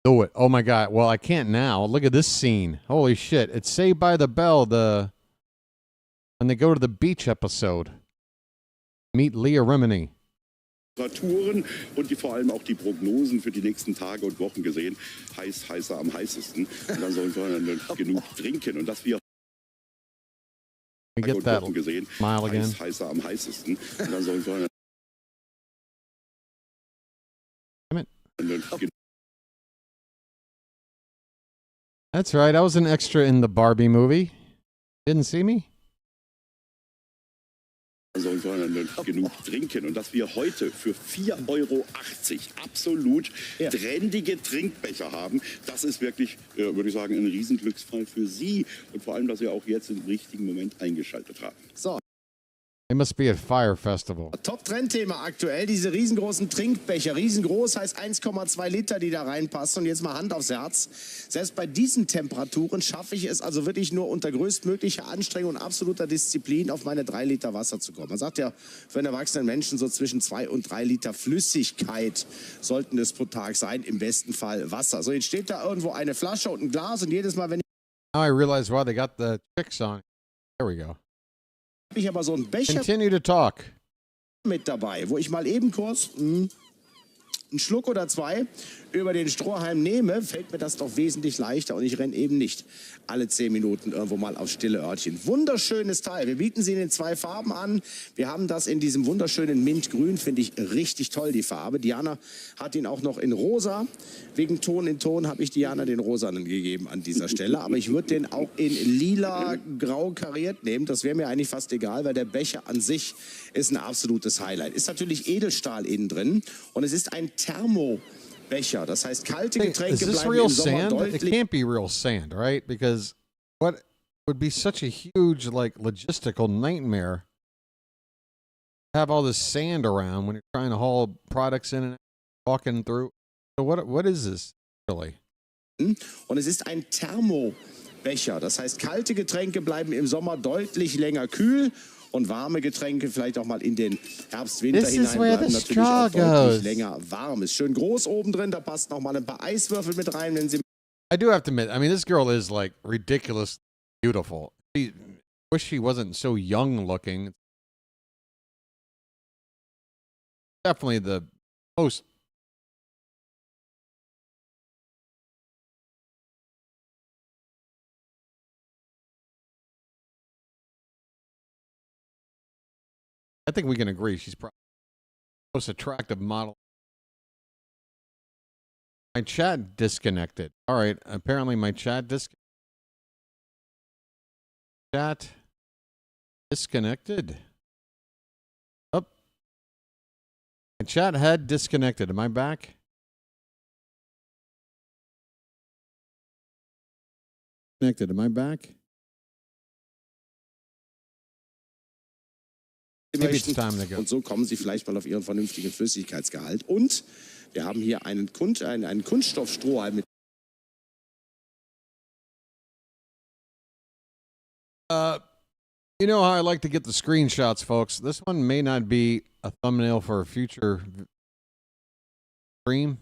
[SPEAKER 16] Do it. Oh my God. Well, I can't now. Look at this scene. Holy shit. It's Saved by the Bell, when they go to the beach episode. Meet Leah Remini.
[SPEAKER 18] Temperaturen und vor allem auch die Prognosen für die nächsten Tage und Wochen gesehen. Heißer am heißesten. Und dann sollen wir dann genug trinken. Und dass wir
[SPEAKER 16] get that
[SPEAKER 18] Wochen gesehen.
[SPEAKER 16] Smile again.
[SPEAKER 18] Heißer am heißesten. Und dann sollen wir
[SPEAKER 16] That's right. I was an extra in the Barbie movie. Didn't see me?
[SPEAKER 18] Sollen wir genug trinken und dass wir heute für 4,80 € absolut trendige Trinkbecher haben, das ist wirklich, würde ich sagen, ein Riesenglücksfall für Sie und vor allem, dass Sie auch jetzt im richtigen Moment eingeschaltet haben.
[SPEAKER 19] So.
[SPEAKER 16] It must be at Fire Festival.
[SPEAKER 19] Top-Trend-Thema aktuell, diese riesengroßen Trinkbecher. Riesengroß heißt 1,2 Liter, die da reinpassen. Und jetzt mal Hand aufs Herz. Selbst bei diesen Temperaturen schaffe ich es also wirklich nur unter größtmöglicher Anstrengung und absoluter Disziplin auf meine 3 Liter Wasser zu kommen. Man sagt ja, für einen erwachsenen Menschen so zwischen 2 und 3 Liter Flüssigkeit sollten es pro Tag sein. Im besten Fall Wasser. So, jetzt steht da irgendwo eine Flasche und ein Glas und jedes Mal, wenn
[SPEAKER 16] Now I realize why they got the chicks on. There we go.
[SPEAKER 19] ich aber so einen Becher
[SPEAKER 16] Continue to talk.
[SPEAKER 19] mit dabei, wo ich mal eben kurz einen Schluck oder zwei über den Strohhalm nehme, fällt mir das doch wesentlich leichter und ich renne eben nicht alle 10 Minuten irgendwo mal aufs stille Örtchen. Wunderschönes Teil. Wir bieten sie in den 2 Farben an. Wir haben das in diesem wunderschönen Mintgrün, finde ich richtig toll, die Farbe. Diana hat ihn auch noch in rosa. Wegen Ton in Ton habe ich Diana den rosanen gegeben an dieser Stelle. Aber ich würde den auch in lila, grau kariert nehmen. Das wäre mir eigentlich fast egal, weil der Becher an sich ist ein absolutes Highlight. Ist natürlich Edelstahl innen drin und es ist ein Thermobecher. Das heißt, kalte Getränke
[SPEAKER 16] Is this
[SPEAKER 19] bleiben
[SPEAKER 16] real
[SPEAKER 19] im Sommer
[SPEAKER 16] sand? It
[SPEAKER 19] deutlich.
[SPEAKER 16] can't be real sand, right? Because what would be such a huge, like, logistical nightmare to have all this sand around when you're trying to haul products in and walking through. So what is this really?
[SPEAKER 19] Und es ist ein Thermobecher. Das heißt, kalte Getränke bleiben im Sommer deutlich länger kühl. Und warme Getränke vielleicht auch mal in den Herbst, Winter
[SPEAKER 16] This is
[SPEAKER 19] hinein
[SPEAKER 16] where
[SPEAKER 19] bleiben
[SPEAKER 16] the
[SPEAKER 19] natürlich auch
[SPEAKER 16] straw
[SPEAKER 19] deutlich
[SPEAKER 16] goes.
[SPEAKER 19] länger warm. Ist schön groß oben drin, da passt noch mal ein paar Eiswürfel mit rein, wenn Sie.
[SPEAKER 16] I do have to admit, I mean, this girl is like ridiculous beautiful. She wish she wasn't so young looking. Definitely the most. I think we can agree she's probably the most attractive model. My chat disconnected. All right, apparently my chat disconnected. Oh, my chat had disconnected. Am I back? Connected. Am I back? Maybe it's time to go.
[SPEAKER 19] Und so kommen Sie vielleicht mal auf Ihren vernünftigen Flüssigkeitsgehalt. Und wir haben hier einen Kunststoffstrohhalm mit.
[SPEAKER 16] You know how I like to get the screenshots, folks. This one may not be a thumbnail for a future stream.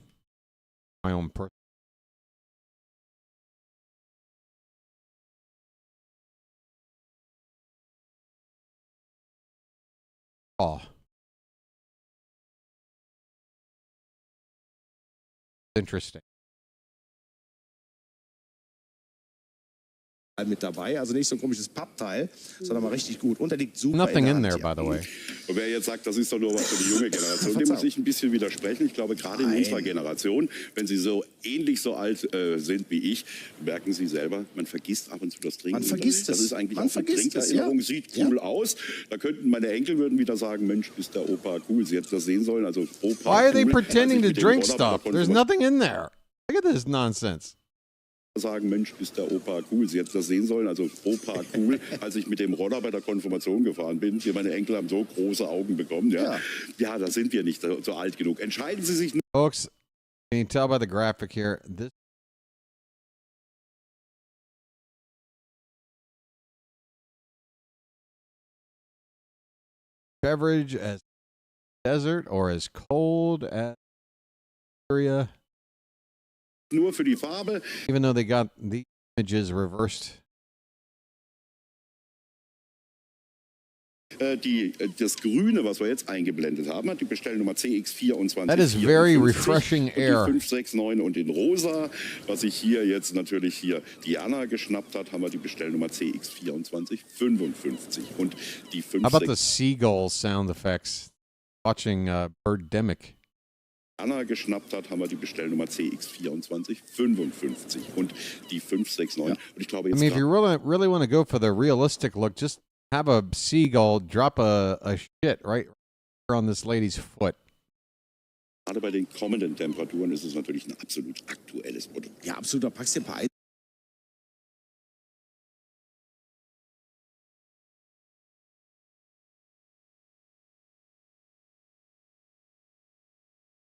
[SPEAKER 16] My own personal. Oh. Interesting.
[SPEAKER 19] Mit dabei, also nicht so ein komisches Pappteil, sondern mal richtig gut. Und der liegt super
[SPEAKER 16] Nothing
[SPEAKER 19] in
[SPEAKER 16] in
[SPEAKER 19] der
[SPEAKER 16] there,
[SPEAKER 19] Hand
[SPEAKER 16] by the way.
[SPEAKER 18] Und wer jetzt sagt, das ist doch nur was für die junge Generation, dem muss ich ein bisschen widersprechen. Ich glaube, gerade in unserer Generation, wenn Sie so ähnlich so alt sind wie ich, merken Sie selber, man vergisst ab und zu das Trinken.
[SPEAKER 19] Man vergisst
[SPEAKER 18] das
[SPEAKER 19] es.
[SPEAKER 18] ist eigentlich
[SPEAKER 19] Man
[SPEAKER 18] auch eine
[SPEAKER 19] vergisst es,
[SPEAKER 18] Trinkerinnerung,
[SPEAKER 19] ja.
[SPEAKER 18] sieht cool aus. Da könnten meine Enkel würden wieder sagen, Mensch, ist der Opa cool. Sie hätten das sehen sollen. Also Opa
[SPEAKER 16] Why are they
[SPEAKER 18] cool,
[SPEAKER 16] pretending to
[SPEAKER 18] als ich mit dem
[SPEAKER 16] drink
[SPEAKER 18] Roller bei der
[SPEAKER 16] stuff? There's nothing in there. Look at this nonsense.
[SPEAKER 18] sagen, Mensch, ist der Opa cool. Sie hätten das sehen sollen, also Opa cool, als ich mit dem Roller bei der Konfirmation gefahren bin. Hier, meine Enkel haben so große Augen bekommen. Ja, da sind wir nicht so alt genug. Entscheiden Sie sich.
[SPEAKER 16] Folks, can you tell by the graphic here? This beverage as desert or as cold as area.
[SPEAKER 18] Nur für die Farbe.
[SPEAKER 16] Even though they got the images reversed.
[SPEAKER 18] Das Grüne, was wir jetzt eingeblendet haben, hat die Bestellnummer CX24.
[SPEAKER 16] That is very refreshing air.
[SPEAKER 18] Die 569 und in Rosa, was sich hier jetzt natürlich hier Diana geschnappt hat, haben wir die Bestellnummer CX2455 und die 569.
[SPEAKER 16] How about the seagull sound effects? Watching Birdemic.
[SPEAKER 18] Anna geschnappt hat, haben wir die Bestellnummer CX2455 und die 569. Und ich glaube
[SPEAKER 16] I
[SPEAKER 18] jetzt
[SPEAKER 16] mean, if you really want to go for the realistic look, just have a seagull drop a shit right on this lady's foot.
[SPEAKER 18] Gerade bei den kommenden Temperaturen ist es natürlich ein absolut aktuelles Produkt.
[SPEAKER 19] Ja, absoluter Packst dir ein paar Eis.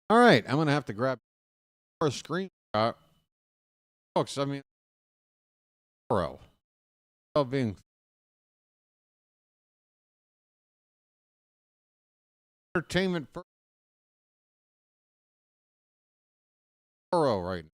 [SPEAKER 16] All right, I'm going to have to grab a screenshot. Folks, I mean, bro. Being entertainment for right now.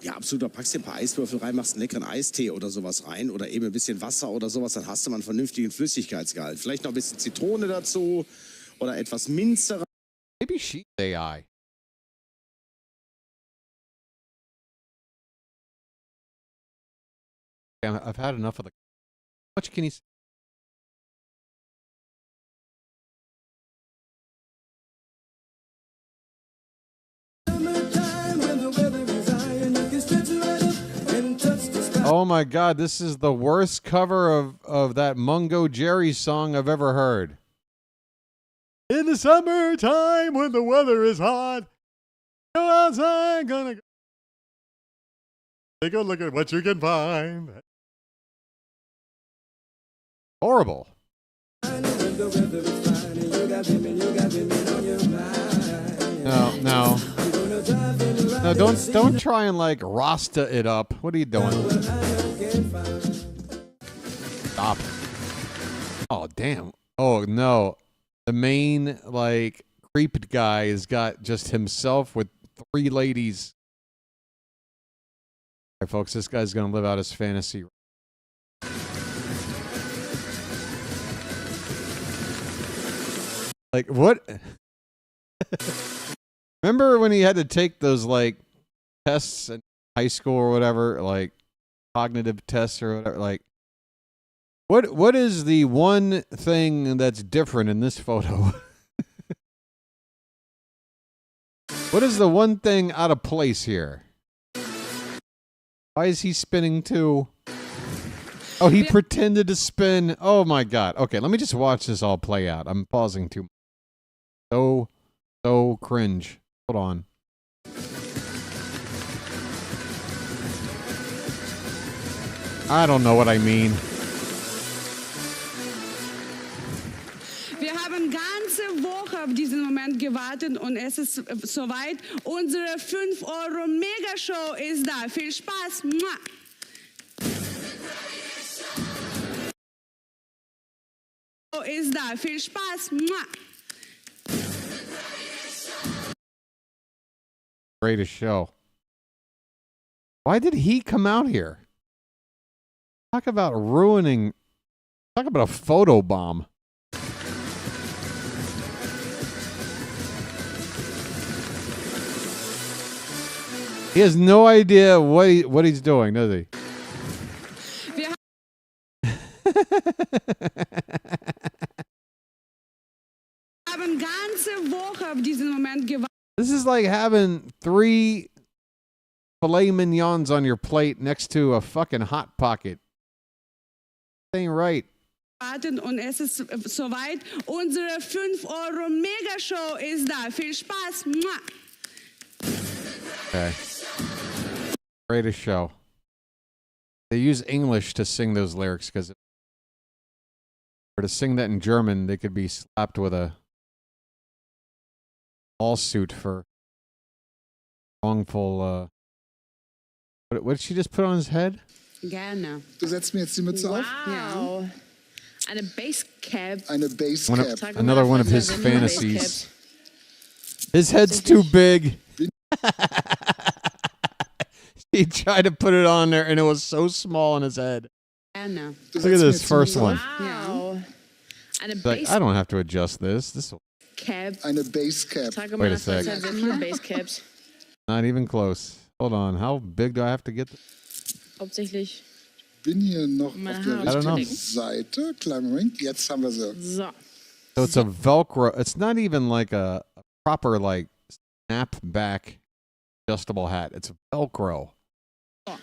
[SPEAKER 19] Ja, absoluter. Packst dir ein paar Eiswürfel rein, machst einen leckeren Eistee oder sowas rein oder eben ein bisschen Wasser oder sowas, dann hast du mal einen vernünftigen Flüssigkeitsgehalt. Vielleicht noch ein bisschen Zitrone dazu oder etwas Minze.
[SPEAKER 16] Maybe she's AI. I've had enough of the. How much can you? Oh my God, this is the worst cover of that Mungo Jerry song I've ever heard. In the summertime when the weather is hot, go outside, gonna go. Take a look at what you can find. Horrible. No, don't try and like Rasta it up. What are you doing? Stop. Oh, damn. Oh, no. The main, like, creeped guy has got just himself with 3 ladies. All right, folks, this guy's going to live out his fantasy. Like, what? Remember when he had to take those, like, tests in high school or whatever, like, cognitive tests or whatever, like, what is the one thing that's different in this photo? What is the one thing out of place here? Why is he spinning too? Oh, he pretended to spin. Oh my God. Okay, let me just watch this all play out. I'm pausing too much. So cringe. Hold on. I don't know what I mean.
[SPEAKER 20] Wir haben ganze Woche auf diesen Moment gewartet und es ist soweit. Unsere 5 Euro Megashow ist da. Viel Spaß. Mua. Ist da. Viel Spaß. Mua.
[SPEAKER 16] Greatest show. Why did he come out here? Talk about ruining. Talk about a photo bomb. He has no idea what he's doing, does he? This is like having 3 filet mignons on your plate next to a fucking Hot Pocket. This ain't right.
[SPEAKER 20] Und es ist soweit. Unsere 5 Euro Megashow ist da. Viel Spaß.
[SPEAKER 16] Okay. Greatest show. They use English to sing those lyrics because or to sing that in German, they could be slapped with a lawsuit for wrongful. What did she just put on his head?
[SPEAKER 20] Gerne.
[SPEAKER 15] Du setzt mir jetzt die Mütze auf?
[SPEAKER 14] Wow. Eine Basecap.
[SPEAKER 15] Eine Basecap.
[SPEAKER 16] Another one of his fantasies. His head's too big. He tried to put it on there, and it was so small on his head.
[SPEAKER 20] Gerne.
[SPEAKER 16] Look at this first one.
[SPEAKER 14] Wow. Eine
[SPEAKER 16] Like, I don't have to adjust this. This will.
[SPEAKER 14] Cap.
[SPEAKER 15] Eine Basecap.
[SPEAKER 16] Wait a sec.
[SPEAKER 14] Sehr viele Basecaps.
[SPEAKER 16] Not even close. Hold on. How big do I have to get?
[SPEAKER 14] Hauptsächlich.
[SPEAKER 15] Bin hier noch auf der
[SPEAKER 16] I don't know.
[SPEAKER 15] richtigen Seite. Kleinen Moment. Jetzt haben wir sie.
[SPEAKER 14] So.
[SPEAKER 16] So it's a Velcro. It's not even like a proper like snap back adjustable hat. It's Velcro.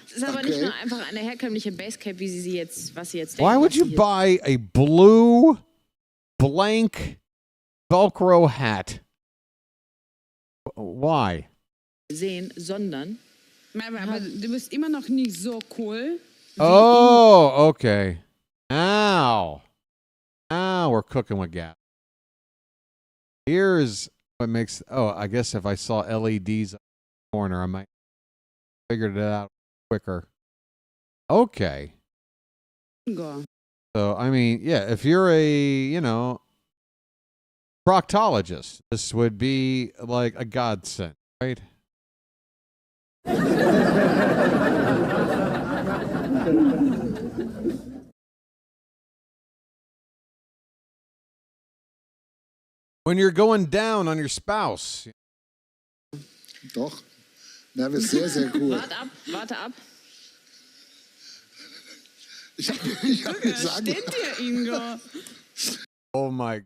[SPEAKER 14] Es ist aber nicht nur einfach eine herkömmliche Basecap, wie sie jetzt, was sie jetzt
[SPEAKER 16] Why
[SPEAKER 14] denken,
[SPEAKER 16] would
[SPEAKER 14] was
[SPEAKER 16] you
[SPEAKER 14] sie
[SPEAKER 16] buy a blue blank Velcro hat? Why?
[SPEAKER 14] sehen, sondern.
[SPEAKER 20] Aber du bist immer noch nicht so cool.
[SPEAKER 16] Oh, okay. Now we're cooking with gas. Here's what makes. Oh, I guess if I saw LEDs in the corner, I might figured it out quicker. Okay.
[SPEAKER 20] Go.
[SPEAKER 16] So I mean, yeah, if you're a proctologist, this would be like a godsend, right? When you're going down on your spouse.
[SPEAKER 15] Doch. Na, das ist sehr, sehr cool.
[SPEAKER 14] Warte ab.
[SPEAKER 15] Ich hab gesagt.
[SPEAKER 20] Steht dir, Ingo.
[SPEAKER 16] Oh my.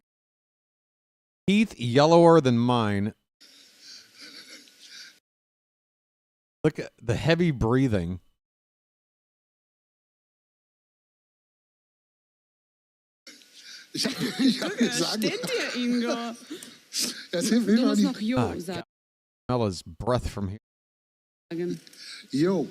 [SPEAKER 16] Teeth yellower than mine. Look at the heavy breathing.
[SPEAKER 15] Ich hab gesagt.
[SPEAKER 20] Steht dir, Ingo.
[SPEAKER 15] Du
[SPEAKER 20] musst noch Jo sagen.
[SPEAKER 16] Smell his breath from here.
[SPEAKER 15] Jo.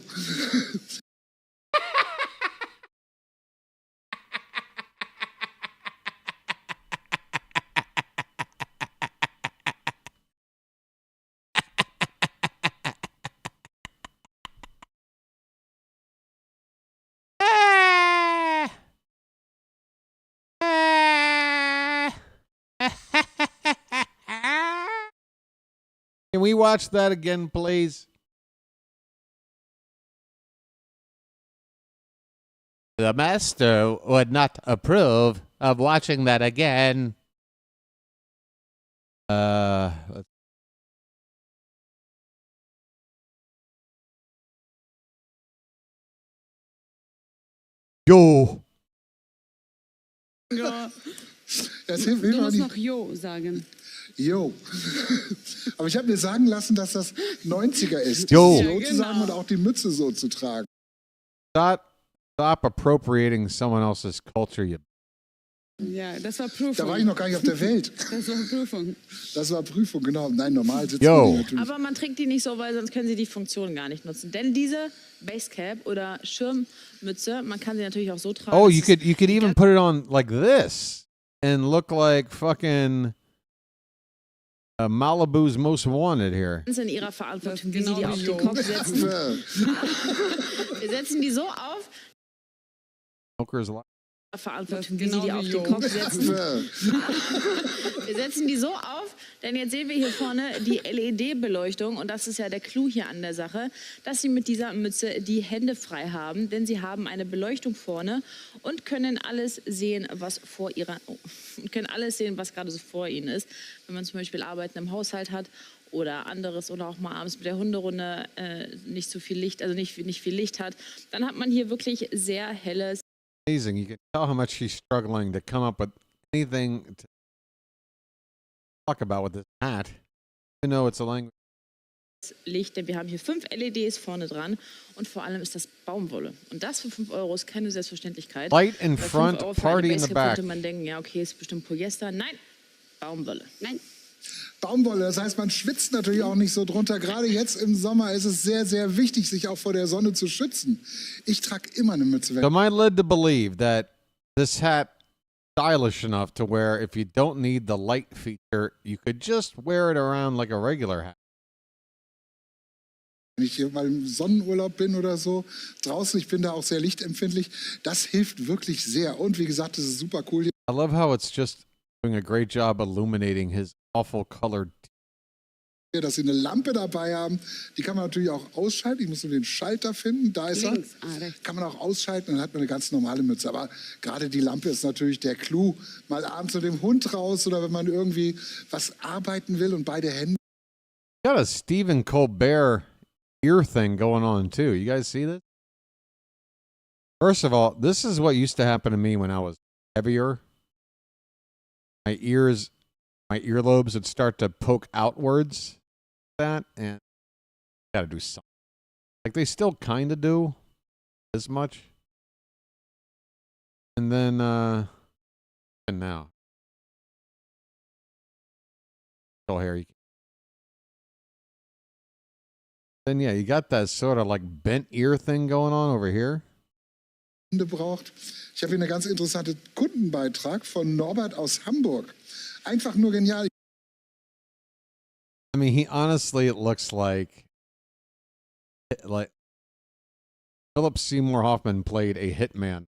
[SPEAKER 16] Can we watch that again, please? The master would not approve of watching that again. Jo.
[SPEAKER 20] Du musst noch Jo sagen.
[SPEAKER 15] Jo. Aber ich habe mir sagen lassen, dass das 90er ist.
[SPEAKER 16] Jo.
[SPEAKER 15] Jo zu sagen und auch die Mütze so zu tragen.
[SPEAKER 16] Stop appropriating someone else's culture, you.
[SPEAKER 20] Ja, das war Prüfung.
[SPEAKER 15] Da war ich noch gar nicht auf der Welt.
[SPEAKER 20] Das war Prüfung.
[SPEAKER 15] Das war Prüfung, genau. Nein, normal sitzen
[SPEAKER 16] Jo.
[SPEAKER 15] die natürlich.
[SPEAKER 14] Aber man trägt die nicht so, weil sonst können sie die Funktion gar nicht nutzen. Denn diese Basecap oder Schirmmütze, man kann sie natürlich auch so tragen.
[SPEAKER 16] Oh, you could even put it on like this and look like fucking Malibu's Most Wanted here.
[SPEAKER 14] Ganz in ihrer Verantwortung, wie sie die auf den Kopf setzen. Wir setzen die so auf.
[SPEAKER 16] Smoker's life.
[SPEAKER 14] Verantwortung, wie sie die auf den Kopf setzen. Wir setzen die so auf, denn jetzt sehen wir hier vorne die LED-Beleuchtung und das ist ja der Clou hier an der Sache, dass sie mit dieser Mütze die Hände frei haben, denn sie haben eine Beleuchtung vorne und können alles sehen, was gerade so vor ihnen ist. Wenn man zum Beispiel Arbeiten im Haushalt hat oder anderes oder auch mal abends mit der Hunderunde nicht so viel Licht, also nicht viel Licht hat, dann hat man hier wirklich sehr helles.
[SPEAKER 16] Amazing. You can tell how much she's struggling to come up with anything to talk about with this hat. You know it's a language.
[SPEAKER 14] Licht, denn wir haben hier 5 LEDs vorne dran und vor allem ist das Baumwolle. Und das für 5 Euro ist keine Selbstverständlichkeit.
[SPEAKER 16] Light in
[SPEAKER 14] Bei 5
[SPEAKER 16] front,
[SPEAKER 14] Euro für
[SPEAKER 16] party
[SPEAKER 14] eine
[SPEAKER 16] in the
[SPEAKER 14] Basecap
[SPEAKER 16] back.
[SPEAKER 14] könnte man denken, ja okay, ist bestimmt Polyester. Nein, Baumwolle. Nein.
[SPEAKER 15] Baumwolle, das heißt, man schwitzt natürlich auch nicht so drunter. Gerade jetzt im Sommer ist es sehr, sehr wichtig, sich auch vor der Sonne zu schützen. Ich trage immer eine Mütze.
[SPEAKER 16] So am I led to believe that this hat stylish enough to where if you don't need the light feature, you could just wear it around like a regular hat?
[SPEAKER 15] Wenn ich hier mal im Sonnenurlaub bin oder so, draußen, ich bin da auch sehr lichtempfindlich, das hilft wirklich sehr. Und wie gesagt, das ist super cool.
[SPEAKER 16] I love how it's just doing a great job illuminating his awful colored.
[SPEAKER 15] Dass sie eine Lampe dabei haben, die kann man natürlich auch ausschalten. Ich muss nur den Schalter finden, da ist er. Kann man auch ausschalten, dann hat man eine ganz normale Mütze. Aber gerade die Lampe ist natürlich der Clou. Mal abends mit dem Hund raus oder wenn man irgendwie was arbeiten will und beide Hände.
[SPEAKER 16] Got a Stephen Colbert ear thing going on too. You guys see this? First of all, this is what used to happen to me when I was heavier. My earlobes would start to poke outwards. That and got to do something. Like they still kind of do as much. And then and now. Go Harry. Then yeah, you got that sort of like bent ear thing going on over here.
[SPEAKER 15] Braucht. Ich habe hier einen ganz interessanten Kundenbeitrag von Norbert aus Hamburg. Einfach nur genial.
[SPEAKER 16] I mean, he honestly, it looks like Philip Seymour Hoffman played a hitman.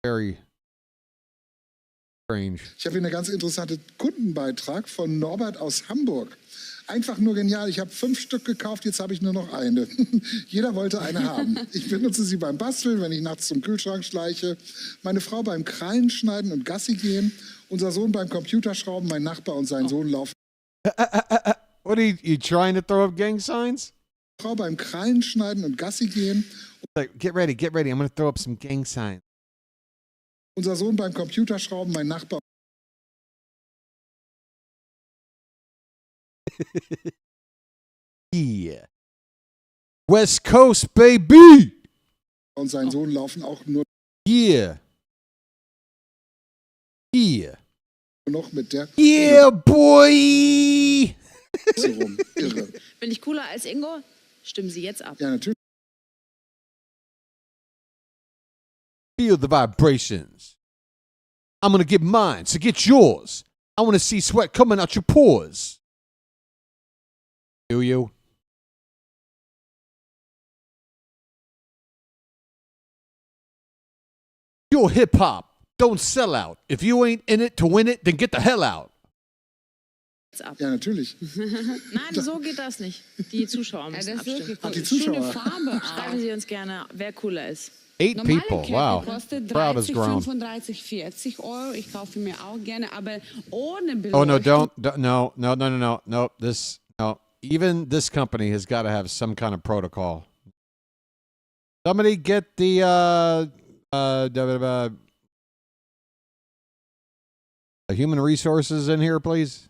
[SPEAKER 16] Very strange.
[SPEAKER 15] Ich habe hier einen ganz interessanten Kundenbeitrag von Norbert aus Hamburg. Einfach nur genial. Ich habe 5 Stück gekauft, jetzt habe ich nur noch eine. Jeder wollte eine haben. Ich benutze sie beim Basteln, wenn ich nachts zum Kühlschrank schleiche. Meine Frau beim Krallenschneiden und Gassi gehen. Unser Sohn beim Computerschrauben. Mein Nachbar und sein Sohn laufen.
[SPEAKER 16] What are you trying to throw up gang signs?
[SPEAKER 15] Frau beim Krallenschneiden und Gassi gehen.
[SPEAKER 16] Like, get ready. I'm going to throw up some gang signs.
[SPEAKER 15] Unser Sohn beim Computerschrauben. Mein Nachbar.
[SPEAKER 16] Yeah. West Coast, baby!
[SPEAKER 15] Und sein Sohn laufen auch nur.
[SPEAKER 16] Yeah. Yeah.
[SPEAKER 15] Noch mit der.
[SPEAKER 16] Yeah, boy!
[SPEAKER 15] So rum. Irre.
[SPEAKER 14] Bin ich cooler als Ingo? Stimmen Sie jetzt ab.
[SPEAKER 15] Ja, natürlich.
[SPEAKER 16] Feel the vibrations. I'm gonna get mine, so get yours. I wanna see sweat coming out your pores. Do you? You're hip hop. Don't sell out. If you ain't in it to win it, then get the hell out.
[SPEAKER 15] Ja, natürlich.
[SPEAKER 14] Nein, so geht das nicht. Die Zuschauer müssen abstimmen.
[SPEAKER 15] Die Zuschauer.
[SPEAKER 14] Schreiben Sie uns gerne, wer cooler ist.
[SPEAKER 16] 8 people. Wow.
[SPEAKER 20] Kostet
[SPEAKER 16] Crowd has
[SPEAKER 20] 30,
[SPEAKER 16] grown.
[SPEAKER 20] 35, 40 Euro. Ich kaufe mir auch gerne, aber ohne Beleuchtung.
[SPEAKER 16] Oh no! No. Even this company has got to have some kind of protocol. Somebody get the human resources in here, please.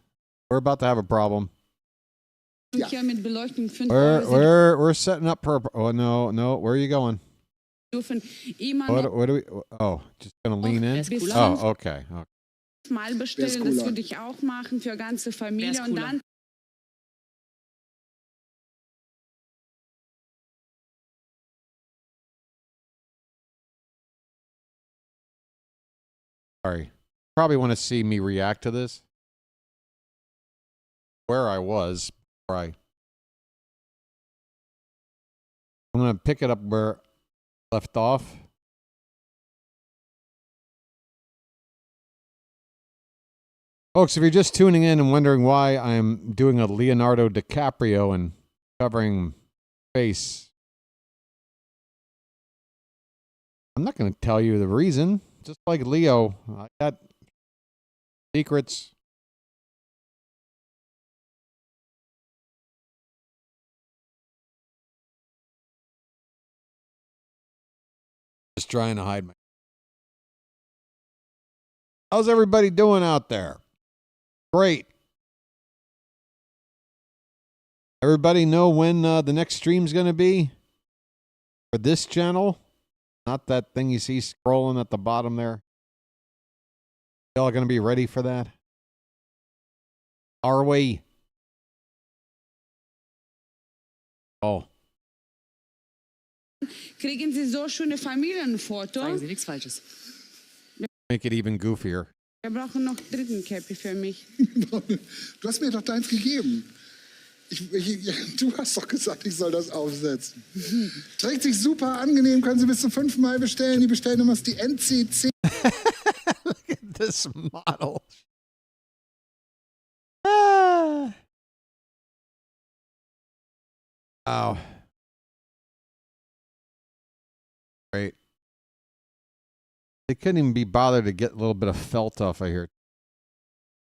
[SPEAKER 16] We're about to have a problem.
[SPEAKER 20] Ja. Hier mit Beleuchtung 5 Euro.
[SPEAKER 16] We're setting up for. Oh no! Where are you going? What do we? Oh, just gonna lean in. Oh, okay.
[SPEAKER 20] Mal bestellen, das würde ich auch machen für ganze Familie und dann.
[SPEAKER 16] Sorry. Probably want to see me react to this. Where I was before I'm going to pick it up where I left off. Folks, if you're just tuning in and wondering why I'm doing a Leonardo DiCaprio and covering face, I'm not going to tell you the reason. Just like Leo, I got secrets. Just trying to hide my... How's everybody doing out there? Great. Everybody know when the next stream's going to be? For this channel? Not that thing you see scrolling at the bottom there. Y'all going to be ready for that? Are we? Oh.
[SPEAKER 20] Kriegen Sie so schöne Familienfoto?
[SPEAKER 14] Sagen Sie nichts Falsches.
[SPEAKER 16] Make it even goofier.
[SPEAKER 20] Wir brauchen noch dritten Cappy für mich.
[SPEAKER 15] Du hast mir doch deins gegeben. Du hast doch gesagt, ich soll das aufsetzen. Trägt sich super angenehm, können Sie bis zu 5-mal bestellen. Die Bestellnummer ist die NCC.
[SPEAKER 16] Look at this model. Ah. Wow. Great. They couldn't even be bothered to get a little bit of felt off of here.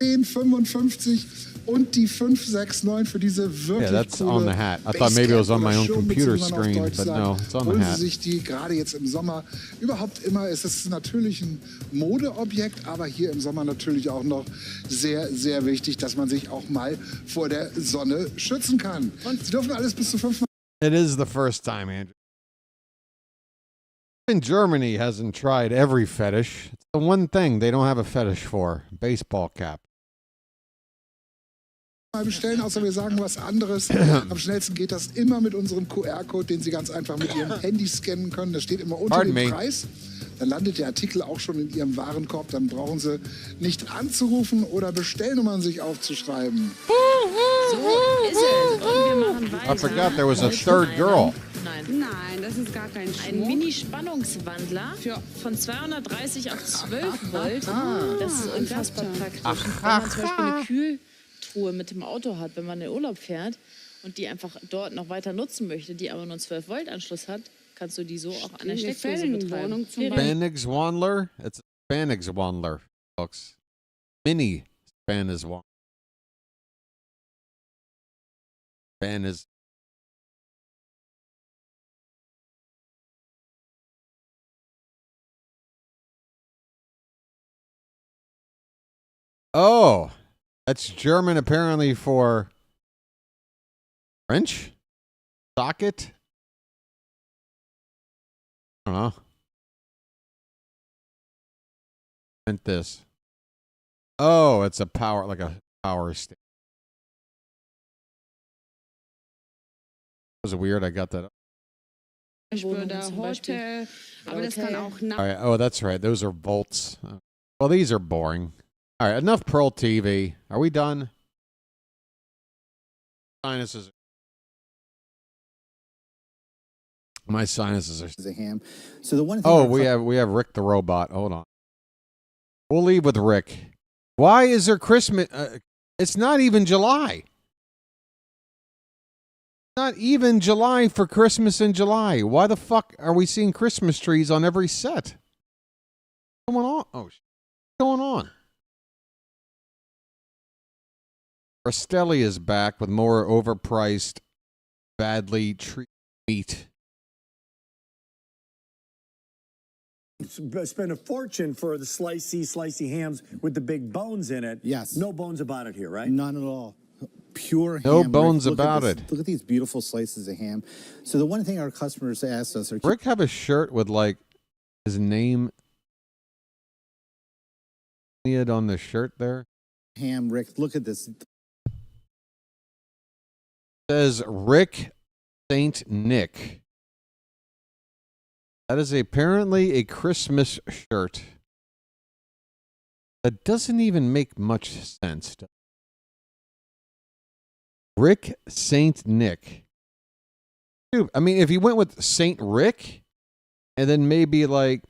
[SPEAKER 15] 1055 und die 569 für diese wirklich
[SPEAKER 16] Yeah, that's
[SPEAKER 15] coole
[SPEAKER 16] on the hat. I thought maybe it was on my own computer screen, but no, it's on the
[SPEAKER 15] Holen
[SPEAKER 16] hat.
[SPEAKER 15] Sie sich die gerade jetzt im Sommer. Überhaupt immer ist es natürlich ein Modeobjekt, aber hier im Sommer natürlich auch noch sehr, sehr wichtig, dass man sich auch mal vor der Sonne schützen kann. Und Sie dürfen alles bis zu 5-mal.
[SPEAKER 16] It is the first time, Andrew. Even Germany hasn't tried every fetish. It's the one thing they don't have a fetish for. Baseball cap.
[SPEAKER 15] Mal bestellen, außer wir sagen was anderes. Am schnellsten geht das immer mit unserem QR-Code, den Sie ganz einfach mit Ihrem Handy scannen können. Da steht immer unter dem Preis. Dann landet der Artikel auch schon in Ihrem Warenkorb. Dann brauchen Sie nicht anzurufen oder Bestellnummern sich aufzuschreiben.
[SPEAKER 14] So ist es. Und wir machen weiter.
[SPEAKER 16] I forgot there was a third girl.
[SPEAKER 20] Nein, das ist gar kein
[SPEAKER 14] Ein Mini-Spannungswandler von 230 auf 12 Volt. Das ist unfassbar praktisch. Und wenn man zum Beispiel eine Kühltruhe mit dem Auto hat, wenn man in den Urlaub fährt und die einfach dort noch weiter nutzen möchte, die aber nur einen 12-Volt-Anschluss hat, kannst du die so auch an der Steckdose betreiben.
[SPEAKER 16] Spanix Wandler? It's a Spanix Wandler, folks. Mini Spanix Wandler. Spanix. Oh, that's German apparently for French? Socket? I don't know. And this. Oh, it's a power, like a power stick. Was it weird? I got that.
[SPEAKER 20] Hotel, aber das kann auch
[SPEAKER 16] All right. Oh, that's right. Those are volts. Well, these are boring. All right, enough Pearl TV. Are we done? Sinuses. My sinuses are.
[SPEAKER 21] A ham. So the one thing
[SPEAKER 16] we have Rick the robot. Hold on. We'll leave with Rick. Why is there Christmas? It's not even July. Not even July for Christmas in July. Why the fuck are we seeing Christmas trees on every set? What's going on? Oh, what's going on? Rastelli is back with more overpriced, badly treated meat.
[SPEAKER 22] Spend a fortune for the slicey hams with the big bones in it.
[SPEAKER 21] Yes.
[SPEAKER 22] No bones about it here, right?
[SPEAKER 21] None at all. Pure
[SPEAKER 16] No
[SPEAKER 21] ham.
[SPEAKER 16] bones
[SPEAKER 21] Rick,
[SPEAKER 16] about
[SPEAKER 21] it.
[SPEAKER 16] it.
[SPEAKER 21] Look at these beautiful slices of ham. So the one thing our customers asked us are
[SPEAKER 16] Rick have a shirt with like his name on the shirt there.
[SPEAKER 21] Ham, Rick. Look at this.
[SPEAKER 16] Says Rick Saint Nick. That is apparently a Christmas shirt. That doesn't even make much sense. Rick Saint Nick. Dude, I mean, if you went with Saint Rick, and then maybe like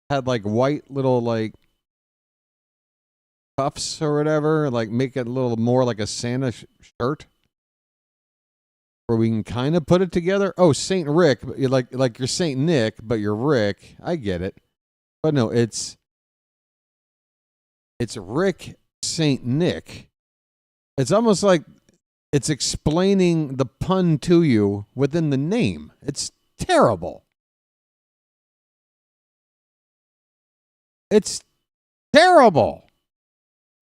[SPEAKER 16] had like white little like cuffs or whatever, like make it a little more like a Santa shirt, where we can kind of put it together. Oh, Saint Rick, you're like you're Saint Nick, but you're Rick. I get it, but no, it's Rick Saint Nick. It's almost like it's explaining the pun to you within the name. It's terrible. It's terrible.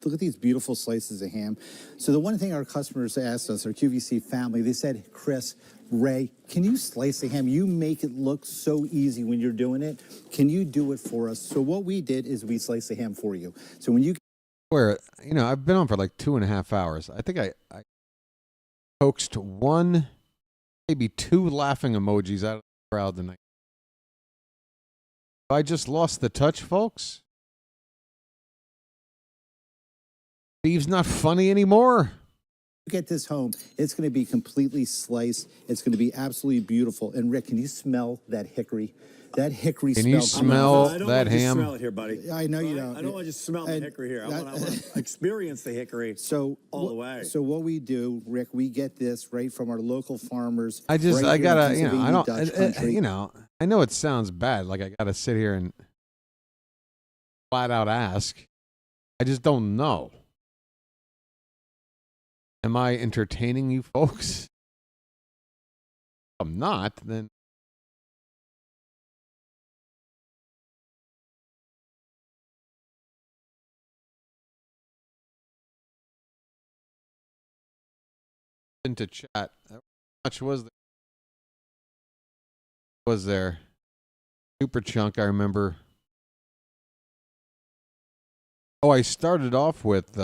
[SPEAKER 21] Look at these beautiful slices of ham. So the one thing our customers asked us, our QVC family, they said, Chris, Ray, can you slice the ham? You make it look so easy when you're doing it. Can you do it for us? So what we did is we sliced the ham for you. So when you...
[SPEAKER 16] Where, I've been on for like 2.5 hours. I think I coaxed one, maybe two laughing emojis out of the crowd tonight. I just lost the touch, folks. Steve's not funny anymore.
[SPEAKER 21] Get this home, it's going to be completely sliced. It's going to be absolutely beautiful. And Rick, can you smell that hickory? That hickory smell.
[SPEAKER 16] Can you smell
[SPEAKER 22] I don't
[SPEAKER 16] that
[SPEAKER 22] want to
[SPEAKER 16] ham?
[SPEAKER 22] smell it here, buddy.
[SPEAKER 21] I know you don't.
[SPEAKER 22] I don't want to just smell the hickory here. I want to experience the hickory all the way.
[SPEAKER 21] So what we do, Rick, we get this right from our local farmers.
[SPEAKER 16] I
[SPEAKER 21] right here in Pennsylvania, Dutch country.
[SPEAKER 16] I know it sounds bad. Like I got to sit here and flat out ask. I just don't know. Am I entertaining you folks? If I'm not, then into chat. How much was there? Super chunk, I remember. Oh, I started off with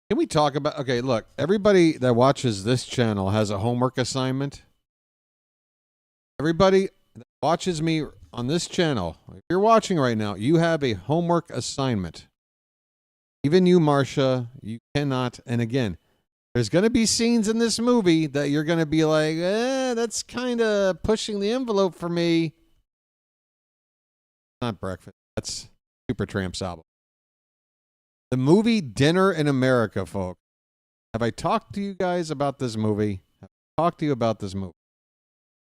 [SPEAKER 16] can we talk about... Okay, look, everybody that watches this channel has a homework assignment. Everybody that watches me on this channel, if you're watching right now, you have a homework assignment. Even you, Marcia, you cannot... And again, there's going to be scenes in this movie that you're going to be like, that's kind of pushing the envelope for me. Not breakfast. That's Supertramp's album. The movie Dinner in America, folks. Have I talked to you guys about this movie? Have I talked to you about this movie?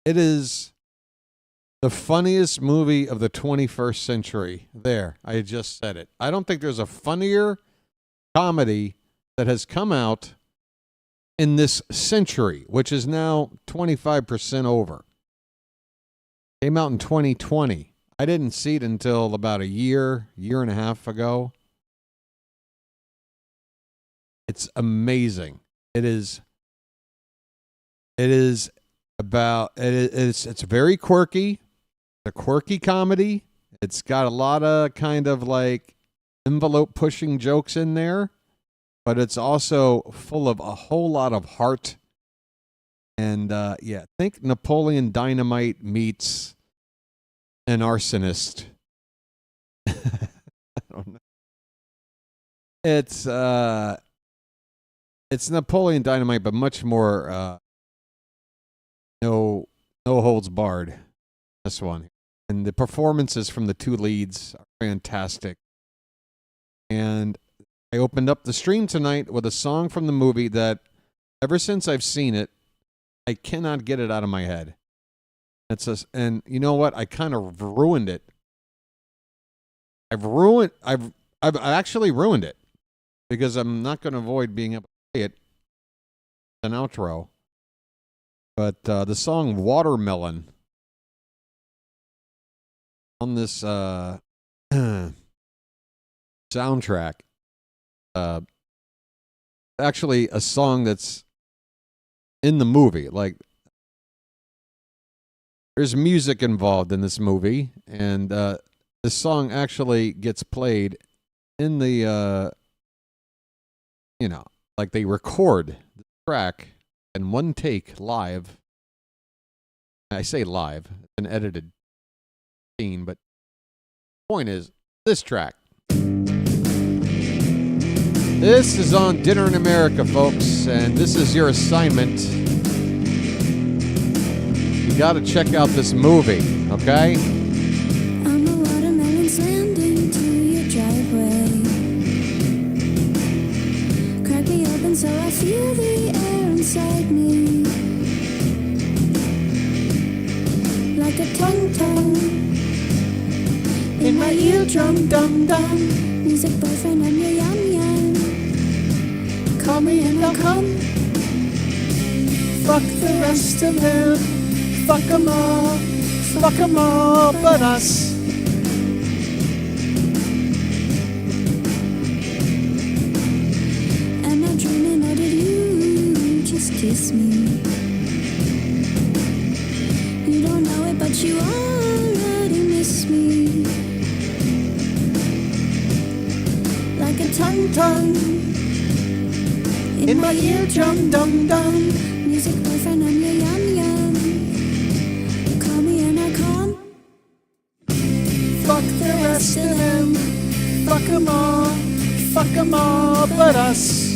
[SPEAKER 16] It is the funniest movie of the 21st century. There, I just said it. I don't think there's a funnier comedy that has come out in this century, which is now 25% over. Came out in 2020. I didn't see it until about a year and a half ago. It's amazing. It's very quirky. It's a quirky comedy. It's got a lot of kind of like envelope pushing jokes in there, but it's also full of a whole lot of heart. And think Napoleon Dynamite meets an arsonist. I don't know. It's Napoleon Dynamite, but much more no holds barred. This one. And the performances from the two leads are fantastic. And I opened up the stream tonight with a song from the movie that ever since I've seen it, I cannot get it out of my head. And you know what? I kind of ruined it. I've actually ruined it because I'm not going to avoid being able to play it. An outro. But the song Watermelon on this soundtrack, actually a song that's in the movie. Like, there's music involved in this movie, and the song actually gets played in the, like they record the track in one take live. I say live, it's an edited scene, but the point is, this track. This is on Dinner in America, folks, and this is your assignment. You got to check out this movie, okay?
[SPEAKER 1] I'm a watermelon sand into your driveway. eardrum, dum dum. Music boyfriend, I'm your yum yum. Call me and I'll come. Fuck the rest of them. Fuck 'em all but us. Am I dreaming or did you just kiss me? You don't know it, but you already miss me. Like a tongue in my eardrum, dum dum. Music boyfriend, I'm your yum yum. Call me and I'll come. Fuck the rest of them. Fuck 'em all but us.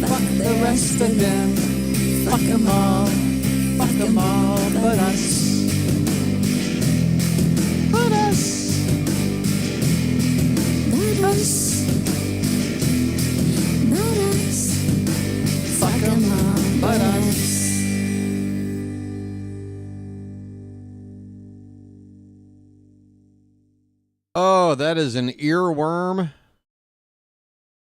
[SPEAKER 1] Fuck the rest of them. Fuck 'em all but us. But us. But us. But us. Fuck 'em all but us.
[SPEAKER 16] Oh, that is an earworm.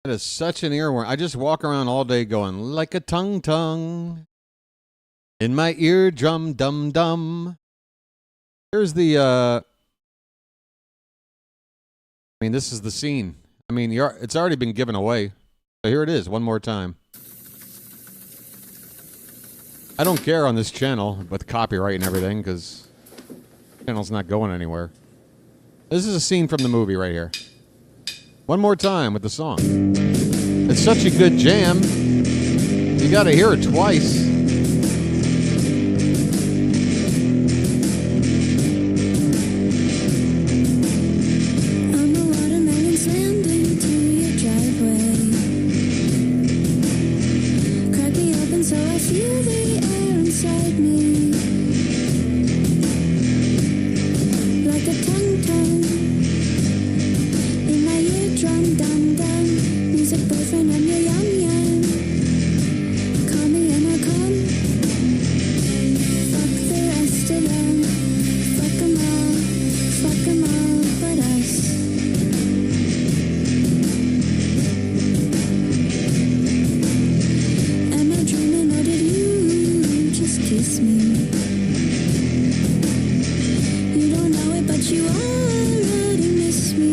[SPEAKER 16] That is such an earworm. I just walk around all day going, like a tongue in my eardrum, dum dum. Here's the, I mean, this is the scene. I mean, it's already been given away. So here it is, one more time. I don't care on this channel with copyright and everything because the channel's not going anywhere. This is a scene from the movie right here. One more time with the song. It's such a good jam. You gotta hear it twice.
[SPEAKER 1] I'm a watermelon slammed into your driveway. Crack me open so I feel the air inside me. Like a tongue in my eardrum, dum dum. Music boyfriend, I'm your yum yum. Call me and I'll come. Fuck the rest of them. Fuck 'em all but us. Am I dreaming or did you just kiss me? You don't know it, but you already miss me.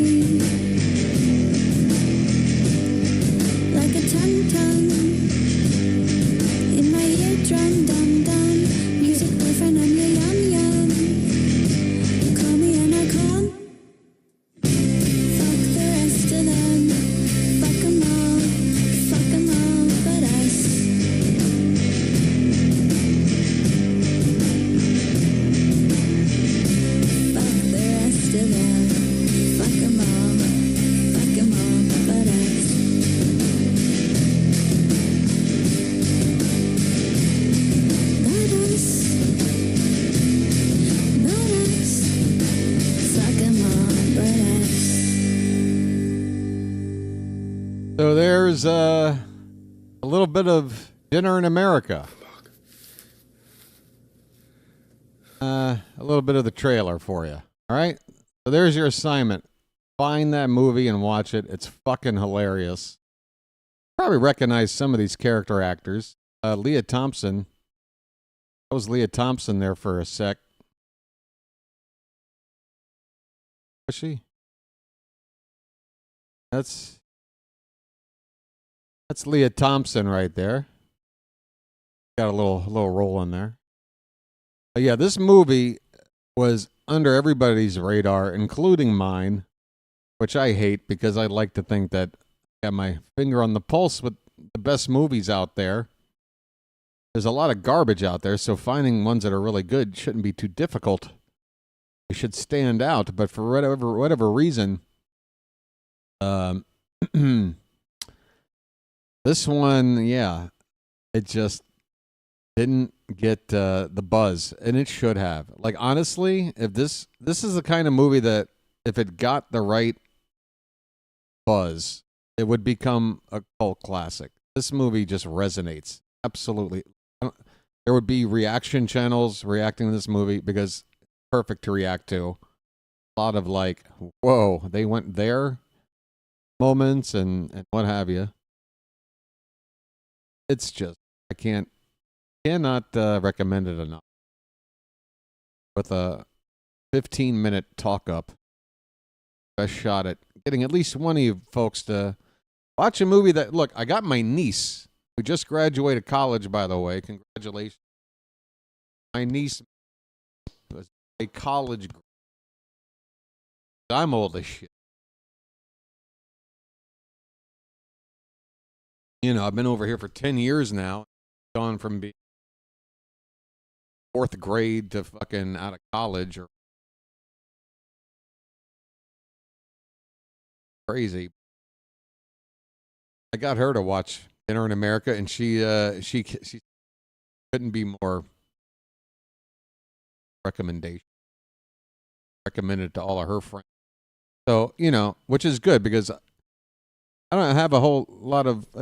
[SPEAKER 1] Like a tongue in my eardrum, dum dum. Music boyfriend, I'm your yum yum. Call me and I'll come. Fuck the rest of them. Fuck 'em all but us. Fuck the rest of them. Fuck 'em all but us. But us. But us. Fuck 'em all but us.
[SPEAKER 16] So there's a little bit of Dinner in America. A little bit of the trailer for you. All right? So there's your assignment. Find that movie and watch it. It's fucking hilarious. Probably recognize some of these character actors. Leah Thompson. That was Leah Thompson there for a sec. Was she? That's Leah Thompson right there. Got a little roll in there. But yeah, this movie was under everybody's radar, including mine, which I hate because I like to think that I got my finger on the pulse with the best movies out there. There's a lot of garbage out there, so finding ones that are really good shouldn't be too difficult. They should stand out, but for whatever reason, this one, yeah, it just didn't get the buzz, and it should have. Like, honestly, if this is the kind of movie that if it got the right buzz, it would become a cult classic. This movie just resonates. Absolutely. there would be reaction channels reacting to this movie because it's perfect to react to. A lot of like, whoa, they went there moments and what have you. It's just, I cannot recommend it enough. With a 15-minute talk up, best shot at getting at least one of you folks to watch a movie that, look, I got my niece, who just graduated college, by the way. Congratulations. My niece was a college girl. I'm old as shit. You know, I've been over here for 10 years now. Gone from being 4th grade to fucking out of college or crazy. I got her to watch Dinner in America, and she couldn't be more recommended to all of her friends. So, you know, which is good because I don't have a whole lot of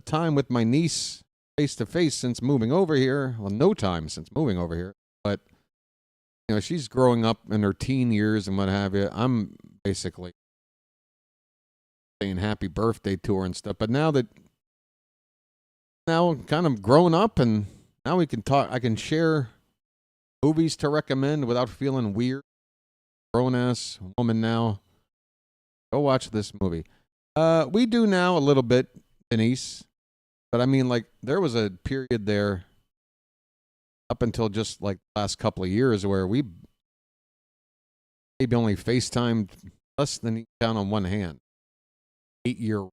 [SPEAKER 16] time with my niece face to face since moving over here. Well, no time since moving over here, but you know, she's growing up in her teen years and what have you. I'm basically saying happy birthday to her and stuff. But now I'm kind of grown up and now we can talk. I can share movies to recommend without feeling weird. Grown ass woman now. Go watch this movie. We do now a little bit, Denise. But I mean, like, there was a period there up until just like the last couple of years where we maybe only FaceTimed less than down on one hand. 8-year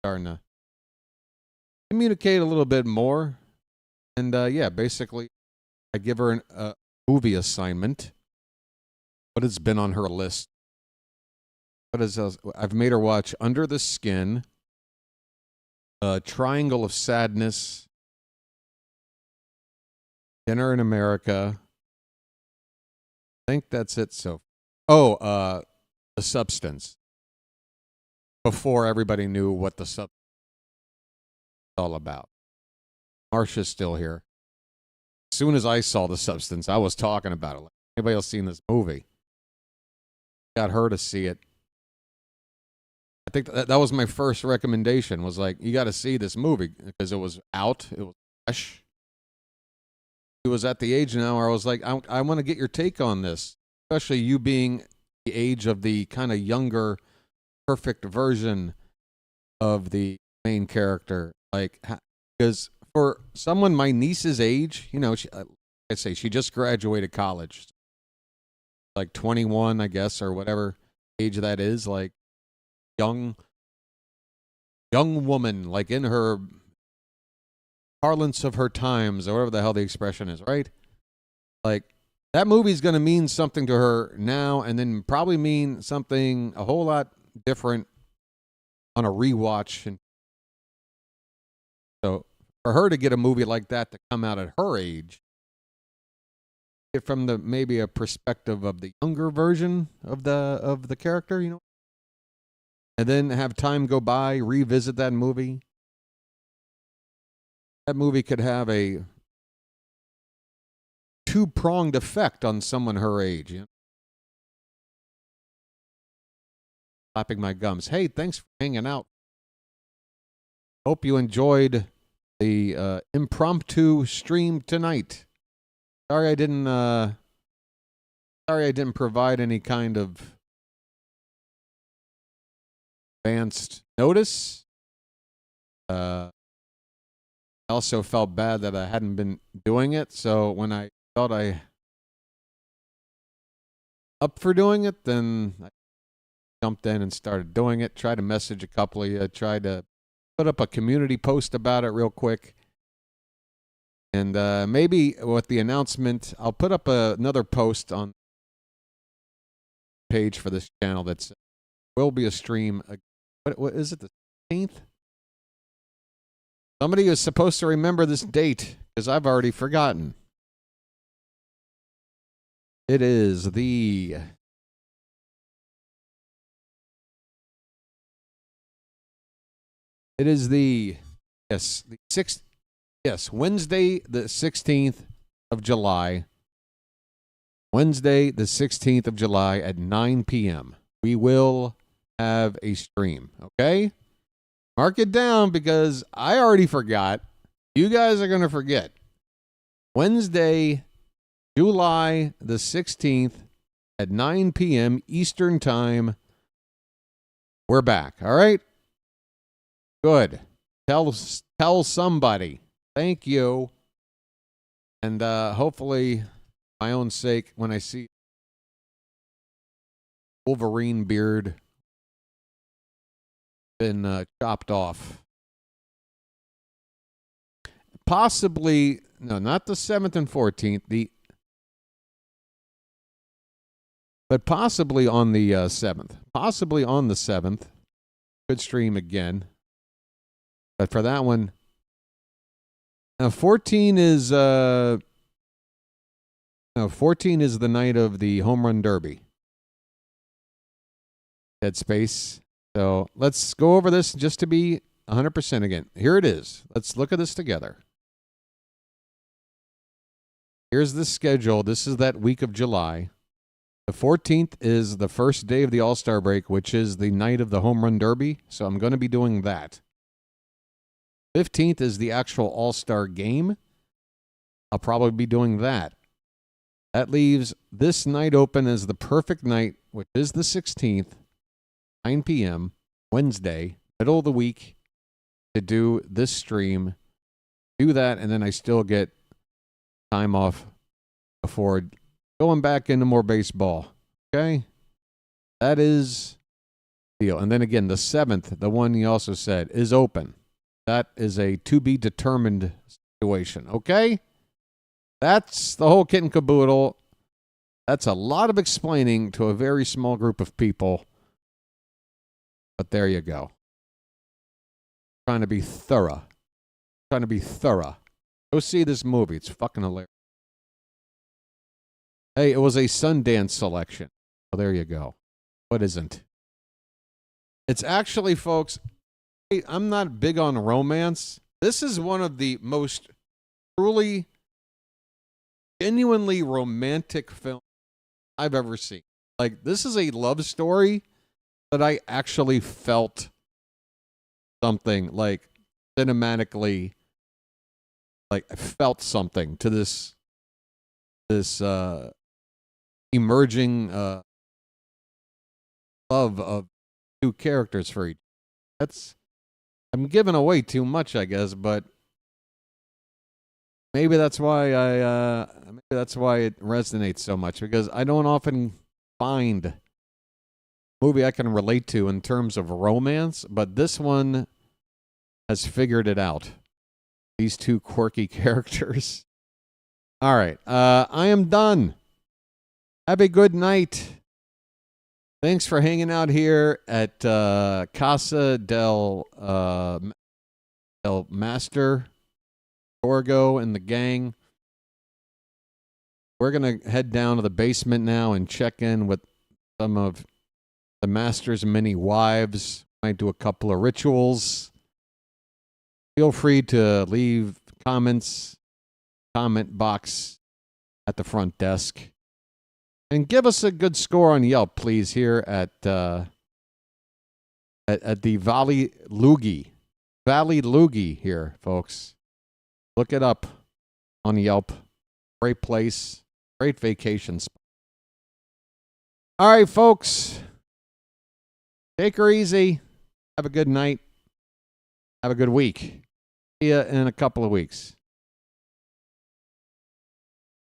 [SPEAKER 16] starting to communicate a little bit more. And yeah, basically, I give her a movie assignment. What has been on her list? What is I've made her watch Under the Skin, Triangle of Sadness, Dinner in America. I think that's it. So, The Substance. Before everybody knew what The Substance was all about. Marsha's still here. As soon as I saw The Substance, I was talking about it. Like, anybody else seen this movie? Got her to see it. I think that was my first recommendation, was like, you got to see this movie because it was out. It was fresh. It was at the age now where I was like, I want to get your take on this, especially you being the age of the kind of younger, perfect version of the main character. Like, because for someone my niece's age, you know, she just graduated college. Like 21, I guess, or whatever age that is, like young woman, like in her parlance of her times, or whatever the hell the expression is, right? Like, that movie's going to mean something to her now, and then probably mean something a whole lot different on a rewatch. And so, for her to get a movie like that to come out at her age, it from the maybe a perspective of the younger version of the character, you know, and then have time go by, revisit that movie. That movie could have a two-pronged effect on someone her age. You know? Slapping my gums. Hey, thanks for hanging out. Hope you enjoyed the impromptu stream tonight. Sorry I didn't provide any kind of advanced notice. I also felt bad that I hadn't been doing it, so when I felt I up for doing it, then I jumped in and started doing it. Tried to message a couple of you. Tried to put up a community post about it real quick. And maybe with the announcement, I'll put up another post on the page for this channel that's will be a stream. What is it, the 16th? Somebody is supposed to remember this date because I've already forgotten. It is the... It is the... Yes, the 6th. Yes, Wednesday, the 16th of July. Wednesday, the 16th of July at 9 p.m. We will have a stream, okay? Mark it down because I already forgot. You guys are going to forget. Wednesday, July the 16th at 9 p.m. Eastern Time. We're back, all right? Good. Tell somebody. Thank you. And hopefully, my own sake, when I see Wolverine beard been chopped off. Possibly, no, not the 7th and 14th, but possibly on the 7th. Possibly on the 7th. Could stream again. But for that one, 14 is 14 is the night of the Home Run Derby. Dead Space. So let's go over this just to be 100% again. Here it is. Let's look at this together. Here's the schedule. This is that week of July. The 14th is the first day of the All-Star break, which is the night of the Home Run Derby. So I'm going to be doing that. 15th is the actual All-Star game. I'll probably be doing that. That leaves this night open as the perfect night, which is the 16th, 9 p.m., Wednesday, middle of the week, to do this stream. Do that, and then I still get time off before going back into more baseball. Okay? That is the deal. And then again, the 7th, the one you also said, is open. That is a to-be-determined situation. Okay? That's the whole kit and caboodle. That's a lot of explaining to a very small group of people. But there you go. Trying to be thorough. Go see this movie. It's fucking hilarious. Hey, it was a Sundance selection. Oh, there you go. What isn't? It's actually, folks, I'm not big on romance. This is one of the most truly, genuinely romantic films I've ever seen. Like, this is a love story that I actually felt something, like, cinematically, like, I felt something to this emerging love of two characters for each. I'm giving away too much, I guess, but maybe that's why it resonates so much, because I don't often find a movie I can relate to in terms of romance, but this one has figured it out. These two quirky characters. All right, I am done. Have a good night. Thanks for hanging out here at Casa del Master, Torgo, and the gang. We're going to head down to the basement now and check in with some of the Master's many wives. Might do a couple of rituals. Feel free to leave comments, comment box at the front desk. And give us a good score on Yelp, please, here at the Valley Loogie here, folks. Look it up on Yelp. Great place. Great vacation spot. All right, folks. Take her easy. Have a good night. Have a good week. See ya in a couple of weeks.